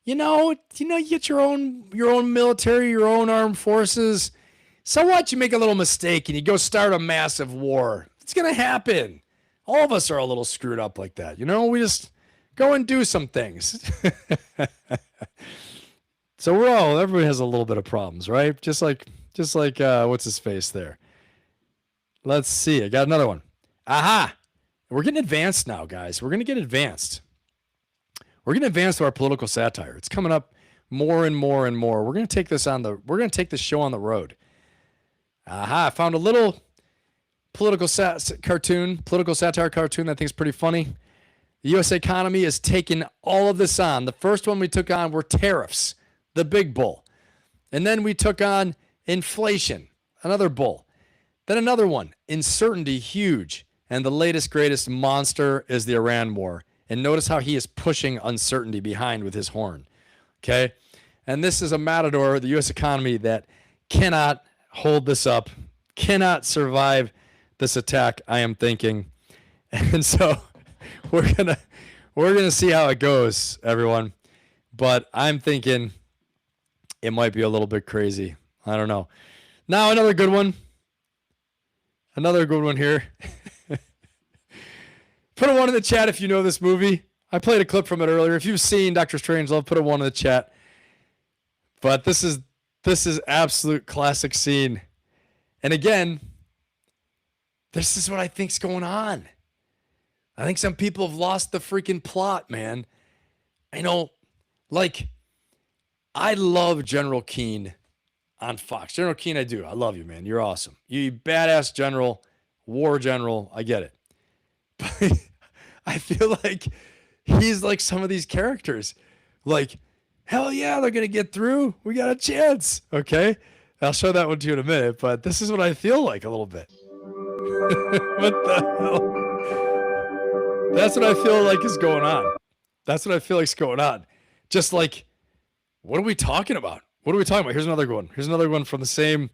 You get your own military, your own armed forces. So what? You make a little mistake and you go start a massive war. It's going to happen. All of us are a little screwed up like that. We just go and do some things. So everybody has a little bit of problems, right? Just like what's his face there? Let's see. I got another one. Aha. We're getting advanced now, guys. We're going to get advanced. We're going to advance to our political satire. It's coming up more and more and more. We're going to take this show on the road. Aha, I found a little political satire cartoon that I think is pretty funny. The U.S. economy has taken all of this on. The first one we took on were tariffs, the big bull. And then we took on inflation, another bull. Then another one, uncertainty, huge. And the latest, greatest monster is the Iran war. And notice how he is pushing uncertainty behind with his horn. Okay. And this is a matador, the U.S. economy, that cannot hold this up, cannot survive this attack, I am thinking. And so we're gonna see how it goes, everyone. But I'm thinking it might be a little bit crazy. I don't know. Now another good one. Another good one here. Put a 1 in the chat if you know this movie. I played a clip from it earlier. If you've seen Dr. Strangelove, put a 1 in the chat. But this is absolute classic scene. And again, this is what I think's going on. I think some people have lost the freaking plot, man. I know, like, I love General Keane on Fox. General Keane, I do. I love you, man. You're awesome. You badass general, war general. I get it. But I feel like he's like some of these characters. Like, hell yeah, they're going to get through. We got a chance. Okay. I'll show that one to you in a minute, but this is what I feel like a little bit. What the hell? That's what I feel like is going on. That's what I feel like is going on. Just like, what are we talking about? What are we talking about? Here's another one. Here's another one from the same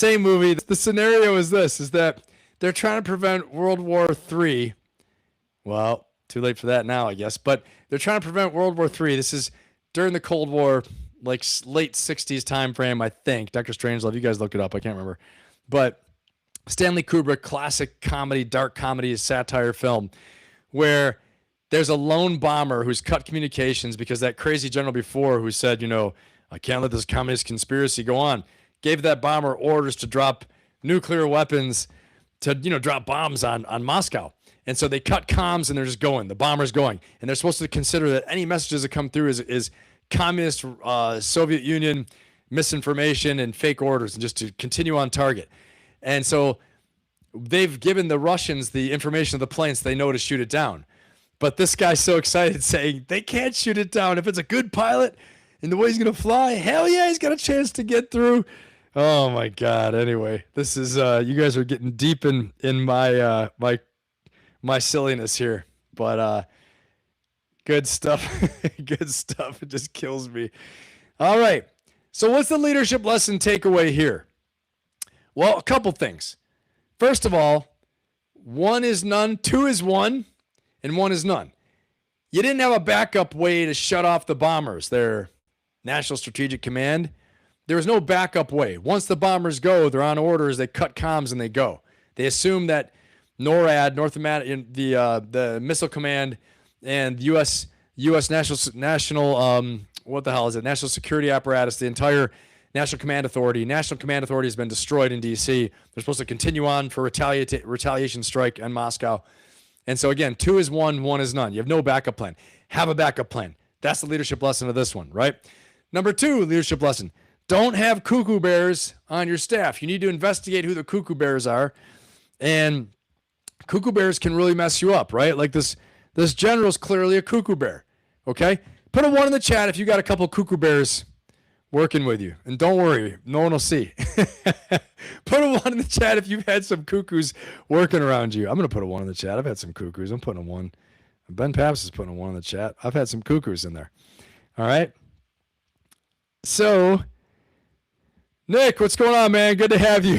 movie. The scenario is this, is that they're trying to prevent World War III. Well, too late for that now, I guess. But they're trying to prevent World War III. This is during the Cold War, like late 60s time frame, I think. Dr. Strangelove, you guys look it up. I can't remember. But Stanley Kubrick, classic comedy, dark comedy, satire film, where there's a lone bomber who's cut communications because that crazy general before who said, you know, I can't let this communist conspiracy go on, gave that bomber orders to drop nuclear weapons, to, you know, drop bombs on Moscow. And so they cut comms and they're just going. The bomber's going. And they're supposed to consider that any messages that come through is communist Soviet Union misinformation and fake orders, and just to continue on target. And so they've given the Russians the information of the planes so they know to shoot it down. But this guy's so excited saying they can't shoot it down. If it's a good pilot and the way he's going to fly, hell yeah, he's got a chance to get through. Oh my God. Anyway, this is, you guys are getting deep in my, my silliness here, but, good stuff. Good stuff. It just kills me. All right. So what's the leadership lesson takeaway here? Well, a couple things. First of all, 1 is none, 2 is 1, and 1 is none. You didn't have a backup way to shut off the bombers, their National Strategic Command. There was no backup way. Once the bombers go, they're on orders, they cut comms and they go. They assume that NORAD, the Missile Command, and U.S. National what the hell is it? National Security Apparatus, the entire National Command Authority. National Command Authority has been destroyed in D.C. They're supposed to continue on for retaliation strike in Moscow. And so again, 2 is 1, 1 is none. You have no backup plan. Have a backup plan. That's the leadership lesson of this one, right? Number 2, leadership lesson. Don't have cuckoo bears on your staff. You need to investigate who the cuckoo bears are. And cuckoo bears can really mess you up, right? Like this general's clearly a cuckoo bear, okay? Put a 1 in the chat if you got a couple cuckoo bears working with you. And don't worry, no one will see. Put a 1 in the chat if you've had some cuckoos working around you. I'm going to put a 1 in the chat. I've had some cuckoos. I'm putting a 1. Ben Pappas is putting a 1 in the chat. I've had some cuckoos in there. All right? So, Nick, what's going on, man? Good to have you.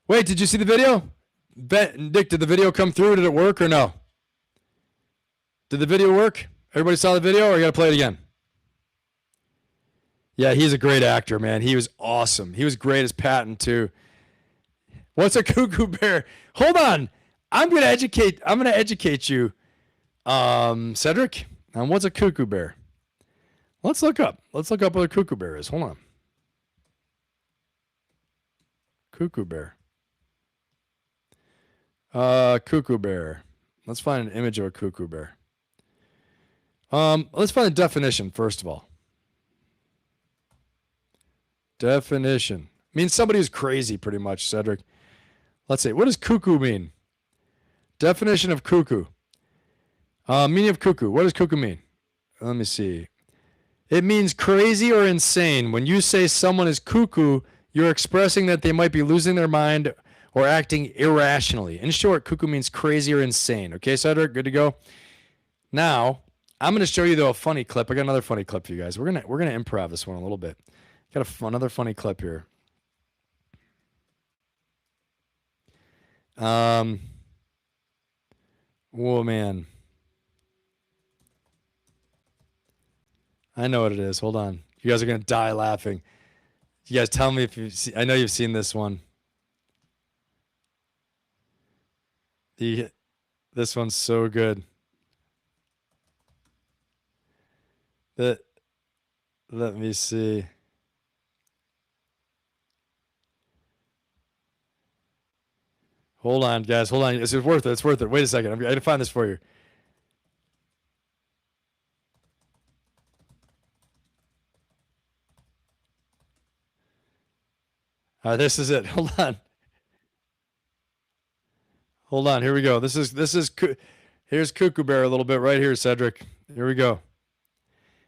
Wait, did you see the video? Nick, did the video come through? Did it work or no? Did the video work? Everybody saw the video, or you got to play it again? Yeah, he's a great actor, man. He was awesome. He was great as Patton, too. What's a cuckoo bear? Hold on. I'm gonna educate you, Cedric, on what's a cuckoo bear. Let's look up what a cuckoo bear is. Hold on. Cuckoo bear. Cuckoo bear. Let's find an image of a cuckoo bear. Let's find a definition first of all. Definition means somebody who's crazy, pretty much, Cedric. Let's see. What does cuckoo mean? Definition of cuckoo. Meaning of cuckoo. What does cuckoo mean? Let me see. It means crazy or insane. When you say someone is cuckoo, you're expressing that they might be losing their mind or acting irrationally. In short, cuckoo means crazy or insane. Okay, Cedric, good to go. Now, I'm going to show you though a funny clip. I got another funny clip for you guys. We're gonna improv this one a little bit. Got another funny clip here. Oh man, I know what it is. Hold on, you guys are gonna die laughing. You guys tell me if you see. I know you've seen this one. This one's so good. Let me see. Hold on, guys. Hold on. It's worth it. It's worth it. Wait a second. I'm going to find this for you. All right, this is it. Hold on. Hold on. Here we go. Here's Cuckoo Bear a little bit right here, Cedric. Here we go.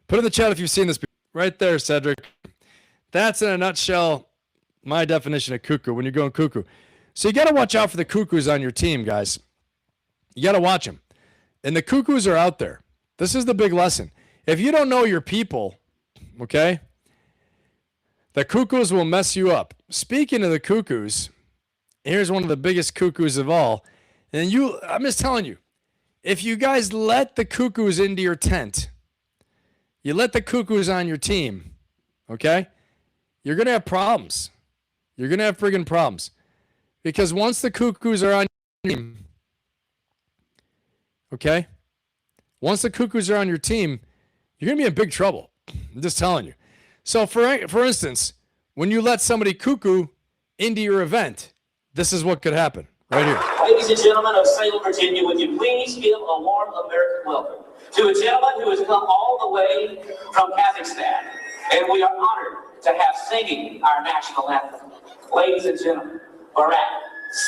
Put in the chat if you've seen this. Right there, Cedric. That's in a nutshell my definition of cuckoo when you're going cuckoo. So you got to watch out for the cuckoos on your team, guys. You got to watch them. And the cuckoos are out there. This is the big lesson. If you don't know your people, okay, the cuckoos will mess you up. Speaking of the cuckoos, here's one of the biggest cuckoos of all. And I'm just telling you, if you guys let the cuckoos into your tent, you let the cuckoos on your team, okay, you're going to have problems. You're going to have friggin' problems. Because once the cuckoos are on your team, okay, once the cuckoos are on your team, you're going to be in big trouble. I'm just telling you. So, for instance, when you let somebody cuckoo into your event, this is what could happen right here. Ladies and gentlemen of Salem, Virginia, would you please give a warm American welcome to a gentleman who has come all the way from Kazakhstan, and we are honored to have singing our national anthem. Ladies and gentlemen, Barak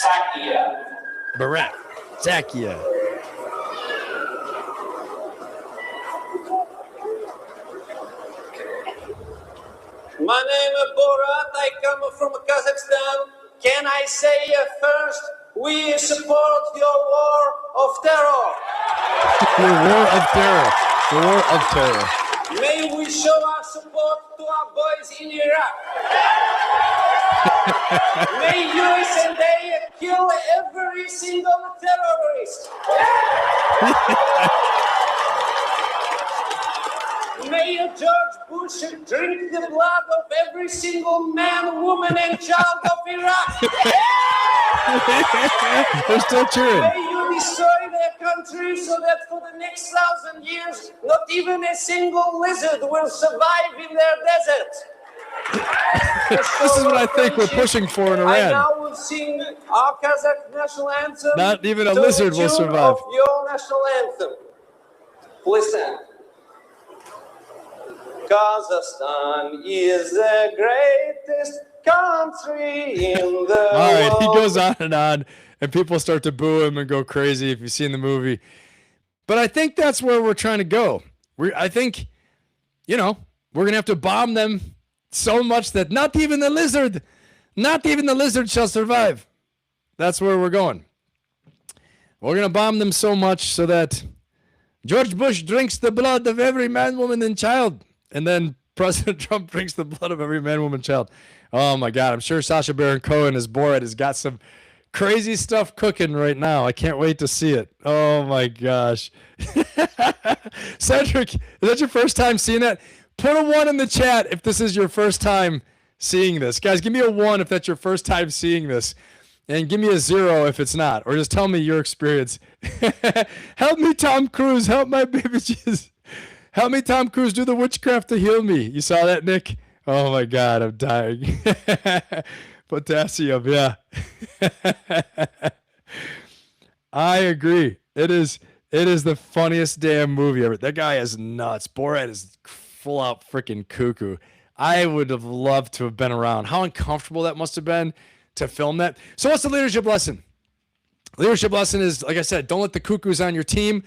Sakia. Barak Sakia. My name is Borat. I come from Kazakhstan. Can I say first, we support your war of terror. Your war of terror. The war of terror. May we show our support to our boys in Iraq. May USA kill every single terrorist. May George Bush drink the blood of every single man, woman, and child of Iraq. They're still cheering. May you destroy their country so that for the next 1,000 years, not even a single lizard will survive in their desert. This is what I think we're pushing for in I Iran. now will sing our Kazakh national anthem. Not even a to lizard the will tune survive. Of your national anthem. Listen. Kazakhstan is the greatest country in the All right, world. he goes on, and people start to boo him and go crazy if you've seen the movie. But I think that's where we're trying to go. I think, we're going to have to bomb them so much that not even the lizard shall survive. That's where we're going. We're going to bomb them so much so that George Bush drinks the blood of every man, woman, and child. And then President Trump drinks the blood of every man, woman, child. Oh, my God. I'm sure Sacha Baron Cohen, as Borat, has got some crazy stuff cooking right now. I can't wait to see it. Oh, my gosh. Cedric, is that your first time seeing that? Put a 1 in the chat if this is your first time seeing this. Guys, give me a 1 if that's your first time seeing this. And give me a 0 if it's not. Or just tell me your experience. Help me, Tom Cruise. Help my baby Jesus. Help me, Tom Cruise, do the witchcraft to heal me. You saw that, Nick? Oh, my God, I'm dying. Potassium, yeah. I agree. It is the funniest damn movie ever. That guy is nuts. Borat is full-out freaking cuckoo. I would have loved to have been around. How uncomfortable that must have been to film that. So what's the leadership lesson? Leadership lesson is, like I said, don't let the cuckoos on your team.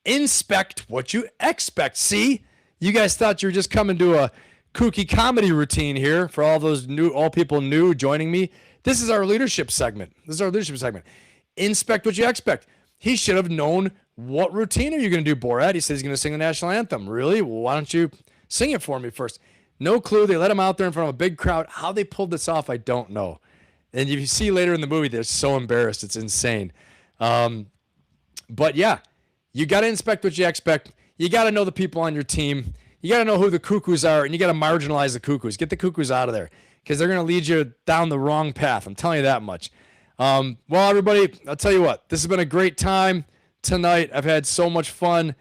Inspect what you expect. See, you guys thought you were just coming to a kooky comedy routine here for all people new joining me. This is our leadership segment. Inspect what you expect. He should have known what routine are you going to do, Borat? He said he's going to sing the national anthem. Really? Well, why don't you sing it for me first? No clue. They let him out there in front of a big crowd. How they pulled this off, I don't know. And you see later in the movie, they're so embarrassed. It's insane. But yeah, you got to inspect what you expect. You got to know the people on your team. You got to know who the cuckoos are, and you got to marginalize the cuckoos. Get the cuckoos out of there because they're going to lead you down the wrong path. I'm telling you that much. Well, everybody, I'll tell you what. This has been a great time tonight. I've had so much fun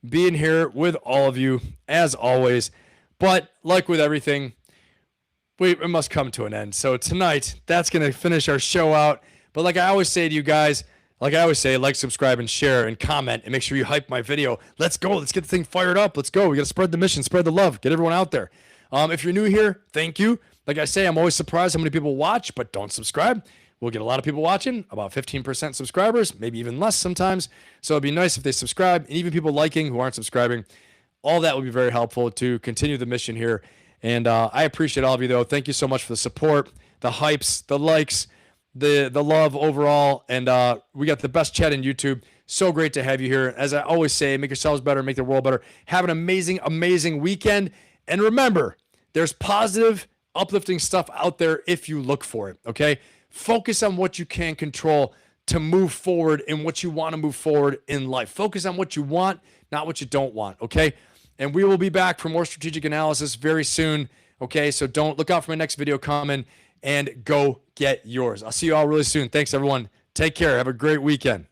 being here with all of you, as always. But like with everything, it must come to an end. So tonight, that's going to finish our show out. But like I always say to you guys, like subscribe, and share, and comment, and make sure you hype my video. Let's go. Let's get the thing fired up. Let's go. We got to spread the mission, spread the love, get everyone out there. If you're new here, thank you. Like I say, I'm always surprised how many people watch, but don't subscribe. We'll get a lot of people watching, about 15% subscribers, maybe even less sometimes. So it'd be nice if they subscribe, and even people liking who aren't subscribing. All that would be very helpful to continue the mission here. And I appreciate all of you, though. Thank you so much for the support, the hypes, the likes, the love overall. And we got the best chat in YouTube. So great to have you here. As I always say, make yourselves better, make the world better. Have an amazing, amazing weekend. And remember, there's positive, uplifting stuff out there if you look for it, okay? Focus on what you can control to move forward in what you want to move forward in life. Focus on what you want, not what you don't want, okay? And we will be back for more strategic analysis very soon, okay? So don't look out for my next video coming, and go get yours. I'll see you all really soon. Thanks, everyone. Take care. Have a great weekend.